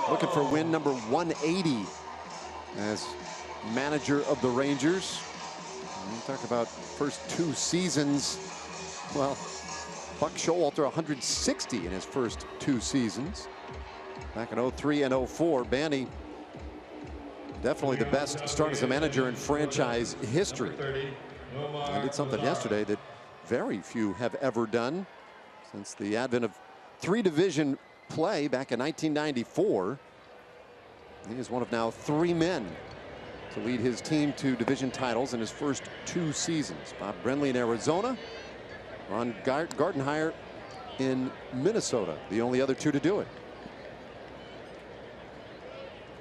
Speaker 3: Looking for win number 180 as manager of the Rangers. We talk about first 2 seasons. Well, Buck Showalter 160 in his first 2 seasons. Back in 03 and 04, Banny definitely the best start as a manager in franchise history. And did something yesterday that very few have ever done since the advent of 3-division play back in 1994. He is one of now 3 men to lead his team to division titles in his first 2 seasons. Bob Brenly in Arizona, Ron Gardenhire in Minnesota, the only other 2 to do it.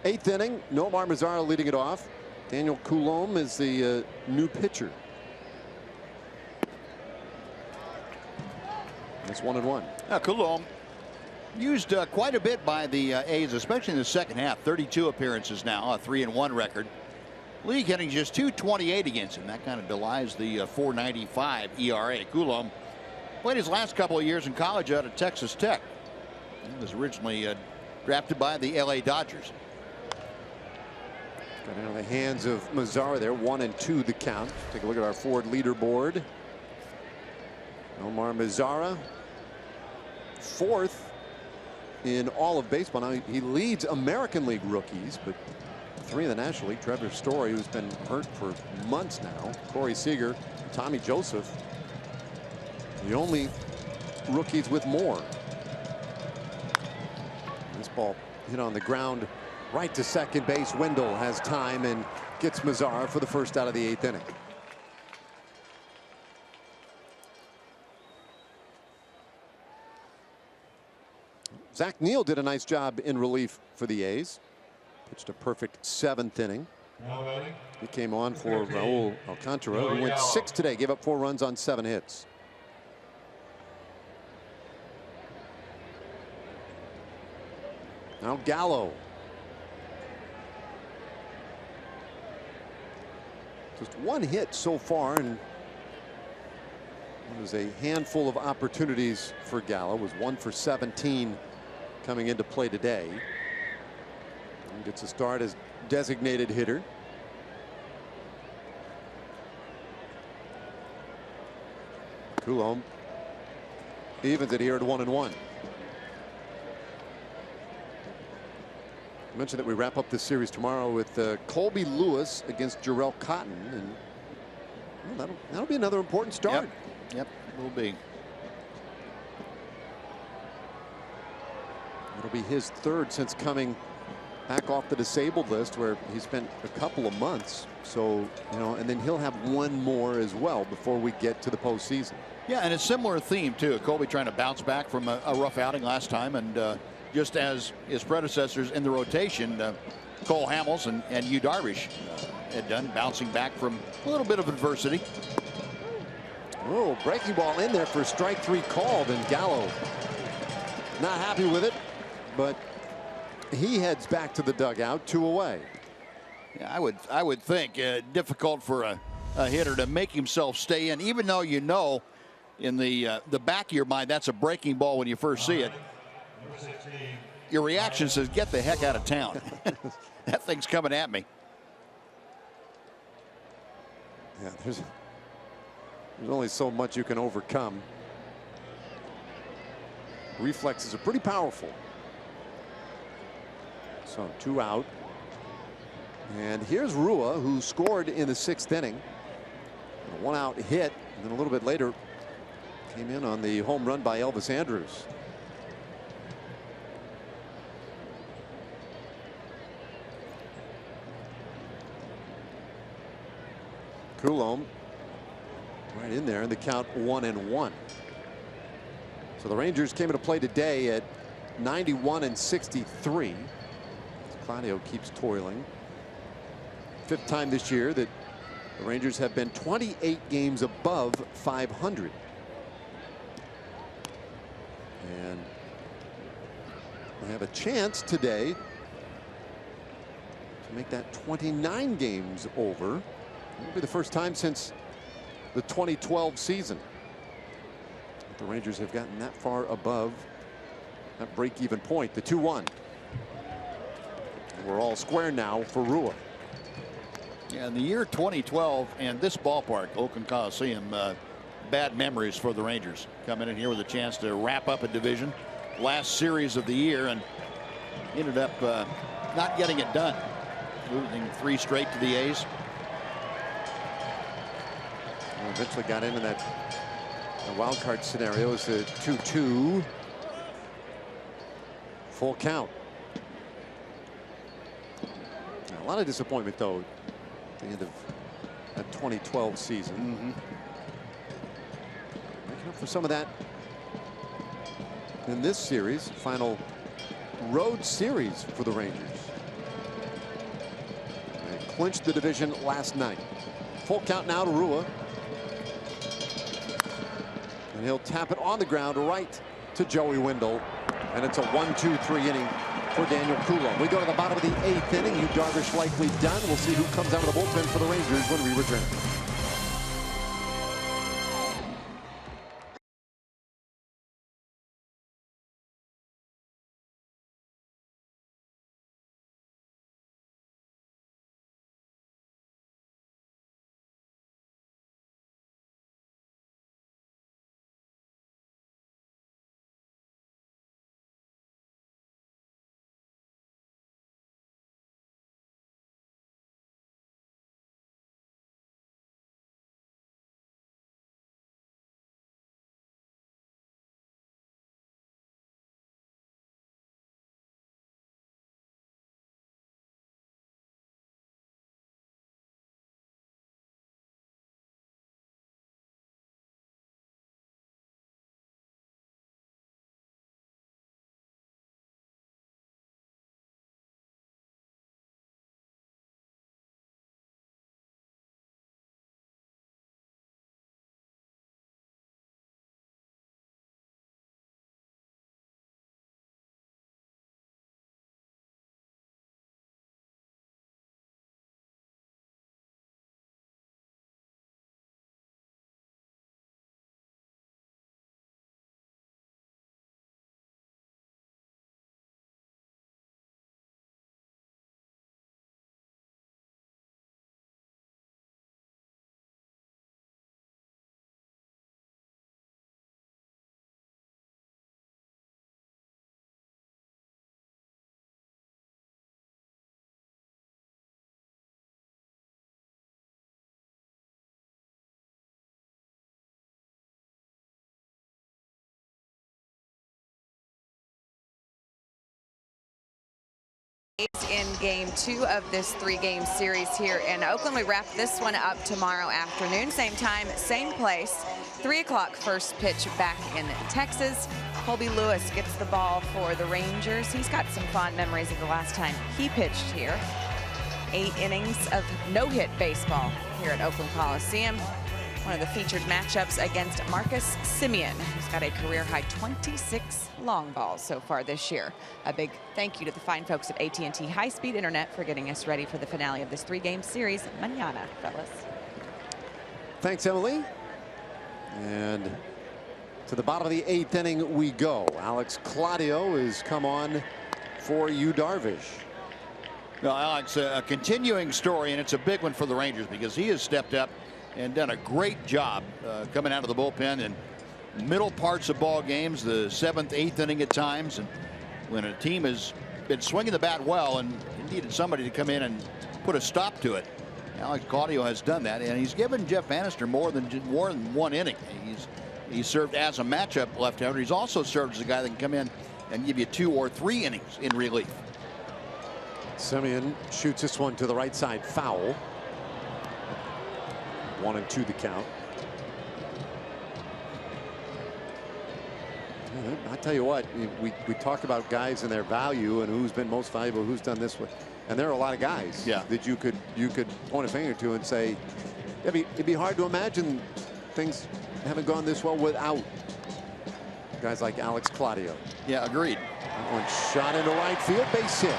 Speaker 3: 8th inning, Nomar Mazara leading it off. Daniel Coulombe is the new pitcher. It's 1-1.
Speaker 4: Coulombe used quite a bit by the A's, especially in the second half. 32 appearances now, a 3-1 record. League hitting just .228 against him. That kind of belies the .495 ERA. Coulombe played his last couple of years in college out of Texas Tech. He was originally drafted by the LA Dodgers.
Speaker 3: Got into the hands of Mazara there. 1-2 the count. Take a look at our Ford leaderboard. Nomar Mazara, 4th in all of baseball. Now he leads American League rookies, but 3 in the National League. Trevor Story, who's been hurt for months now. Corey Seager, Tommy Joseph, the only rookies with more. This ball hit on the ground right to second base. Wendell has time and gets Mazara for the first out of the 8th inning. Zach Neal did a nice job in relief for the A's. Pitched a perfect 7th inning. He came on for Raul Alcantara, who went 6 today, gave up 4 runs on 7 hits. Now Gallo. Just 1 hit so far, and it was a handful of opportunities for Gallo. It was 1 for 17 coming into play today. And gets a start as designated hitter. Coulombe Evens it here at 1-1. I mentioned that we wrap up this series tomorrow with Colby Lewis against Jarrell Cotton, and well, that'll be another important start.
Speaker 4: Yep, will be.
Speaker 3: It'll be his third since coming back off the disabled list, where he spent a couple of months. So, you know, and then he'll have one more as well before we get to the postseason.
Speaker 4: Yeah, and a similar theme too. Colby trying to bounce back from a rough outing last time, and just as his predecessors in the rotation, Cole Hamels and Yu Darvish had done, bouncing back from a little bit of adversity.
Speaker 3: Oh, breaking ball in there for strike 3 called, and Gallo not happy with it, but he heads back to the dugout, 2 away.
Speaker 4: Yeah, I would think difficult for a hitter to make himself stay in, even though you know in the back of your mind that's a breaking ball when you first see it. Your reaction says, get the heck out of town. That thing's coming at me.
Speaker 3: Yeah, there's only so much you can overcome. Reflexes are pretty powerful. So 2 out. And here's Rua, who scored in the 6th inning. A 1-out hit, and then a little bit later came in on the home run by Elvis Andrus. Coulomb right in there, and the count 1-1. So the Rangers came into play today at 91-63. Claudio keeps toiling. 5th time this year that the Rangers have been 28 games above 500. And they have a chance today to make that 29 games over. It'll be the first time since the 2012 season that the Rangers have gotten that far above that break-even point. The 2-1. We're all square now for Rua.
Speaker 4: Yeah, in the year 2012 and this ballpark, Oakland Coliseum, bad memories for the Rangers. Coming in here with a chance to wrap up a division, last series of the year, and ended up not getting it done. Losing 3 straight to the A's.
Speaker 3: Eventually got into that wild card scenario. It's a 2-2. Full count. A lot of disappointment, though, at the end of that 2012 season. Making up for some of that in this series, final road series for the Rangers. They clinched the division last night. Full count now to Rua. And he'll tap it on the ground right to Joey Wendell. And it's a 1-2-3 inning for Daniel Coulomb. We go to the bottom of the 8th inning. Yu Darvish likely done. We'll see who comes out of the bullpen for the Rangers when we return.
Speaker 1: In game 2 of this 3-game series here in Oakland. We wrap this one up tomorrow afternoon, same time, same place, 3 o'clock first pitch back in Texas. Colby Lewis gets the ball for the Rangers. He's got some fond memories of the last time he pitched here. 8 innings of no-hit baseball here at Oakland Coliseum. One of the featured matchups against Marcus Semien, who's got a career-high 26 long balls so far this year. A big thank you to the fine folks at AT&T High-Speed Internet for getting us ready for the finale of this 3-game series. Mañana, fellas.
Speaker 3: Thanks, Emily. And to the bottom of the 8th inning we go. Alex Claudio has come on for Yu Darvish.
Speaker 4: Well, Alex, a continuing story, and it's a big one for the Rangers because he has stepped up and done a great job coming out of the bullpen in middle parts of ball games, the 7th, 8th inning at times. And when a team has been swinging the bat well and needed somebody to come in and put a stop to it, Alex Claudio has done that, and he's given Jeff Bannister more than 1 inning. He's served as a matchup left-hander. He's also served as a guy that can come in and give you 2 or 3 innings in relief.
Speaker 3: Semien shoots this one to the right side, foul. 1-2 the count. I tell you what, we talk about guys and their value and who's been most valuable, who's done this one, and there are a lot of guys that you could point a finger to and say it'd be hard to imagine things haven't gone this well without guys like Alex Claudio.
Speaker 4: Yeah, agreed.
Speaker 3: That one shot into right field, base hit.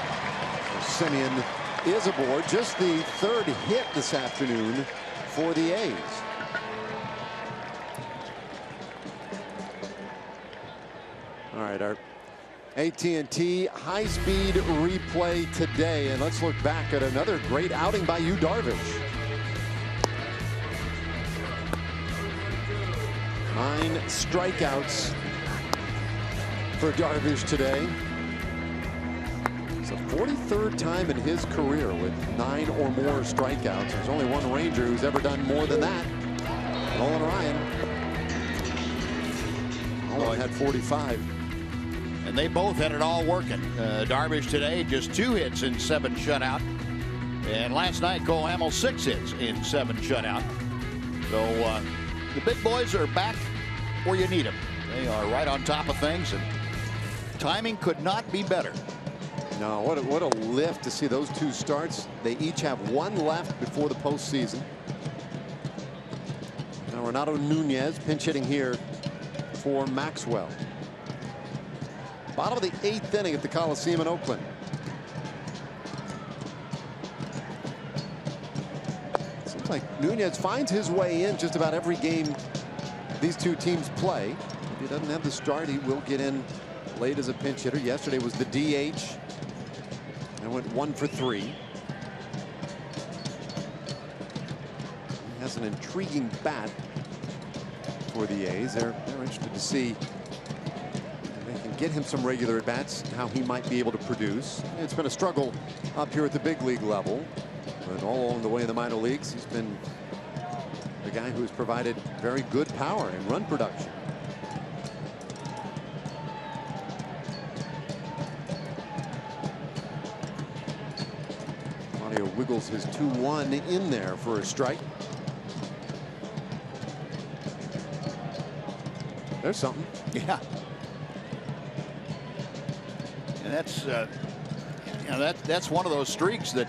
Speaker 3: Semien is aboard, just the 3rd hit this afternoon for the A's. All right, our AT&T high-speed replay today, and let's look back at another great outing by Yu Darvish. 9 strikeouts for Darvish today. It's the 43rd time in his career with 9 or more strikeouts. There's only one Ranger who's ever done more than that. Nolan Ryan. Nolan had 45.
Speaker 4: And they both had it all working. Darvish today just 2 hits in 7 shutout. And last night Cole Hamels 6 hits in 7 shutout. So the big boys are back where you need them. They are right on top of things, and timing could not be better.
Speaker 3: No, what a lift to see those 2 starts. They each have 1 left before the postseason. Now Renato Nunez pinch hitting here for Maxwell. Bottom of the 8th inning at the Coliseum in Oakland. Seems like Nunez finds his way in just about every game these 2 teams play. If he doesn't have the start, he will get in late as a pinch hitter. Yesterday was the DH. And went 1 for 3. He has an intriguing bat for the A's. They're interested to see if they can get him some regular at bats, how he might be able to produce. It's been a struggle up here at the big league level, but all along the way in the minor leagues, he's been the guy who has provided very good power and run production. Wiggles his 2-1 in there for a strike. There's something.
Speaker 4: Yeah. And that's that's one of those streaks that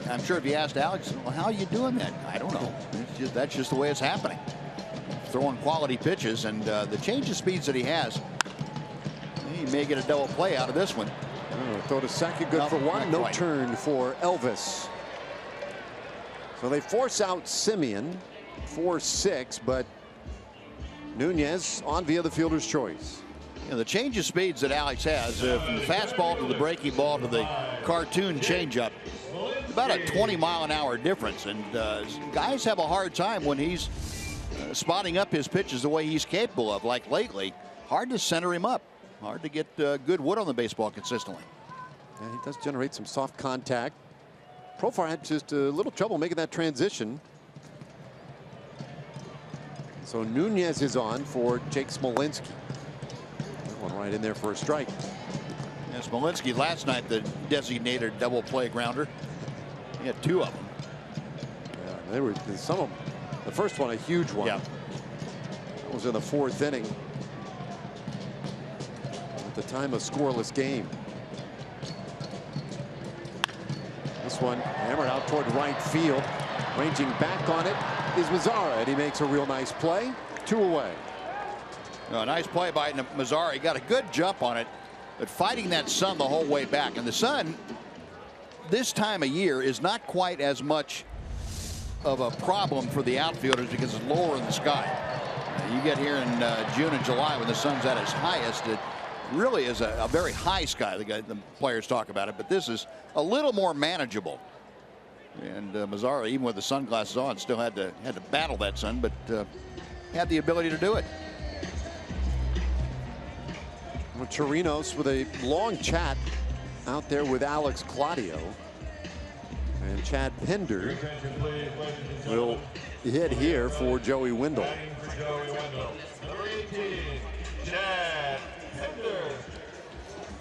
Speaker 4: I'm sure if you asked Alex, well, how are you doing that? I don't know. That's just the way it's happening. Throwing quality pitches, and the change of speeds that he has, he may get a double play out of this one.
Speaker 3: Oh, throw to second, good for 1. No turn for Elvis. So they force out Semien 4-6, but Nunez on via the fielder's choice.
Speaker 4: You know, the change of speeds that Alex has, from the fastball to the breaking ball to the cartoon changeup, about a 20-mile-an-hour difference, and guys have a hard time when he's spotting up his pitches the way he's capable of. Like lately, hard to center him up. Hard to get good wood on the baseball consistently.
Speaker 3: Yeah, he does generate some soft contact. Profar had just a little trouble making that transition. So Nunez is on for Jake Smolinski. That one right in there for a strike.
Speaker 4: Yeah, Smolinski last night, the designated double play grounder. He had 2 of them.
Speaker 3: Yeah, they were some of them. The first one, a huge one.
Speaker 4: Yeah.
Speaker 3: That was in the 4th inning. At the time, a scoreless game. This one hammered out toward right field. Ranging back on it is Mazzara, and he makes a real nice play. 2 away.
Speaker 4: A nice play by Mazzara. He got a good jump on it, but fighting that sun the whole way back. And the sun, this time of year, is not quite as much of a problem for the outfielders because it's lower in the sky. You get here in June and July when the sun's at its highest, it really is a very high sky. The players talk about it, but this is a little more manageable. And Mazzara, even with the sunglasses on, still had to battle that sun, but had the ability to do it.
Speaker 3: Well, Chirinos with a long chat out there with Alex Claudio. And Chad Pinder will hit here for Joey Wendell.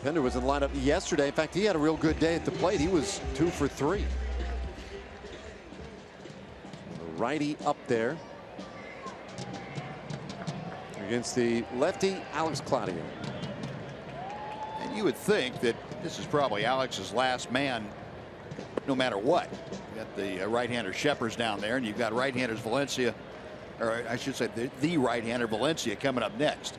Speaker 3: Pinder was in the lineup yesterday. In fact, he had a real good day at the plate. He was 2 for 3. The righty up there against the lefty Alex Claudio.
Speaker 4: And you would think that this is probably Alex's last man, no matter what. You got the right-hander Sheppers down there, and you've got right-handers Valencia, or I should say the right-hander Valencia coming up next.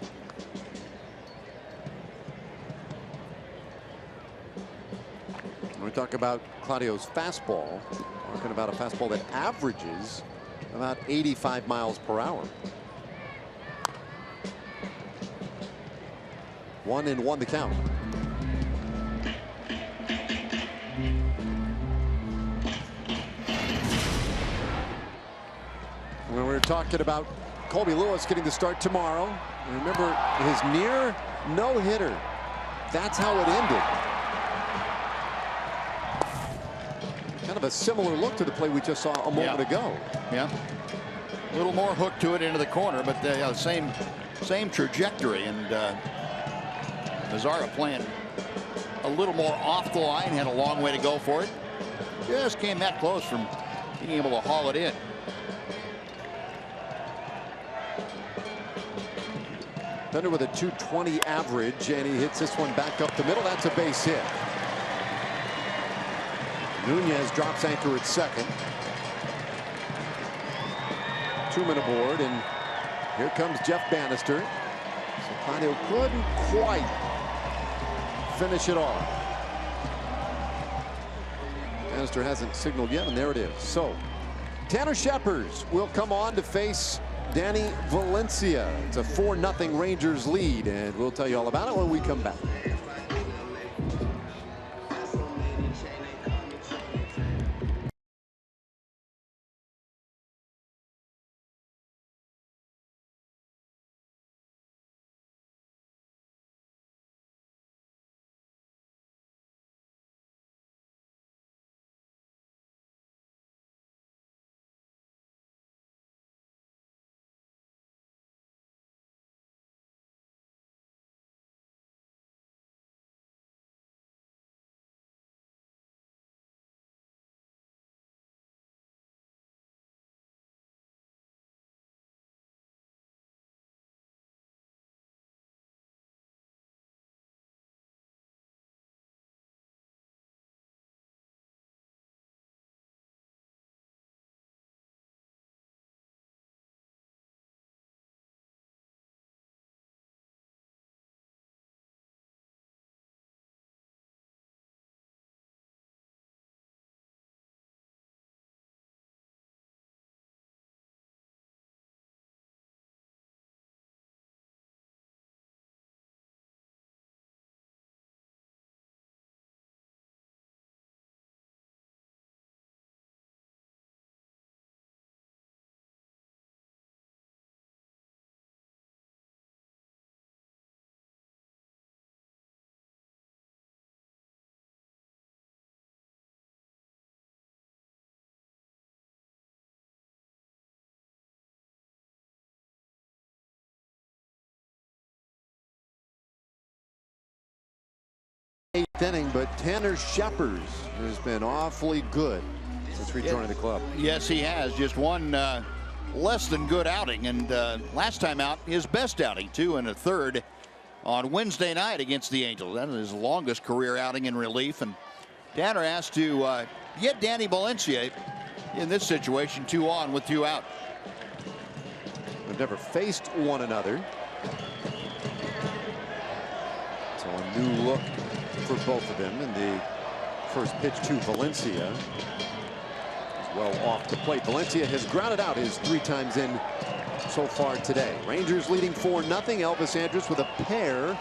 Speaker 3: When we talk about Claudio's fastball, talking about a fastball that averages about 85 miles per hour. 1-1 the count. When we were talking about Colby Lewis getting the start tomorrow, remember his near no-hitter. That's how it ended. Kind of a similar look to the play we just saw a moment ago.
Speaker 4: Yeah. A little more hook to it into the corner, but the same trajectory. And Mazzara playing a little more off the line, had a long way to go for it. Just came that close from being able to haul it in.
Speaker 3: Thunder with a .220 average, and he hits this one back up the middle. That's a base hit. Nunez drops anchor at second. 2-man aboard, and here comes Jeff Bannister. So Claudio couldn't quite finish it off. Bannister hasn't signaled yet, and there it is. So Tanner Sheppers will come on to face Danny Valencia. It's a 4-0 Rangers lead, and we'll tell you all about it when we come back. 8th inning, but Tanner Scheppers has been awfully good since rejoining the club.
Speaker 4: Yes, he has. Just one less than good outing, and last time out, his best outing, 2 1/3 on Wednesday night against the Angels. That is his longest career outing in relief, and Tanner has to get Danny Valencia in this situation 2 on with 2 out.
Speaker 3: They've never faced one another. So a new look for both of them, and the first pitch to Valencia is well off the plate. Valencia has grounded out his 3 times in so far today. Rangers leading 4-0. Elvis Andrus with a pair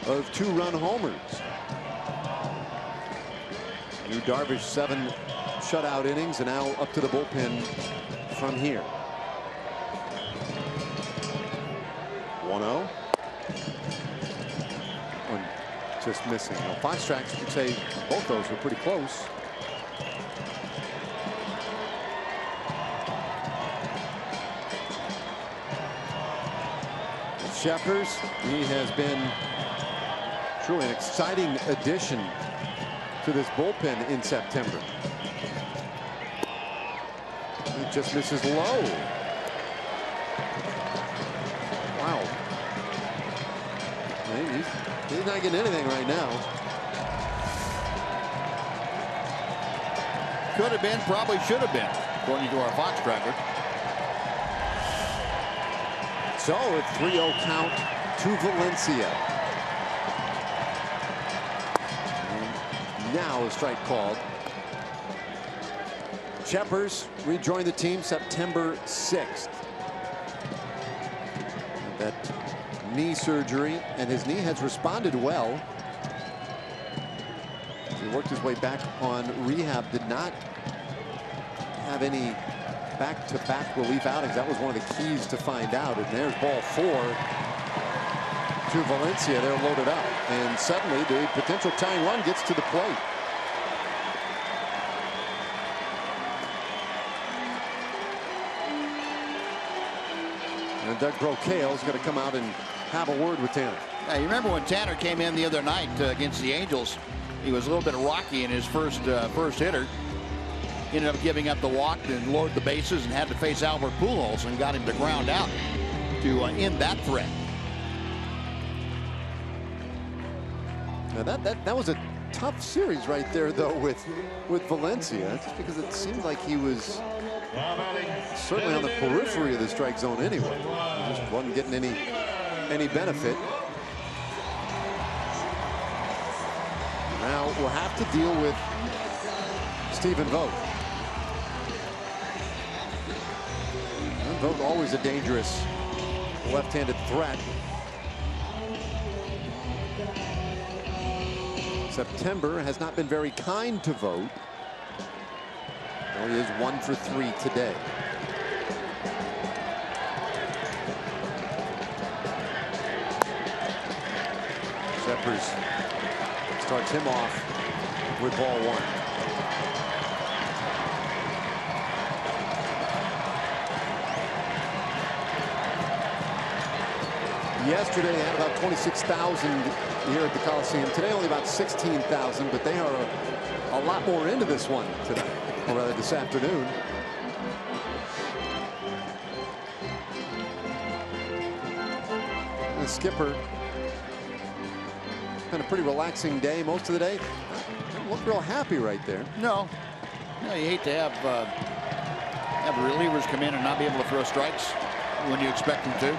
Speaker 3: of 2-run homers. Yu Darvish 7 shutout innings, and now up to the bullpen from here. 1-0. One just missing. Now, Fox Tracks would say both those were pretty close. Scheppers, he has been truly an exciting addition to this bullpen in September. He just misses low. Wow. He's not getting anything right now.
Speaker 4: Could have been, probably should have been, according to our Fox tracker.
Speaker 3: So a 3-0 count to Valencia. And now a strike called. Scheppers rejoined the team September 6th. That knee surgery, and his knee has responded well. He worked his way back on rehab, did not have any back-to-back relief outings. That was one of the keys to find out. And there's ball 4 to Valencia. They're loaded up, and suddenly the potential tying run gets to the plate. And Doug Brocail is going to come out and have a word with Tanner.
Speaker 4: Yeah, you remember when Tanner came in the other night against the Angels? He was a little bit rocky in his first hitter. Ended up giving up the walk and lowered the bases and had to face Albert Pujols and got him to ground out to end that threat.
Speaker 3: Now that was a tough series right there, though, with Valencia, just because it seemed like he was certainly on the periphery of the strike zone anyway. He just wasn't getting any benefit. Now we'll have to deal with Stephen Vogt. Vogt always a dangerous left-handed threat. September has not been very kind to Vogt. Well, he is 1 for 3 today. Scheppers starts him off with ball 1. Yesterday they had about 26,000 here at the Coliseum. Today only about 16,000, but they are a lot more into this one tonight, or rather this afternoon. The skipper, been a pretty relaxing day most of the day. Don't look real happy right there.
Speaker 4: No, you hate to have the relievers come in and not be able to throw strikes when you expect them to.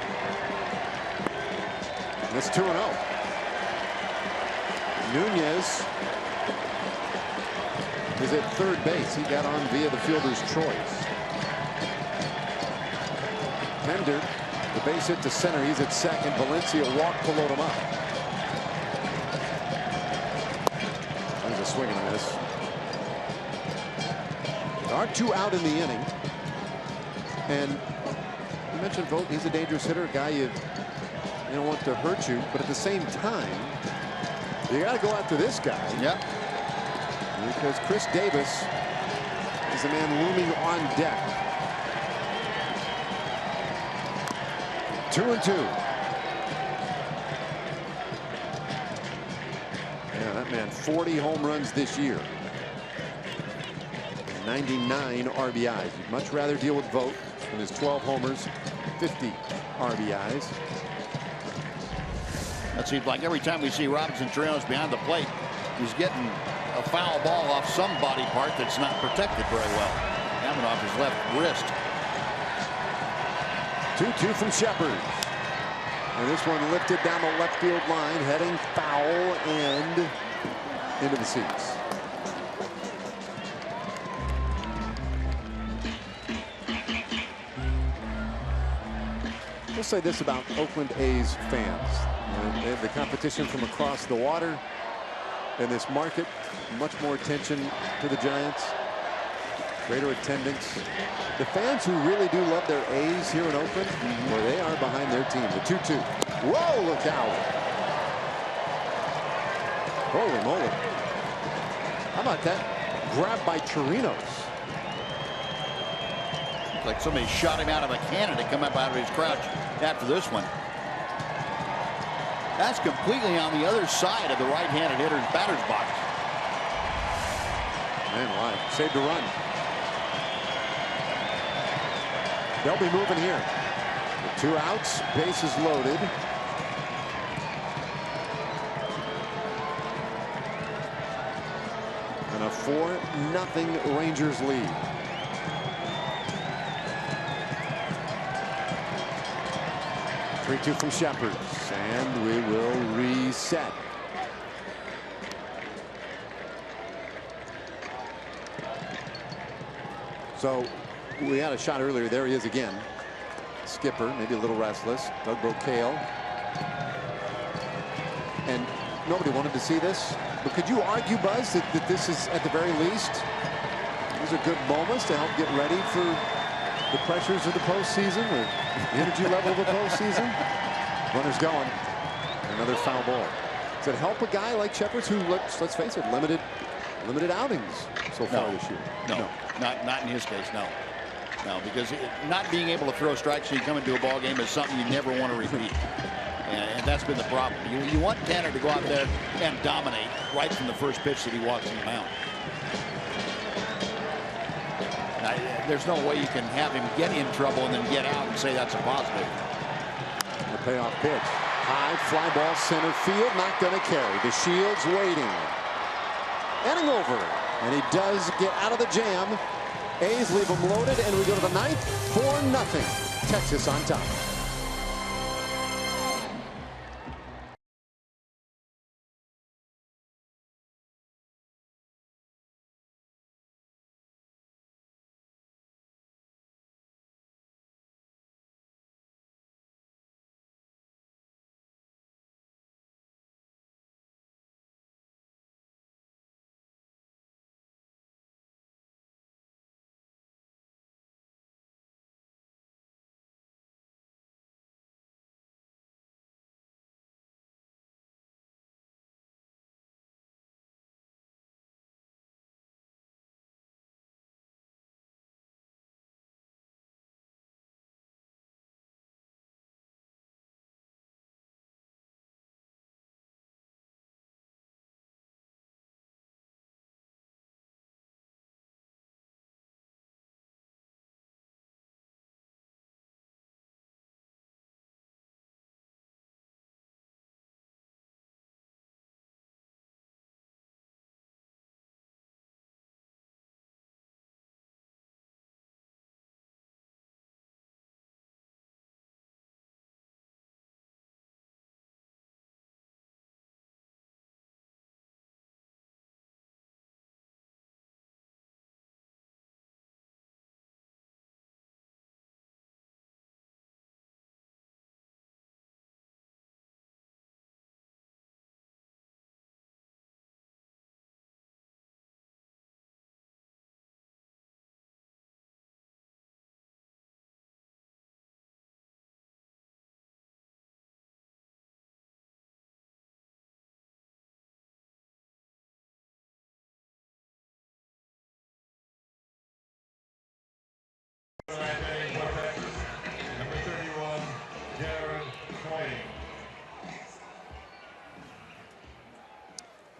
Speaker 3: It's 2-0. Nunez is at third base. He got on via the fielder's choice. Pender, the base hit to center. He's at second. Valencia walked to load him up. There's a swing and a miss. There are 2 out in the inning. And you mentioned Vogt. He's a dangerous hitter, a guy you don't want to hurt you, but at the same time, you got to go after this guy.
Speaker 4: Yep.
Speaker 3: Because Chris Davis is the man looming on deck. 2-2. Yeah, that man, 40 home runs this year. 99 RBIs. You'd much rather deal with Vogt than his 12 homers, 50 RBIs.
Speaker 4: That seems like every time we see Robinson Chirinos behind the plate, he's getting a foul ball off some body part that's not protected very well. Coming off his left wrist.
Speaker 3: 2-2 from Shepard. And this one lifted down the left field line, heading foul and into the seats. We'll say this about Oakland A's fans. They have the competition from across the water in this market. Much more attention to the Giants. Greater attendance. The fans who really do love their A's here in Oakland, where they are behind their team. The 2-2. Whoa, look out. Holy moly. How about that grab by Chirinos?
Speaker 4: Like somebody shot him out of a cannon to come up out of his crouch after this one. That's completely on the other side of the right-handed hitter's batter's box.
Speaker 3: Man, why? Saved a run. They'll be moving here. With 2 outs, bases loaded. And a 4-0 Rangers lead. Three-two from Shepard, and we will reset. So we had a shot earlier. There he is again. Skipper, maybe a little restless. Doug Brocail. And nobody wanted to see this. But could you argue, Buzz, that this is at the very least, these are good moments to help get ready for the pressures of the postseason, or the energy level of the postseason? Runners going. Another foul ball. Does it help a guy like Shepard, who, let's face it, limited outings so far this year?
Speaker 4: No. Not in his case, no. No, because not being able to throw strikes when you come into a ball game is something you never want to repeat. And that's been the problem. You want Tanner to go out there and dominate right from the first pitch that he walks in the mound. There's no way you can have him get in trouble and then get out and say that's a positive.
Speaker 3: The payoff pitch. High fly ball center field, not going to carry. The Shields waiting. Inning over. And he does get out of the jam. A's leave him loaded, and we go to the ninth. 4-0. Texas on top.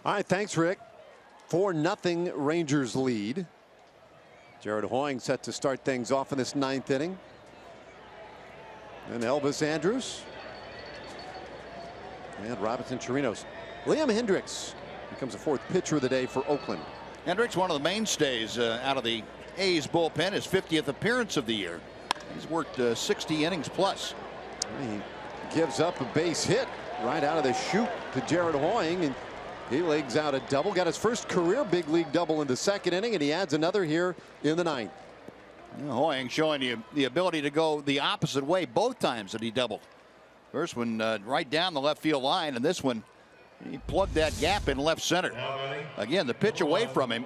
Speaker 3: All right, thanks, Rick. 4-0 Rangers lead. Jared Hoying set to start things off in this 9th inning. And Elvis Andrus. And Robinson Chirinos. Liam Hendricks becomes the 4th pitcher of the day for Oakland.
Speaker 4: Hendricks, one of the mainstays out of the A's bullpen, his 50th appearance of the year. He's worked 60 innings plus.
Speaker 3: He gives up a base hit right out of the chute to Jared Hoying, and he legs out a double. Got his first career big league double in the 2nd inning, and he adds another here in the 9th.
Speaker 4: Hoying showing you the ability to go the opposite way both times that he doubled. First one right down the left field line, and this one he plugged that gap in left center. Again, the pitch away from him,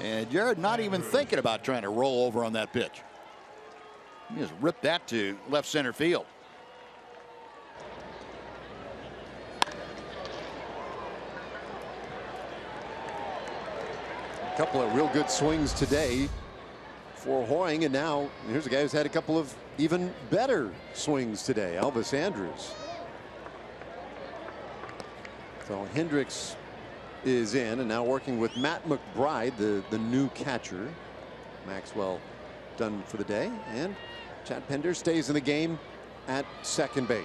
Speaker 4: and Jared not even thinking about trying to roll over on that pitch. He just ripped that to left center field.
Speaker 3: A couple of real good swings today for Hoying, and now here's a guy who's had a couple of even better swings today, Elvis Andrus. So Hendricks is in, and now working with Matt McBride, the new catcher. Maxwell done for the day, and Chad Pender stays in the game at second base.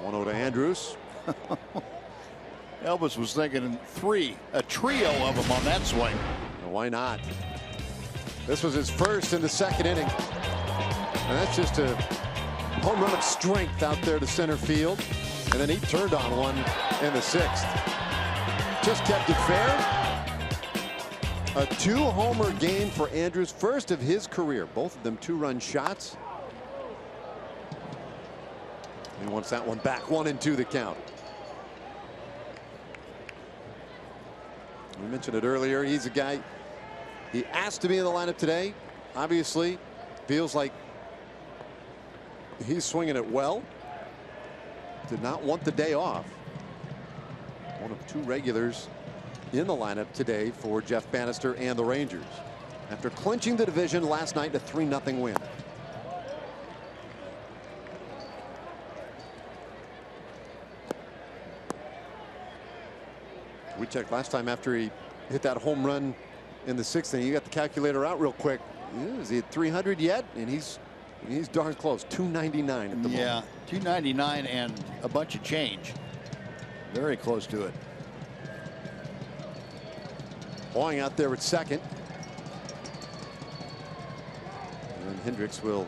Speaker 3: One to Andrus.
Speaker 4: Elvis was thinking a trio of them on that swing.
Speaker 3: Well, why not? This was his first in the 2nd inning. And that's just a home run of strength out there to center field. And then he turned on one in the 6th. Just kept it fair. A 2-homer game for Andrus, first of his career. Both of them 2-run shots. He wants that one back. 1-2 the count. We mentioned it earlier. He's a guy, he asked to be in the lineup today. Obviously, feels like he's swinging it well. Did not want the day off. One of 2 regulars in the lineup today for Jeff Bannister and the Rangers, after clinching the division last night, a 3-0 win. We checked last time after he hit that home run in the 6th inning. You got the calculator out real quick. Is he at 300 yet? And he's darn close. 299 at the moment.
Speaker 4: Yeah, 299 and a bunch of change. Very close to it.
Speaker 3: Hoying out there at second. And Hendricks will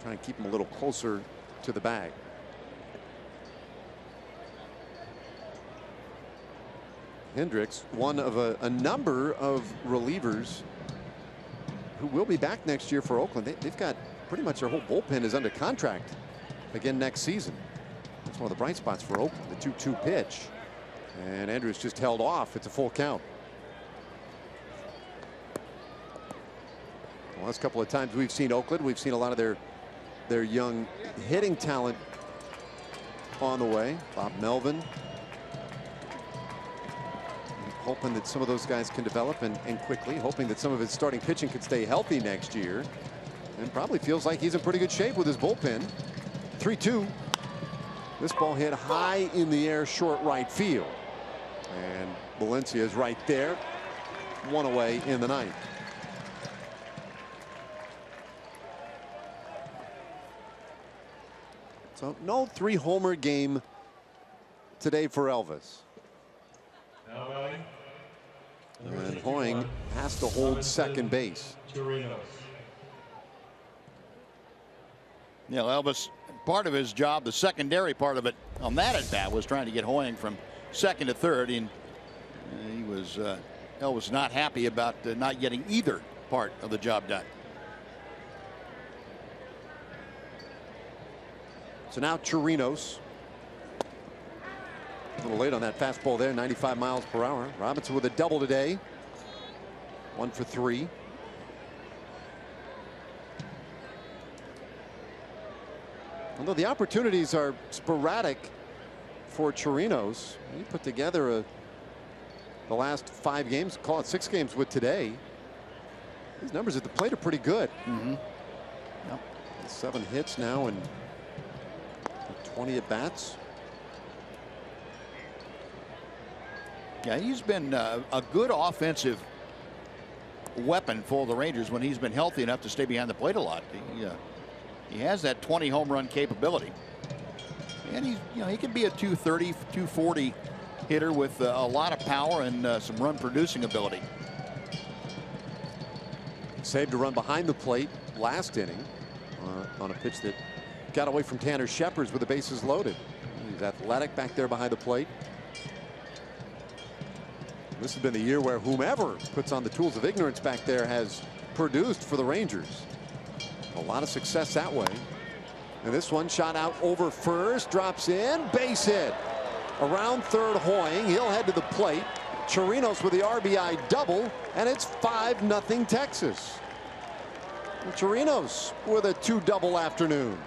Speaker 3: try and keep him a little closer to the bag. Hendricks, one of a number of relievers who will be back next year for Oakland. They've got pretty much their whole bullpen is under contract again next season. That's one of the bright spots for Oakland, the 2-2 pitch. And Andrus just held off. It's a full count. The last couple of times we've seen Oakland, we've seen a lot of their young hitting talent on the way. Bob Melvin, hoping that some of those guys can develop and quickly, hoping that some of his starting pitching can stay healthy next year, and probably feels like he's in pretty good shape with his bullpen. 3-2. This ball hit high in the air, short right field, and Valencia is right there. 1 away in the 9th. So no 3-homer game today for Elvis. And Hoying has to hold second base.
Speaker 4: Yeah, Elvis, part of his job, the secondary part of it on that at bat, was trying to get Hoying from second to third, and he was Elvis not happy about not getting either part of the job done.
Speaker 3: So now Chirinos. A little late on that fastball there, 95 miles per hour. Robinson with a double today. 1 for 3. Although the opportunities are sporadic for Chirinos, he put together the last 5 games, call it 6 games with today. His numbers at the plate are pretty good. 7 hits now, and 20 at bats.
Speaker 4: Yeah, he's been a good offensive weapon for the Rangers when he's been healthy enough to stay behind the plate a lot. He has that 20 home run capability, and he can be a 230, 240 hitter with a lot of power and some run producing ability.
Speaker 3: Saved a run behind the plate last inning on a pitch that got away from Tanner Shepard with the bases loaded. He's athletic back there behind the plate. This has been the year where whomever puts on the tools of ignorance back there has produced for the Rangers. A lot of success that way. And this one shot out over first, drops in, base hit. Around third, Hoying. He'll head to the plate. Chirinos with the RBI double, and it's 5-0 Texas. And Chirinos with a 2-double afternoon.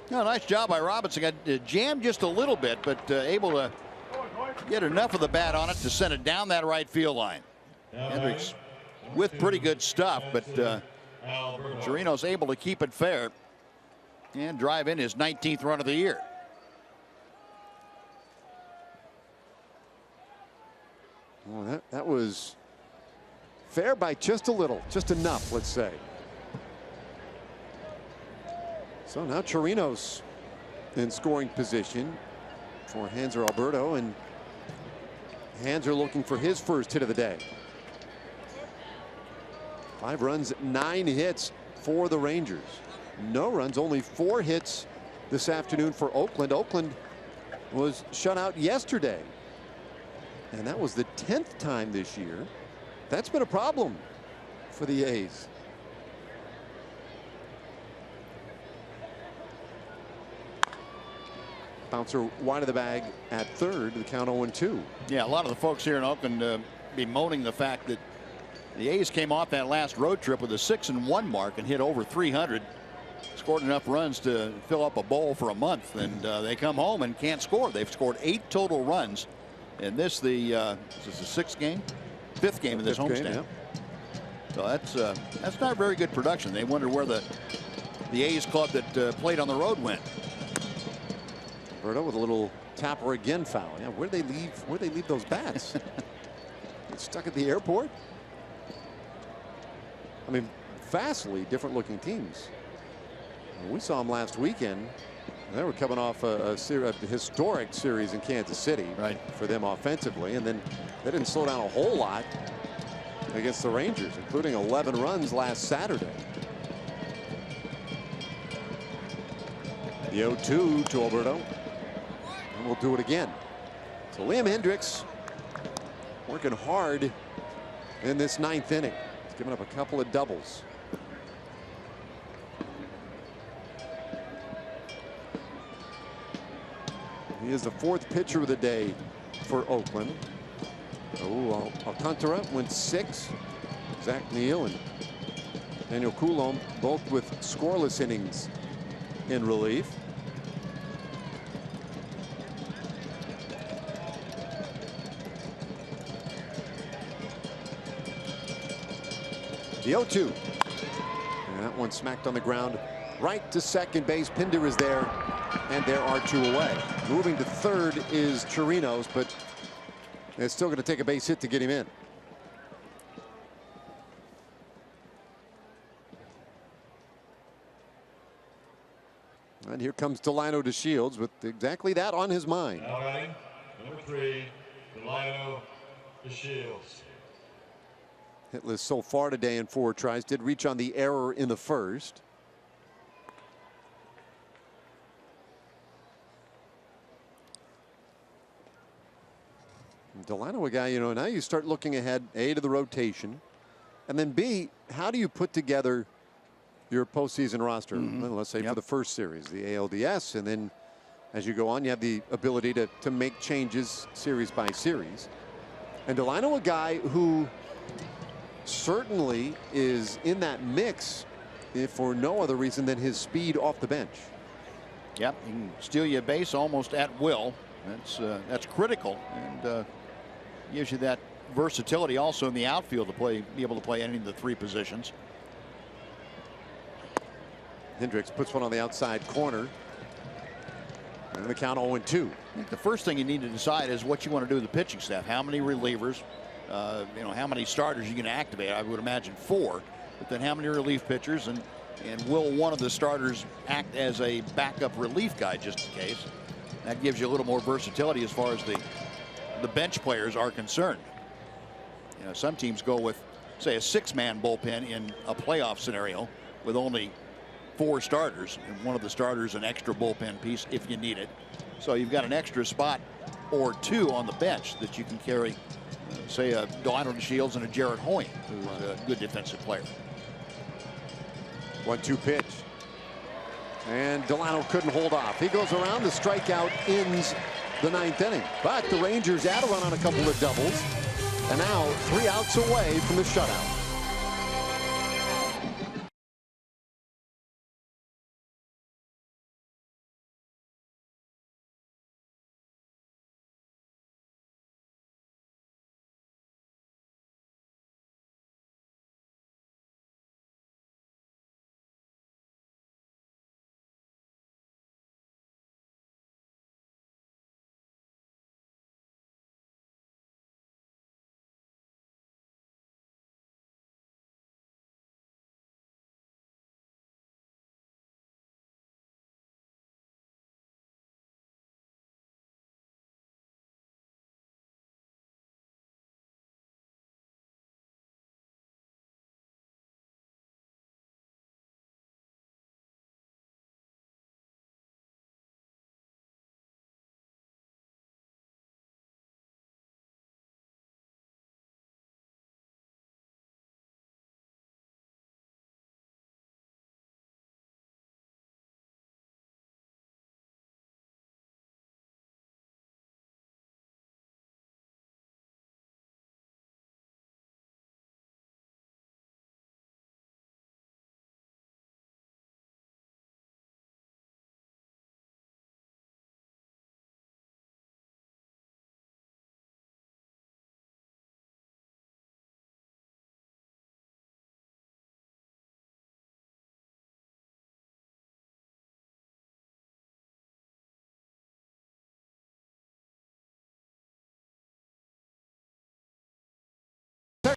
Speaker 4: No, nice job by Robinson. Got jammed just a little bit, but able to get enough of the bat on it to send it down that right field line. Hendricks with pretty good stuff, but Chirinos able to keep it fair and drive in his 19th run of the year.
Speaker 3: Well, that was fair by just a little, just enough, let's say. So now Chirinos in scoring position for Hanser Alberto, and Hanser looking for his first hit of the day. 5 runs, 9 hits for the Rangers. No runs, only 4 hits this afternoon for Oakland. Oakland was shut out yesterday, and that was the 10th time this year. That's been a problem for the A's. Bouncer wide of the bag at third. The count 0-2.
Speaker 4: Yeah, a lot of the folks here in Oakland bemoaning the fact that the A's came off that last road trip with a 6-1 mark and hit over 300. Scored enough runs to fill up a bowl for a month, and they come home and can't score. They've scored 8 total runs, and this is the 6th game, 5th game of this homestand. Yeah. So that's not very good production. They wonder where the A's club that played on the road went.
Speaker 3: Alberto with a little tapper again foul. Yeah, where'd they leave those bats? Stuck at the airport. I mean, vastly different looking teams. We saw them last weekend. They were coming off a historic series in Kansas City,
Speaker 4: right,
Speaker 3: for them offensively, and then they didn't slow down a whole lot against the Rangers, including 11 runs last Saturday. The 0-2 to Alberto, and we'll do it again. So Liam Hendricks working hard in this 9th inning. He's given up a couple of doubles. He is the 4th pitcher of the day for Oakland. Oh, Alcantara went 6. Zach Neal and Daniel Coulombe both with scoreless innings in relief. The 0-2. And that one smacked on the ground right to second base. Pinder is there, and there are 2 away. Moving to third is Chirinos, but they're still going to take a base hit to get him in. And here comes Delino DeShields with exactly that on his mind.
Speaker 6: Now batting, number 3, Delino DeShields.
Speaker 3: Hitless so far today in 4 tries. Did reach on the error in the first. Delino, a guy, now you start looking ahead, A, to the rotation, and then B, how do you put together your postseason roster? Well, let's say for the first series, the ALDS, and then as you go on, you have the ability to make changes series by series. And Delino, a guy who certainly is in that mix, if for no other reason than his speed off the bench.
Speaker 4: Yep, he can steal you a base almost at will. That's critical, and gives you that versatility also in the outfield to be able to play any of the 3 positions.
Speaker 3: Hendricks puts one on the outside corner. And the count 0-2.
Speaker 4: I think the first thing you need to decide is what you want to do with the pitching staff. How many relievers, how many starters you're going to activate. I would imagine 4. But then how many relief pitchers, and will one of the starters act as a backup relief guy just in case? That gives you a little more versatility as far as the bench players are concerned. Some teams go with, say, a 6-man bullpen in a playoff scenario with only 4 starters, and one of the starters an extra bullpen piece if you need it. So you've got an extra spot or 2 on the bench that you can carry, say, a Delano DeShields and a Jarrett Hoying, who's a good defensive player.
Speaker 3: 1-2 pitch. And Delano couldn't hold off. He goes around. The strikeout ends the 9th inning. But the Rangers add a run on a couple of doubles. And now 3 outs away from the shutout.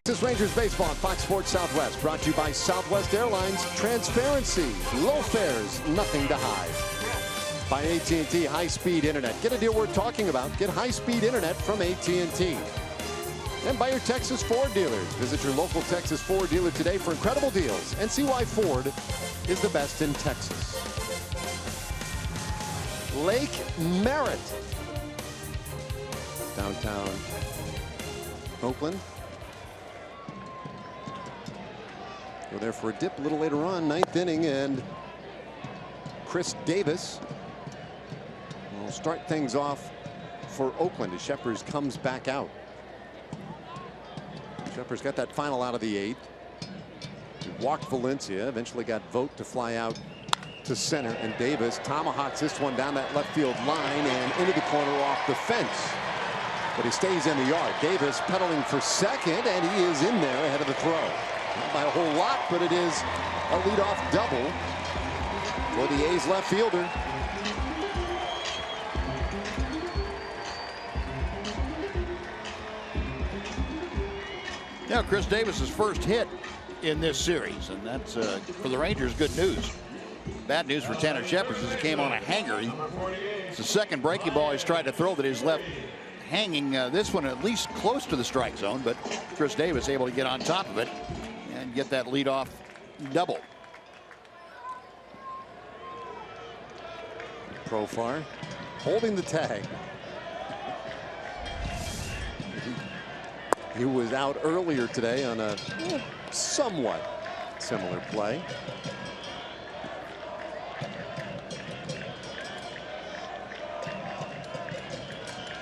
Speaker 3: Texas Rangers baseball on Fox Sports Southwest, brought to you by Southwest Airlines. Transparency, low fares, nothing to hide. By AT&T high-speed internet. Get a deal worth talking about. Get high-speed internet from AT&T. And by your Texas Ford dealers. Visit your local Texas Ford dealer today for incredible deals and see why Ford is the best in Texas. Lake Merritt, downtown Oakland. Go there for a dip a little later on, 9th inning, and Chris Davis will start things off for Oakland as Sheppers comes back out. Sheppers got that final out of the 8th. He walked Valencia, eventually got Vogt to fly out to center, and Davis tomahawks this one down that left field line and into the corner off the fence. But he stays in the yard. Davis pedaling for second, and he is in there ahead of the throw. Not by a whole lot, but it is a leadoff double for the A's left fielder.
Speaker 4: Now, Chris Davis's first hit in this series, and that's for the Rangers good news. Bad news for Tanner Sheppers as he came on a hanger. It's the second breaking ball he's tried to throw that is left hanging. This one at least close to the strike zone, but Chris Davis able to get on top of it and get that leadoff double.
Speaker 3: Profar holding the tag. He was out earlier today on a somewhat similar play.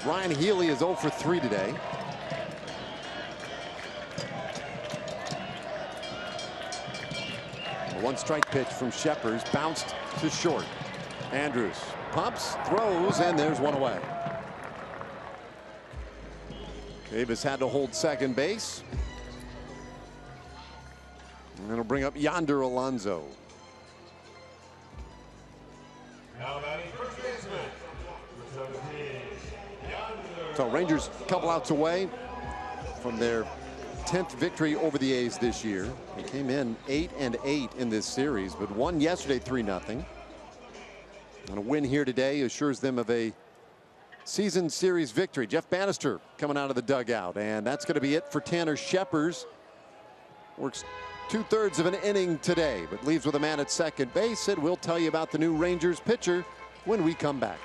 Speaker 3: Ryan Healy is 0 for 3 today. A 1-strike pitch from Sheppers, bounced to short. Andrews pumps, throws, and there's one away. Davis had to hold second base. And it'll bring up Yonder Alonso.
Speaker 6: Now batting first baseman, number 17, Yonder.
Speaker 3: So Rangers a couple outs away from their 10th victory over the A's this year. They came in 8-8 in this series, but won yesterday 3-0. And a win here today assures them of a season series victory. Jeff Bannister coming out of the dugout, and that's going to be it for Tanner Scheppers. Works 2/3 of an inning today, but leaves with a man at second base. And we'll tell you about the new Rangers pitcher when we come back.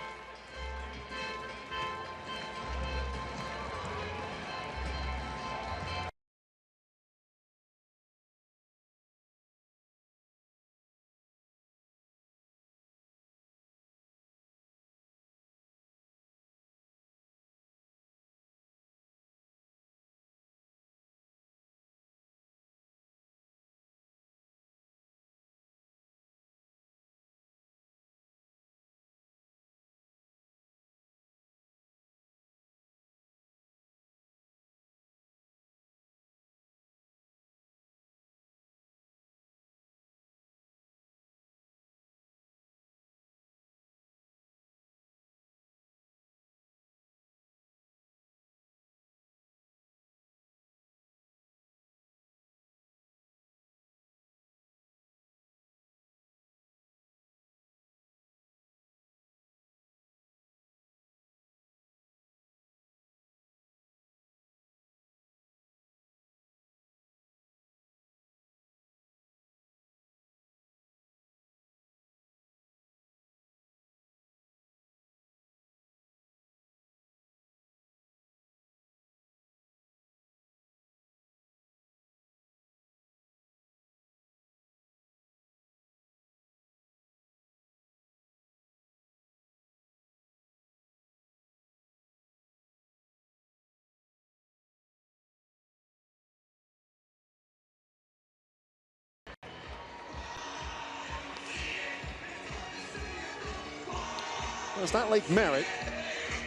Speaker 3: Well, it's not Lake Merritt,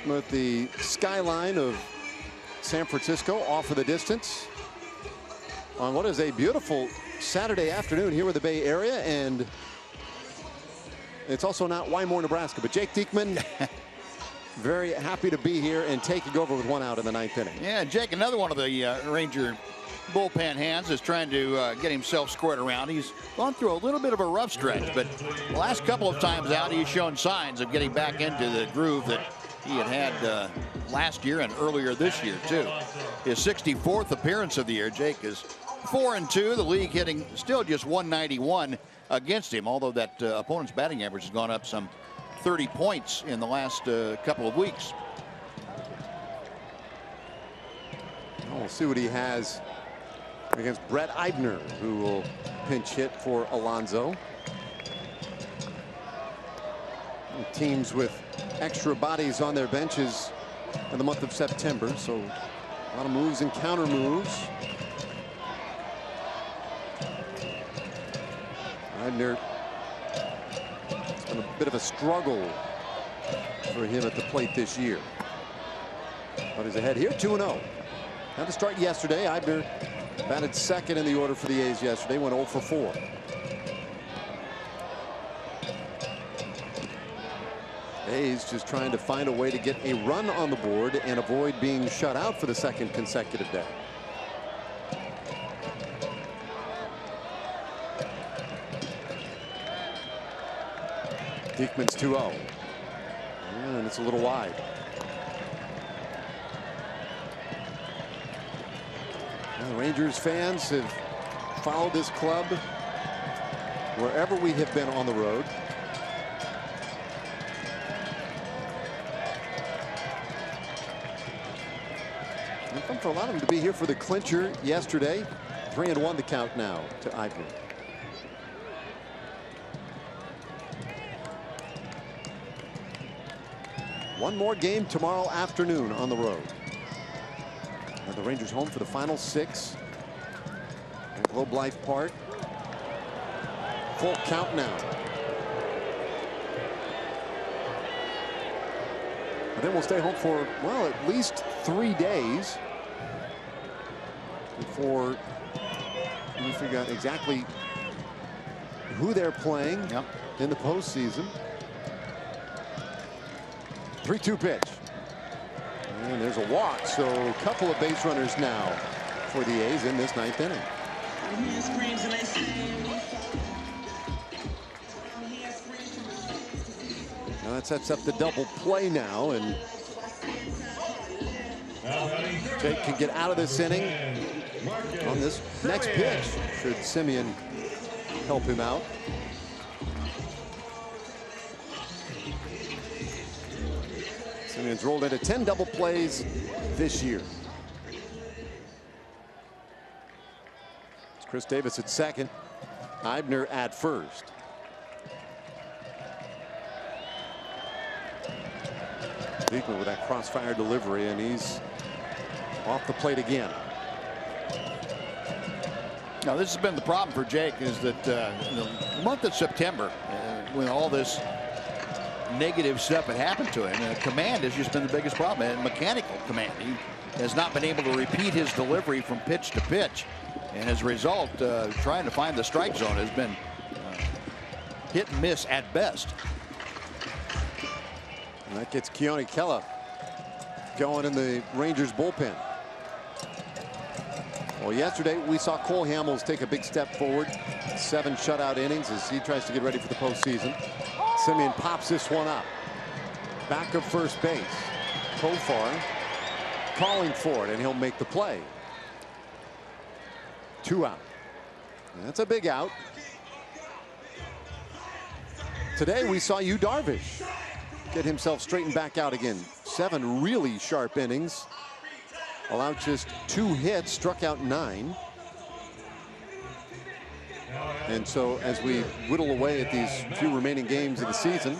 Speaker 3: but the skyline of San Francisco off of the distance on what is a beautiful Saturday afternoon here in the Bay Area. And it's also not Wymore, Nebraska, but Jake Diekman very happy to be here and taking over with 1 out in the 9th inning.
Speaker 4: Yeah, Jake, another one of the Ranger bullpen hands, is trying to get himself squared around. He's gone through a little bit of a rough stretch, but the last couple of times out, he's shown signs of getting back into the groove that he had last year and earlier this year, too. His 64th appearance of the year. Jake is 4-2. The league hitting still just 191 against him, although that opponent's batting average has gone up some 30 points in the last couple of weeks.
Speaker 3: We'll see what he has against Brett Eibner, who will pinch hit for Alonso. Teams with extra bodies on their benches in the month of September, so a lot of moves and counter moves. Eibner, it's been a bit of a struggle for him at the plate this year, but he's ahead here, 2-0. Had to start yesterday. Eibner batted second in the order for the A's yesterday, went 0 for 4. A's just trying to find a way to get a run on the board and avoid being shut out for the second consecutive day. Diekman's 2-0. And it's a little wide. The Rangers fans have followed this club wherever we have been on the road. And fun for a lot of them to be here for the clincher yesterday. 3-1 the count now to Eibner. One more game tomorrow afternoon on the road. The Rangers home for the final 6 at Globe Life Park. Full count now. And then we'll stay home for, well, at least 3 days. before we figure out exactly who they're playing in the postseason. 3-2 pitch. And there's a walk, so a couple of base runners now for the A's in this 9th inning. Now that sets up the double play now, and Jake can get out of this inning on this next pitch should Simeon help him out. Simeon's rolled into 10 double plays this year. It's Chris Davis at second, Eibner at first. Diekman with that crossfire delivery, and he's off the plate again.
Speaker 4: Now, this has been the problem for Jake, is that the month of September, when all this negative stuff had happened to him, command has just been the biggest problem, and mechanical command. He has not been able to repeat his delivery from pitch to pitch, and as a result, trying to find the strike zone has been hit and miss at best.
Speaker 3: And that gets Keone Kela going in the Rangers bullpen. Well, yesterday we saw Cole Hamels take a big step forward. 7 shutout innings as he tries to get ready for the postseason. Simeon pops this one up. Back of first base. Profar calling for it, and he'll make the play. 2 out. That's a big out. Today we saw Yu Darvish get himself straightened back out again. 7 really sharp innings. Allowed just 2 hits, struck out 9. And so as we whittle away at these few remaining games of the season,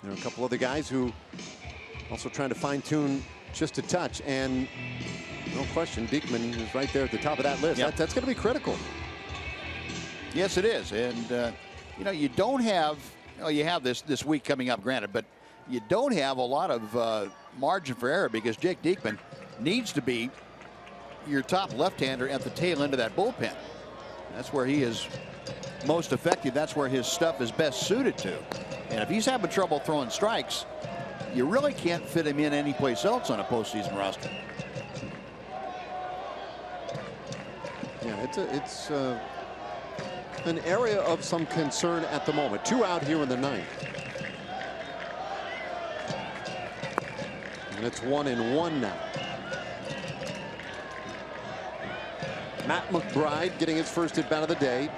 Speaker 3: there are a couple other guys who also trying to fine-tune just a touch, and no question Diekman is right there at the top of that list.
Speaker 4: Yep.
Speaker 3: That's going to be critical.
Speaker 4: Yes, it is. And you know, you don't have, you have this week coming up, granted, but you don't have a lot of margin for error, because Jake Diekman needs to be your top left-hander at the tail end of that bullpen. That's where he is most effective. That's where his stuff is best suited to. And if he's having trouble throwing strikes, you really can't fit him in anyplace else on a postseason roster.
Speaker 3: Yeah, it's an area of some concern at the moment. 2 out here in the 9th. And it's 1-1 now. Matt McBride getting his first at bat of the day.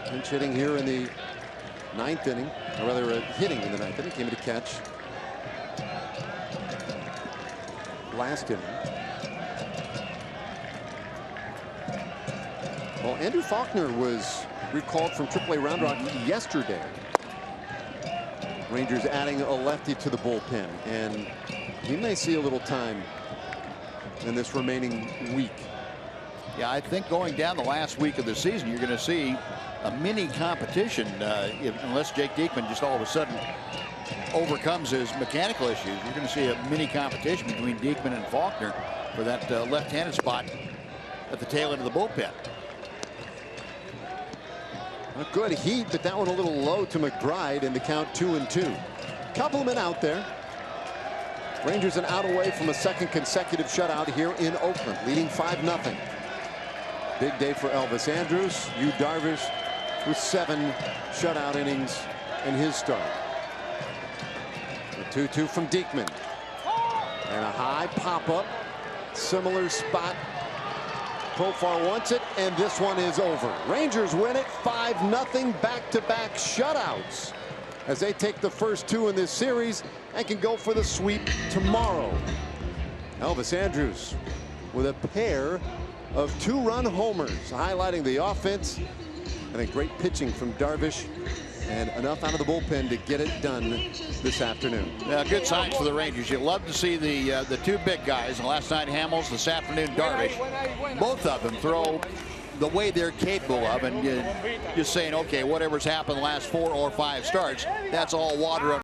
Speaker 3: Pinch hitting here in the 9th inning, or rather hitting in the 9th inning. Came to catch last inning. Well, Andrew Faulkner was recalled from AAA Round Rock yesterday. Rangers adding a lefty to the bullpen, and he may see a little time in this remaining week.
Speaker 4: Yeah, I think going down the last week of the season, you're going to see a mini competition, unless Jake Diekman just all of a sudden overcomes his mechanical issues. You're going to see a mini competition between Diekman and Faulkner for that left-handed spot at the tail end of the bullpen.
Speaker 3: A good heat, but that one a little low to McBride, in the count 2-2. Couple of men out there. Rangers an out away from a second consecutive shutout here in Oakland, leading 5-0. Big day for Elvis Andrus. Yu Darvish with 7 shutout innings in his start. The 2-2 from Diekman. And a high pop-up. Similar spot. Profar wants it, and this one is over. Rangers win it 5-0, back-to-back shutouts as they take the first 2 in this series and can go for the sweep tomorrow. Elvis Andrus with a pair of 2-run homers, highlighting the offense, and a great pitching from Darvish, and enough out of the bullpen to get it done this afternoon.
Speaker 4: Yeah, good signs for the Rangers. You love to see the 2 big guys. And last night Hamels, this afternoon Darvish. Both of them throw the way they're capable of, and you're just saying, okay, whatever's happened the last 4 or 5 starts, that's all water under